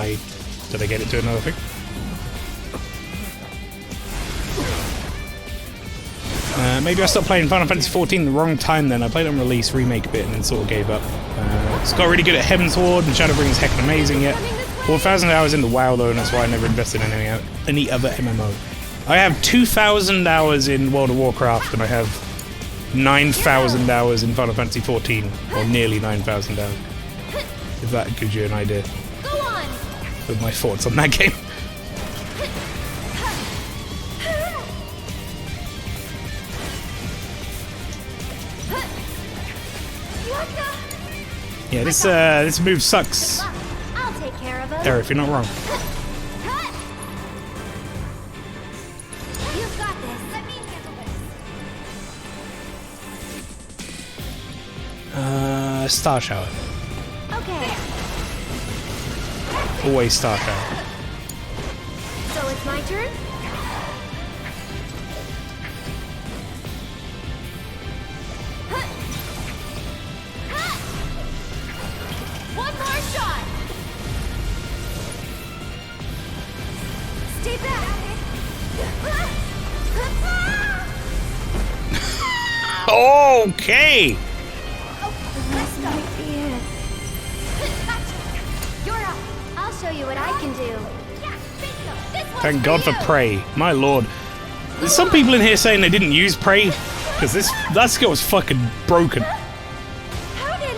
it. Did I get it to another thing? Maybe I stopped playing Final Fantasy XIV the wrong time then. I played it on release, remake bit, and then sort of gave up. It's got really good at Heaven's Horde, and Shadowbring's heckin' amazing yet. 4,000 hours into WoW though, and that's why I never invested in any other MMO. I have 2,000 hours in World of Warcraft, and I have 9,000 hours in Final Fantasy XIV, or nearly 9,000 hours. If that gives you an idea of my thoughts on that game. Yeah, this move sucks. I'll take care of it. Eric, you're not wrong. You've got this. Let me handle this. Star Shower. Okay. Always Star Shower. So it's my turn? One more shot! Stay back! Okay! This might be it. You're up. I'll show you what I can do. Thank God for Prey. My lord. There's some people in here saying they didn't use Prey, because that skill was fucking broken. How did...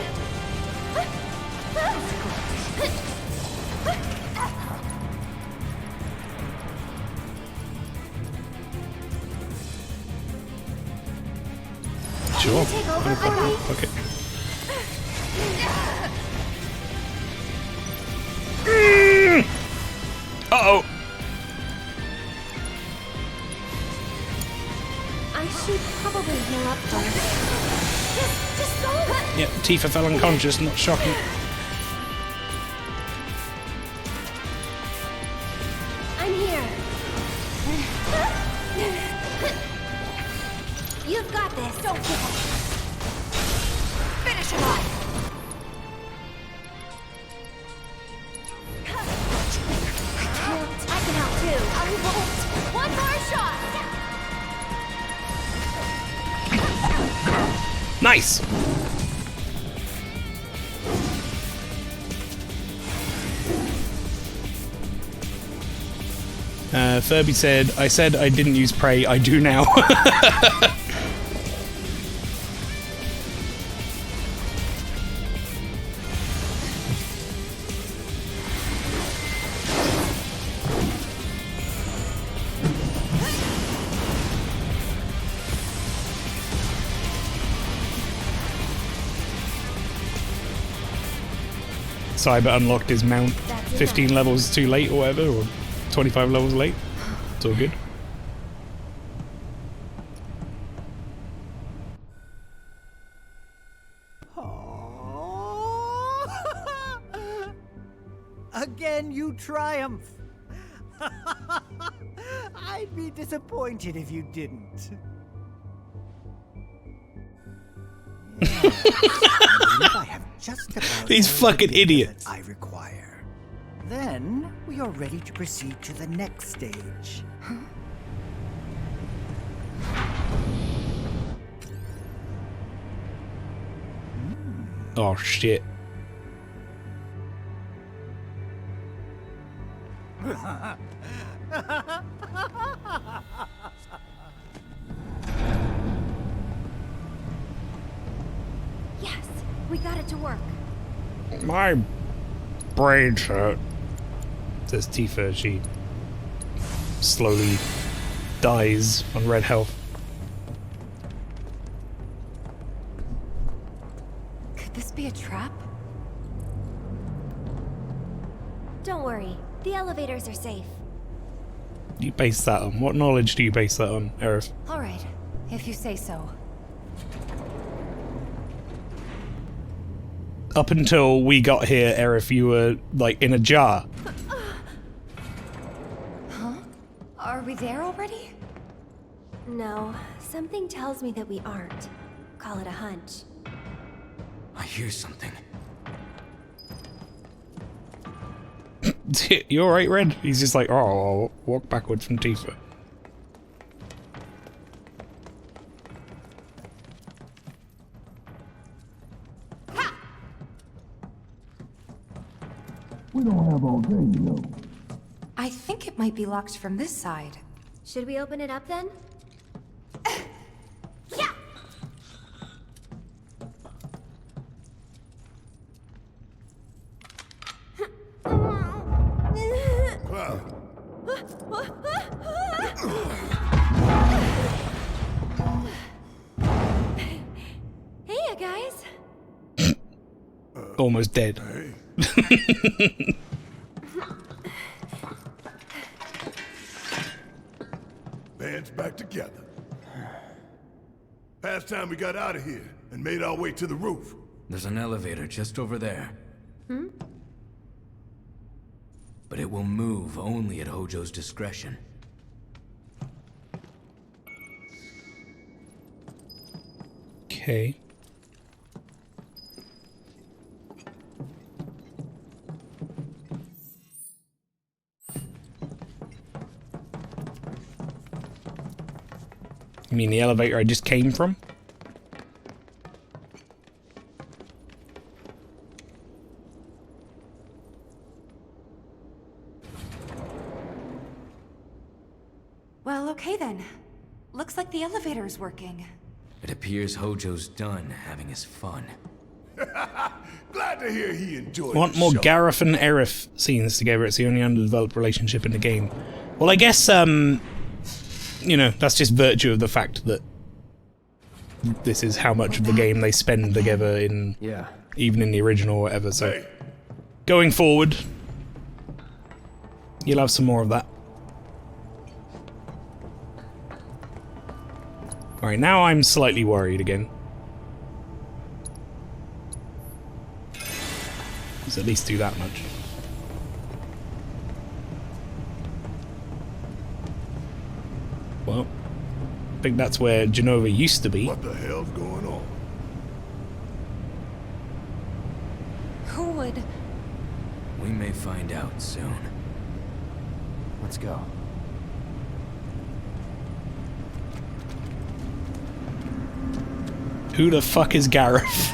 Sure. Take over for me? Okay. Uh-oh. I should probably heal up first. Just go! Yep, Tifa fell unconscious, not shocking. I'm here. You've got this. Don't give up. Finish him off. I can help too. I won't. One more shot. Nice! Furby said, I said I didn't use Prey, I do now. Cyber unlocked his mount 15 levels too late or whatever, or 25 levels late. It's all good. Again, you triumph. I'd be disappointed if you didn't. I have just about These all fucking the data idiots. that I require. Then we are ready to proceed to the next stage. Oh shit. Yes, we got it to work. My brain's hurt. Says Tifa. She slowly dies on red health. Could this be a trap? Don't worry, the elevators are safe. You base that on? What knowledge do you base that on, Aerith? All right, if you say so. Up until we got here, Aerith, you were, like, in a jar. Huh? Are we there already? No, something tells me that we aren't. Call it a hunch. I hear something. You alright, Red? He's just like, oh, I'll walk backwards from Tifa. We don't have all day, you know. I think it might be locked from this side. Should we open it up then? Hey, you guys. Almost dead. Band's back together. Past time we got out of here and made our way to the roof. There's an elevator just over there. Hmm? But it will move only at Hojo's discretion. Okay. You mean the elevator I just came from? Well, okay then. Looks like the elevator's working. It appears Hojo's done having his fun. Glad to hear he enjoyed Want the more show. Gareth and Aerith scenes together. It's the only underdeveloped relationship in the game. Well, I guess, you know, that's just virtue of the fact that this is how much of the game they spend together in, even in the original or whatever, so going forward, you'll have some more of that. Alright, now I'm slightly worried again. Let's at least do that much. Well, I think that's where Genova used to be. What the hell's going on? Who would? We may find out soon. Let's go. Who the fuck is Gareth?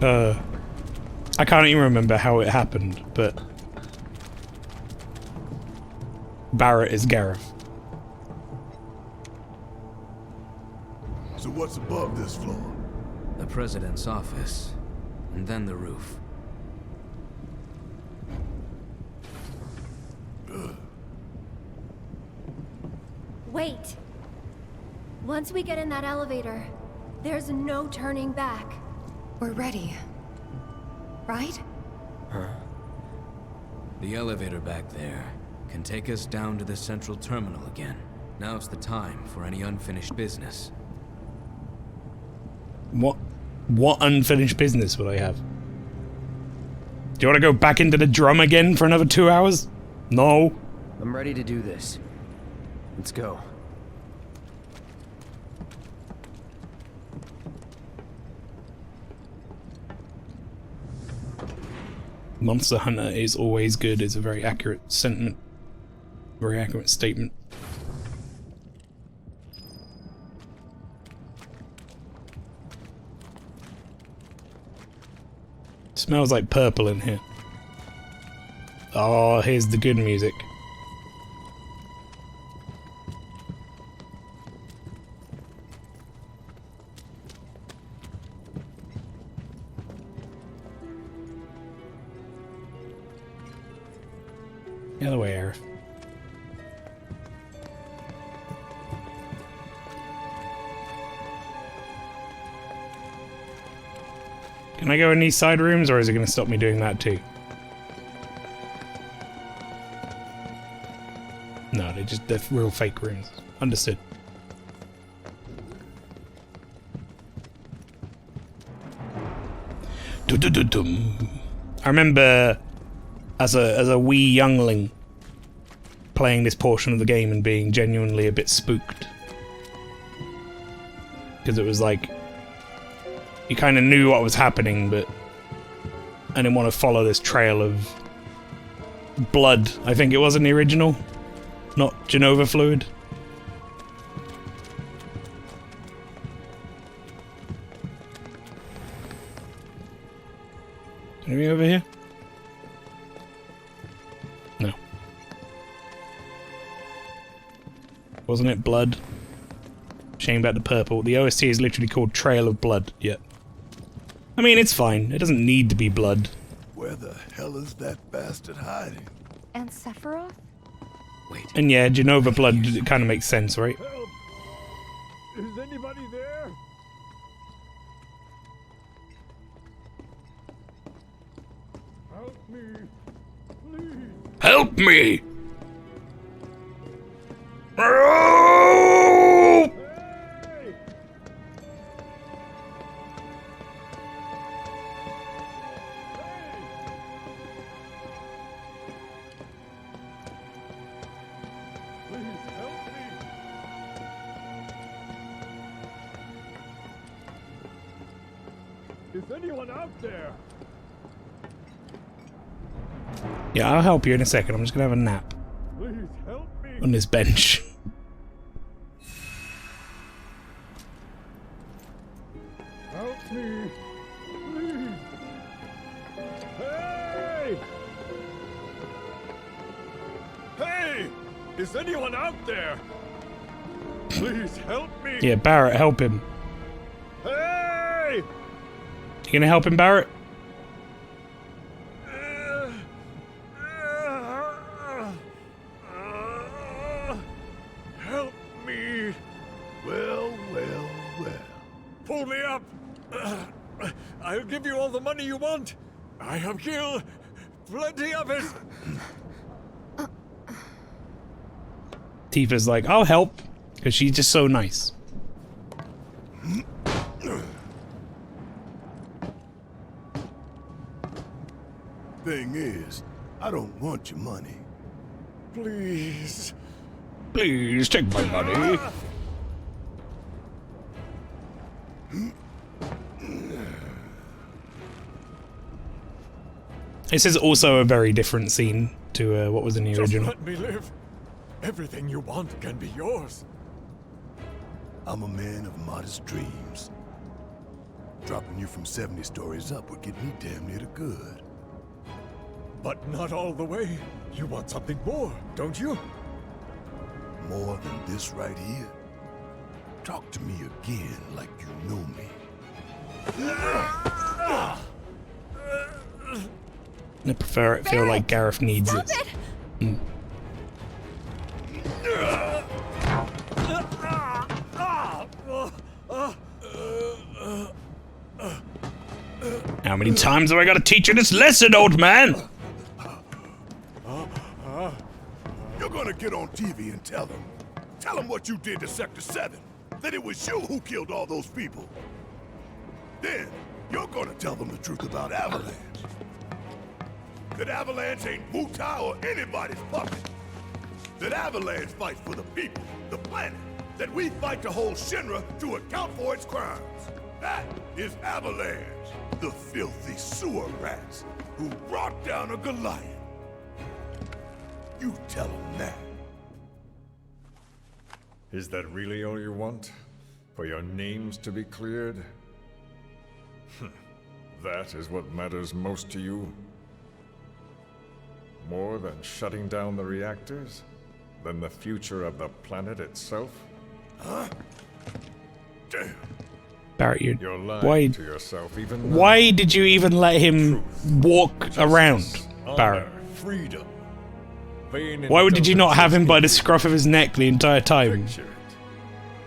I can't even remember how it happened, but Barrett is Gareth. So what's above this floor? The president's office, and then the roof. Wait. Once we get in that elevator, there's no turning back. We're ready. Right? Huh? The elevator back there can take us down to the central terminal again. Now's the time for any unfinished business. What unfinished business would I have? Do you want to go back into the drum again for another 2 hours? No. I'm ready to do this. Let's go. Monster Hunter is always good. It's a very accurate sentiment. Very accurate statement. Smells like purple in here. Oh, here's the good music. The other way, Aerith. Can I go in these side rooms, or is it going to stop me doing that too? No, they're real fake rooms. Understood. I remember as a wee youngling playing this portion of the game and being genuinely a bit spooked. Because it was like, you kind of knew what was happening, but I didn't want to follow this trail of blood. I think it was in the original, not Genova fluid. Anything over here? No. Wasn't it blood? Shame about the purple. The OST is literally called Trail of Blood. Yeah. I mean, it's fine. It doesn't need to be blood. Where the hell is that bastard hiding? And Sephiroth? Wait. And yeah, Genova blood kind of makes sense, right? Help! Is anybody there? Help me, please. Help me! Is anyone out there? Yeah, I'll help you in a second. I'm just gonna have a nap. Please help me. On this bench. Help me. Please. Hey! Hey! Is anyone out there? Please help me. Yeah, Barrett, help him. Hey! You gonna help him, Barrett? Help me. Well. Pull me up. I'll give you all the money you want. I have killed plenty of it. Tifa's like, I'll help, because she's just so nice. Thing is, I don't want your money. Please. Please take my money. This is also a very different scene to what was in the original. Just let me live. Everything you want can be yours. I'm a man of modest dreams. Dropping you from 70 stories up would get me damn near to good. But not all the way. You want something more, don't you? More than this right here? Talk to me again like you know me. I prefer it feel like Gareth needs it. How many times have I got to teach you this lesson, old man? gonna get on TV and tell them. Tell them what you did to Sector 7. That it was you who killed all those people. Then, you're gonna tell them the truth about Avalanche. That Avalanche ain't Wu-Tai or anybody's puppet. That Avalanche fights for the people, the planet. That we fight to hold Shinra to account for its crimes. That is Avalanche, the filthy sewer rats who brought down a Goliath. You tell them that. Is that really all you want? For your names to be cleared? That is what matters most to you? More than shutting down the reactors? Than the future of the planet itself? Huh? Damn. Barrett, You're lying why? to yourself even now. Why did you even let him walk around, Barrett? Freedom. Why did you not have him by the scruff of his neck the entire time?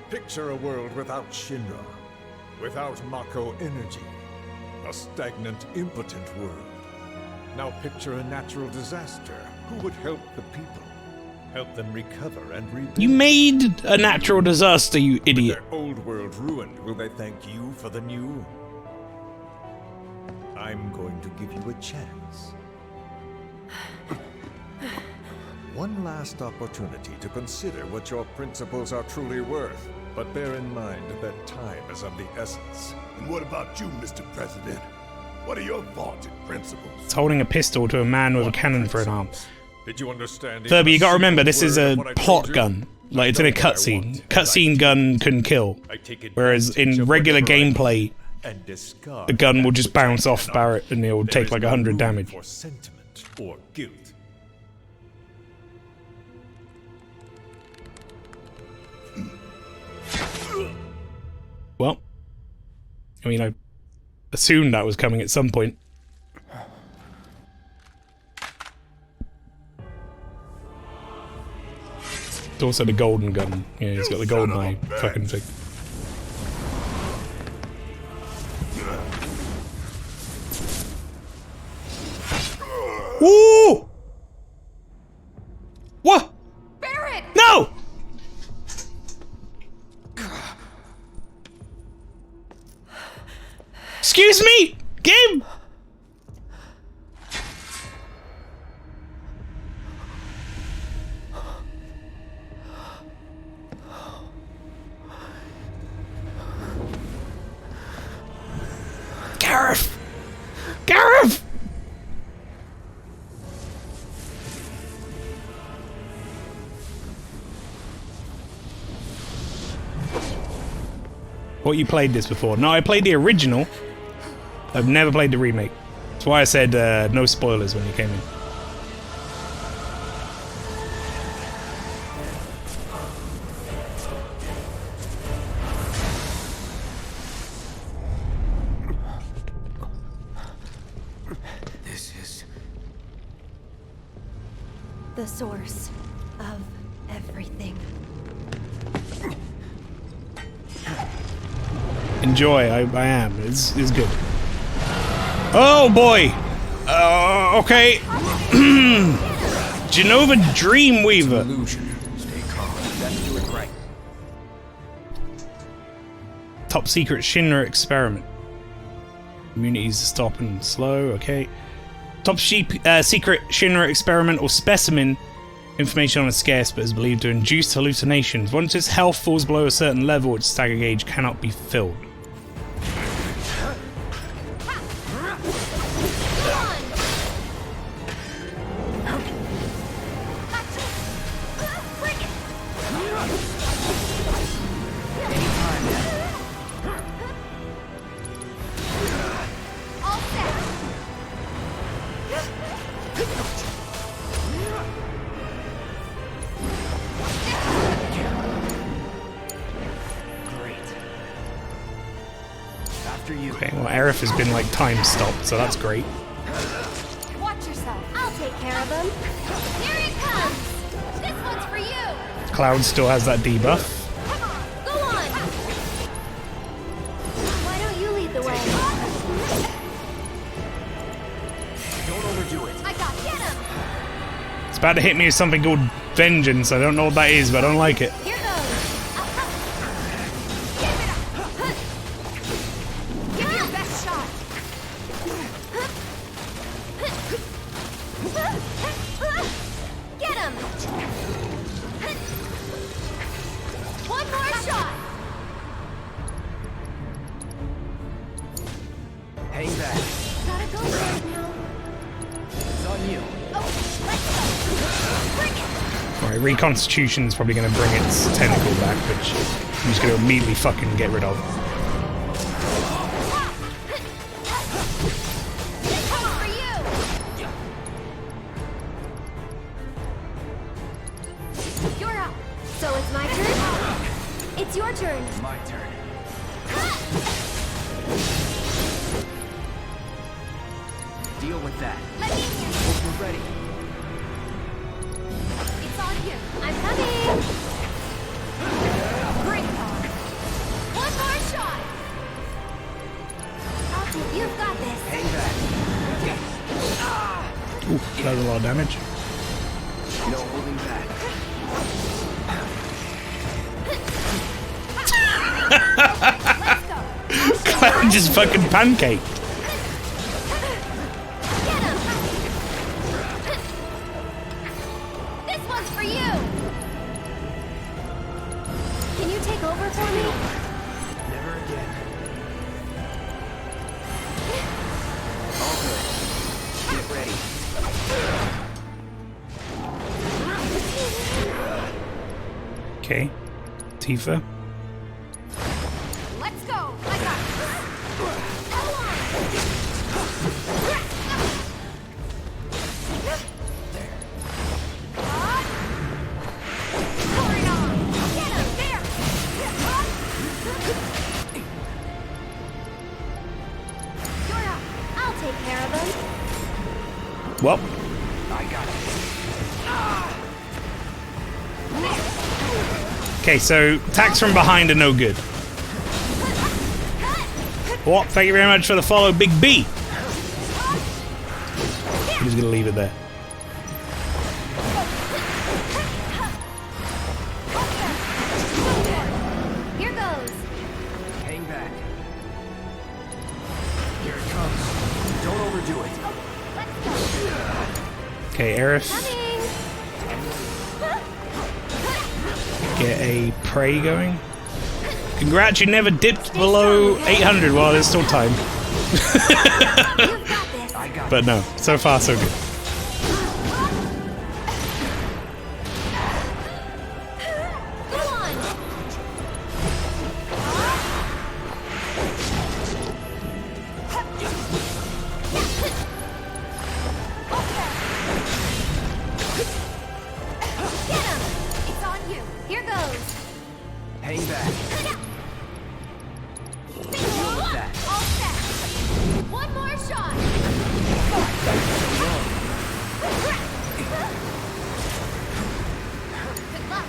Picture a world without Shinra, without Mako energy, a stagnant, impotent world. Now picture a natural disaster. Who would help the people? Help them recover and rebuild? You made a natural disaster, you idiot. With their old world ruined, will they thank you for the new? I'm going to give you a chance. One last opportunity to consider what your principles are truly worth. But bear in mind that time is of the essence. And what about you, Mr. President? What are your vaunted principles? It's holding a pistol to a man with a cannon for an arm. Did you understand? Furby, you gotta remember, this is a plot gun. Like, it's in a cutscene. Cutscene gun can kill. Whereas in regular gameplay, the gun will just bounce off Barrett and it'll take like 100 damage. For sentiment or guilt. Well, I mean, I assumed that was coming at some point. It's also the golden gun. Yeah, he's got the golden eye fucking thing. Woo! What? Barrett! No! Excuse me! Game! Gareth! Gareth! What, you played this before? No, I played the original. I've never played the remake. That's why I said no spoilers when you came in. This is the source of everything. Enjoy, I am. It's good. Oh boy! Okay. Genova Dreamweaver. Stay calm. That's doing right. Top secret Shinra experiment. Immunities stop and slow, okay. Top secret Shinra experiment or specimen. Information on is scarce but is believed to induce hallucinations. Once its health falls below a certain level, its stagger gauge cannot be filled. Okay, well, Aerith has been like time stopped, so that's great. Watch yourself. I'll take care of him. Here it comes. This one's for you. Cloud still has that debuff. Go on. Why don't you lead the way? Don't overdo it. I got get him. It's about to hit me with something called Vengeance. I don't know what that is, but I don't like it. Here goes. Give it your best shot. Get him. One more shot. Hang back. Gotta go right now. It's on you. Oh, let's go. Bring it. Right, reconstitution's probably going to bring its tentacle back, which I'm just going to immediately fucking get rid of. This one's for you. You're up. So it's my turn? It's your turn. My turn. Deal with that. Let me in. Hope you're ready. It's on you. I'm coming. Bring it on. One more shot. You've got this. Hang back. Ooh, that was a lot of damage. No holding back. Let's go. Cloud just fucking pancaked. Get him. This one's for you. Can you take over for me? Never again. All good. Get ready. Okay. Tifa. Let's go. I got this. Go on. Hurry on. Get him there. You're up. I'll take care of him. Well, I got it. okay, so attacks from behind are no good. What? Thank you very much for the follow, Big B. I'm just gonna leave it there. Here goes. Hang back. Here it comes. Don't overdo it. Okay, Aerith. Get a prey going. Congrats, you never dipped below 800 while there's still time. But no, so far so good. Hang back. Deal with that. All set. One more shot. Good luck.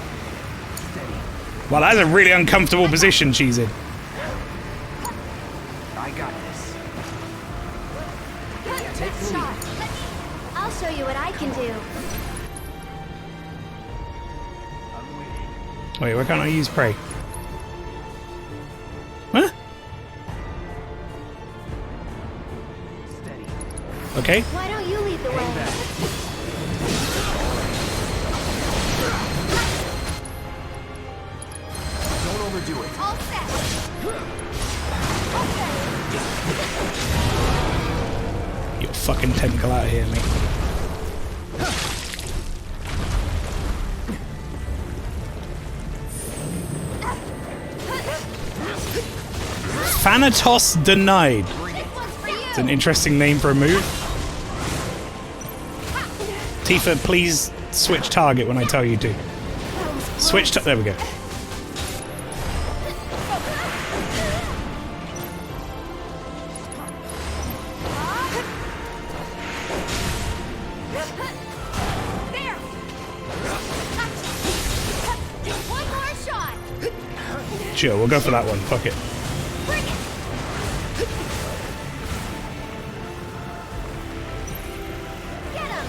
Well, that's a really uncomfortable position she's in. I got this. Take the shot. I'll show you what I can do. Wait, why can't I use prey? Huh? Okay. Why don't you lead the way? Don't overdo it. All set. Your fucking tentacle out of here, mate. Thanatos Denied. It's an interesting name for a move. Tifa, please switch target when I tell you to. Switch to. There we go. One more shot. Sure, we'll go for that one. Fuck it. Get him.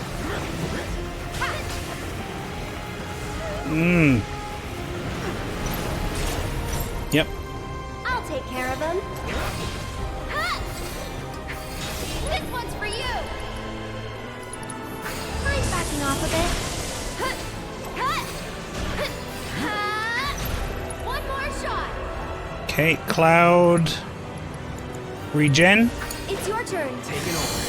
Mmm. Yep. I'll take care of him. Ha! This one's for you. Mind backing off a bit? Ha! Ha! Ha! One more shot. Okay, Cloud. Regen. It's your turn. Take it over.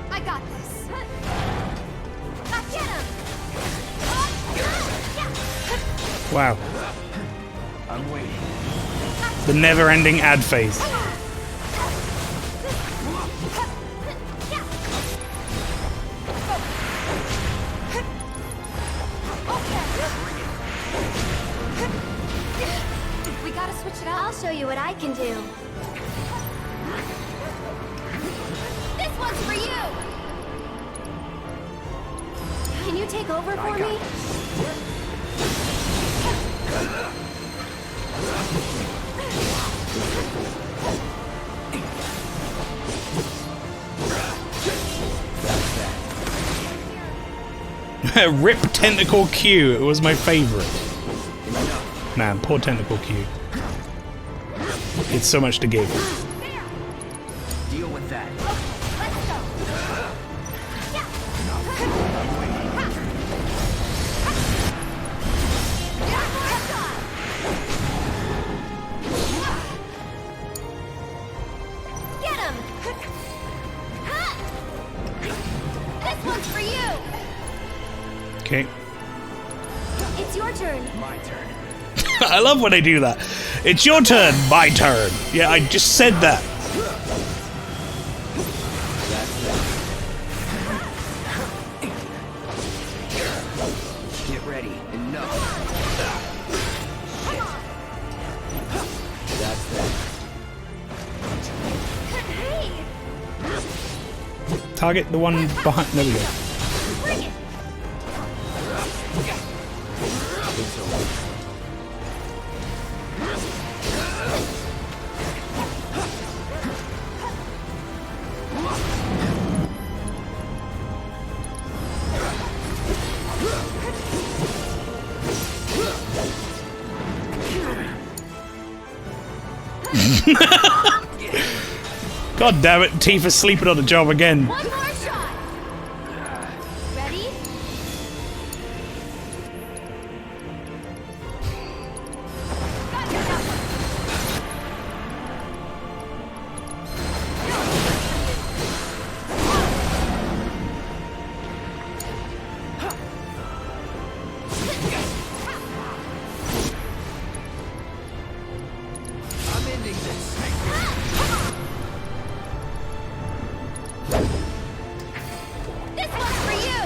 I got this. Get him. Wow. I'm waiting. The never-ending ad phase. We gotta switch it up. I'll show you what I can do. This one's for you. Can you take over for me? Rip Tentacle Q. It was my favorite. Man, poor Tentacle Q. It's so much to give. Deal with that. Get him. This one's for you. Okay. It's your turn. My turn. I love when they do that. It's your turn, my turn. Yeah, I just said that. Get ready. Enough. That's that. Target the one behind. There we go. Bring it. God damn it, Tifa's sleeping on the job again. One more shot. Ready? I'm ending this. This one's for you.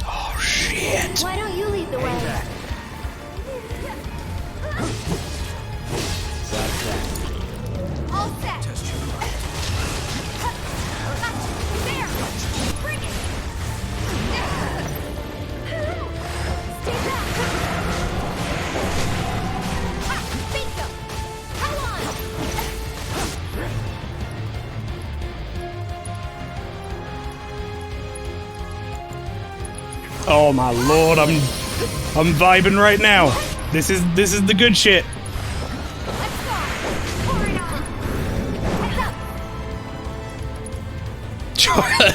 Oh shit. Why don't you lead the way? That's that. All set. There. Bring it. Stay back. Bingo. Come on. Oh my lord, I'm vibing right now. This is the good shit.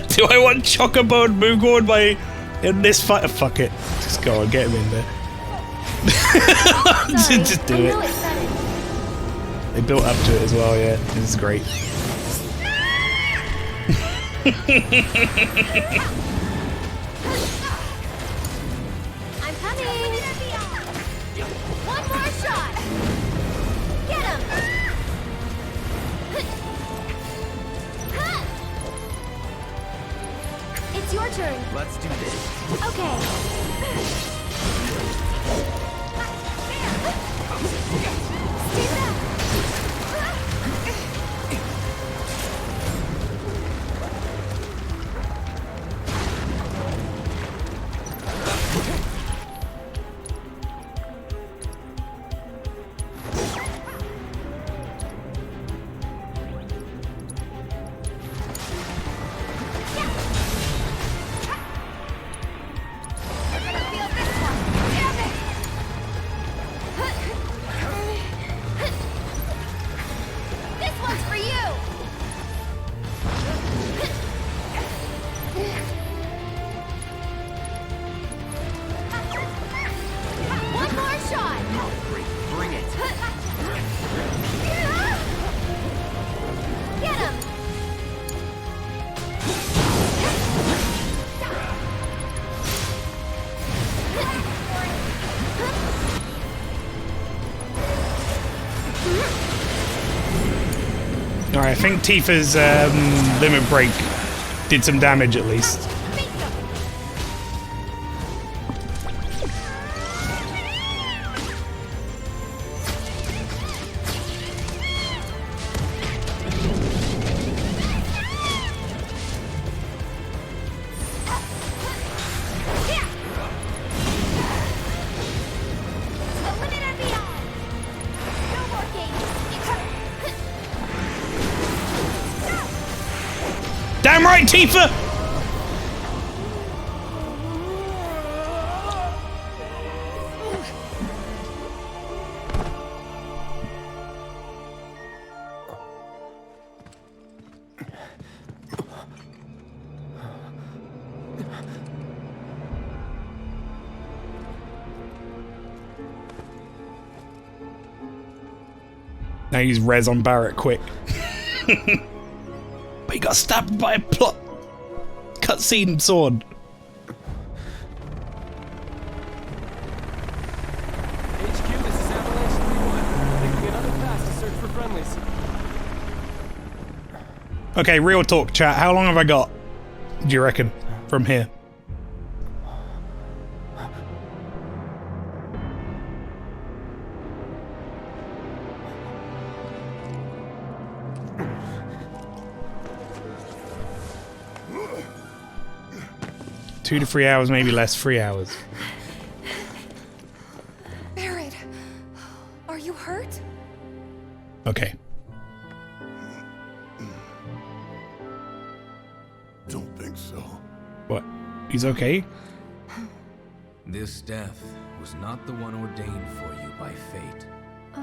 Do I want Chocobo and Moogorn in this fight? Fuck it. Just go on, get him in there. Just do it. They built up to it as well, yeah. This is great. I'm coming. One more shot. Get him. It's your turn. Let's do this. Okay. Stay back. Alright, I think Tifa's limit break did some damage at least. Damn right, Tifa! Now use res on Barrett quick. But he got stabbed by a plot cutscene sword. HQ, this is Avalanche 3-1. Making another pass to search for friendlies. Okay, real talk, chat. How long have I got, do you reckon, from here? Two to 3 hours, maybe less, 3 hours. Barrett, are you hurt? Okay. Don't think so. What? He's okay? This death was not the one ordained for you by fate.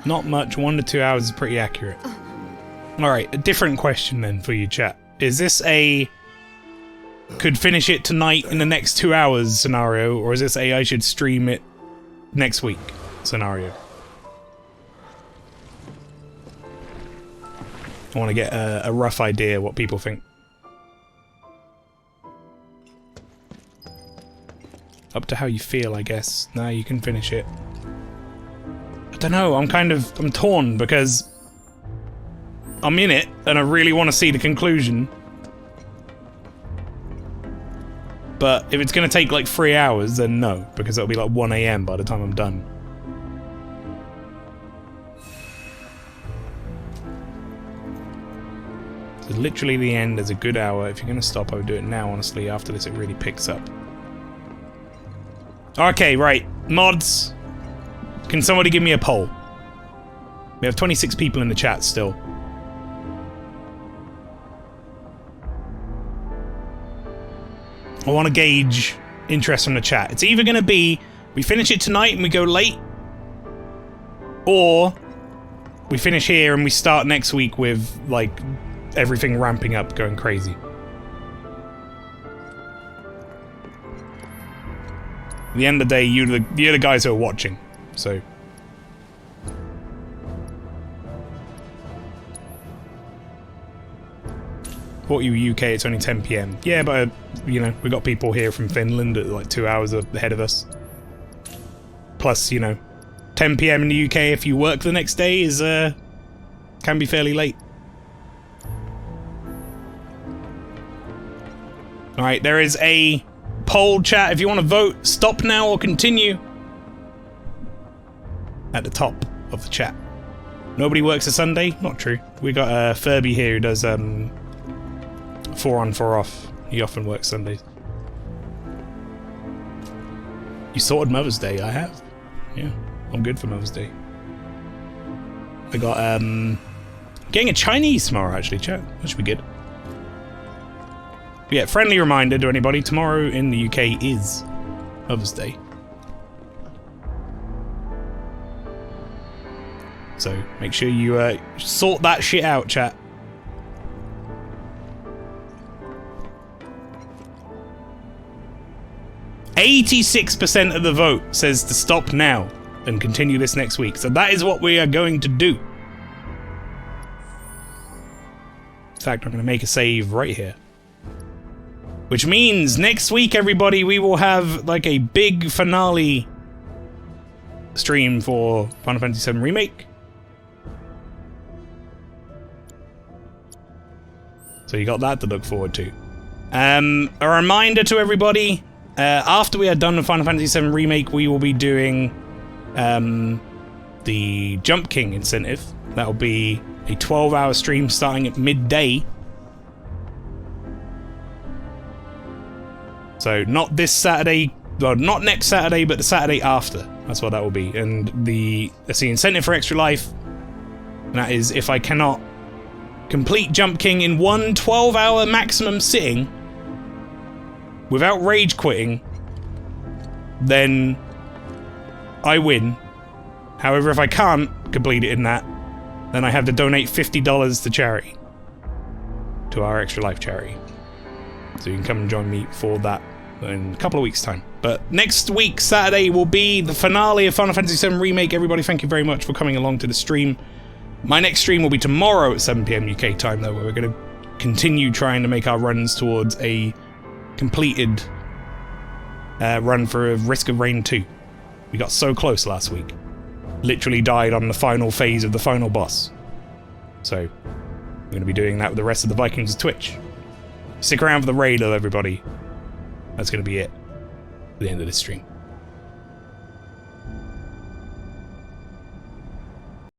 Not much. 1 to 2 hours is pretty accurate. Alright, a different question then for you, chat. Is this a could finish it tonight in the next 2 hours scenario, or is this a I should stream it next week scenario? I want to get a rough idea what people think. Up to how you feel, I guess. Now you can finish it. I don't know, I'm torn because I'm in it and I really want to see the conclusion. But if it's going to take like 3 hours, then no, because it'll be like 1 AM by the time I'm done. So literally the end is a good hour. If you're going to stop, I would do it now, honestly. After this, it really picks up. Okay, right. Mods. Can somebody give me a poll? We have 26 people in the chat still. I want to gauge interest from the chat. It's either going to be we finish it tonight and we go late, or we finish here and we start next week with like everything ramping up, going crazy. At the end of the day, you're the guys who are watching, so. Thought you were UK, it's only 10 PM. Yeah, but, you know, we got people here from Finland at like 2 hours ahead of us. Plus, you know, 10 PM in the UK if you work the next day is, can be fairly late. Alright, there is a poll, chat. If you want to vote, stop now or continue. At the top of the chat. Nobody works a Sunday? Not true. We got Furby here who does, 4 on, 4 off. He often works Sundays. You sorted Mother's Day? I have. Yeah, I'm good for Mother's Day. I got, getting a Chinese tomorrow, actually, chat. That should be good. But yeah, friendly reminder to anybody, tomorrow in the UK is Mother's Day. So, make sure you, sort that shit out, chat. %86% of the vote says to stop now and continue this next week. So that is what we are going to do. In fact, I'm going to make a save right here. Which means next week, everybody, we will have like a big finale stream for Final Fantasy VII Remake. So you got that to look forward to. A reminder to everybody, after we are done with Final Fantasy VII Remake, we will be doing the Jump King incentive. That'll be a 12-hour stream starting at midday. So not this Saturday, well, not next Saturday, but the Saturday after. That's what that will be. And that's the incentive for Extra Life. And that is if I cannot complete Jump King in one 12-hour maximum sitting without rage quitting, then I win. However, if I can't complete it in that, then I have to donate $50 to charity. To our Extra Life charity. So you can come and join me for that in a couple of weeks' time. But next week, Saturday, will be the finale of Final Fantasy VII Remake. Everybody, thank you very much for coming along to the stream. My next stream will be tomorrow at 7 PM UK time, though, where we're going to continue trying to make our runs towards a completed run for Risk of Rain 2. We got so close last week. Literally died on the final phase of the final boss. So, we're going to be doing that with the rest of the Vikings of Twitch. Stick around for the raid, though, everybody. That's going to be it at the end of this stream.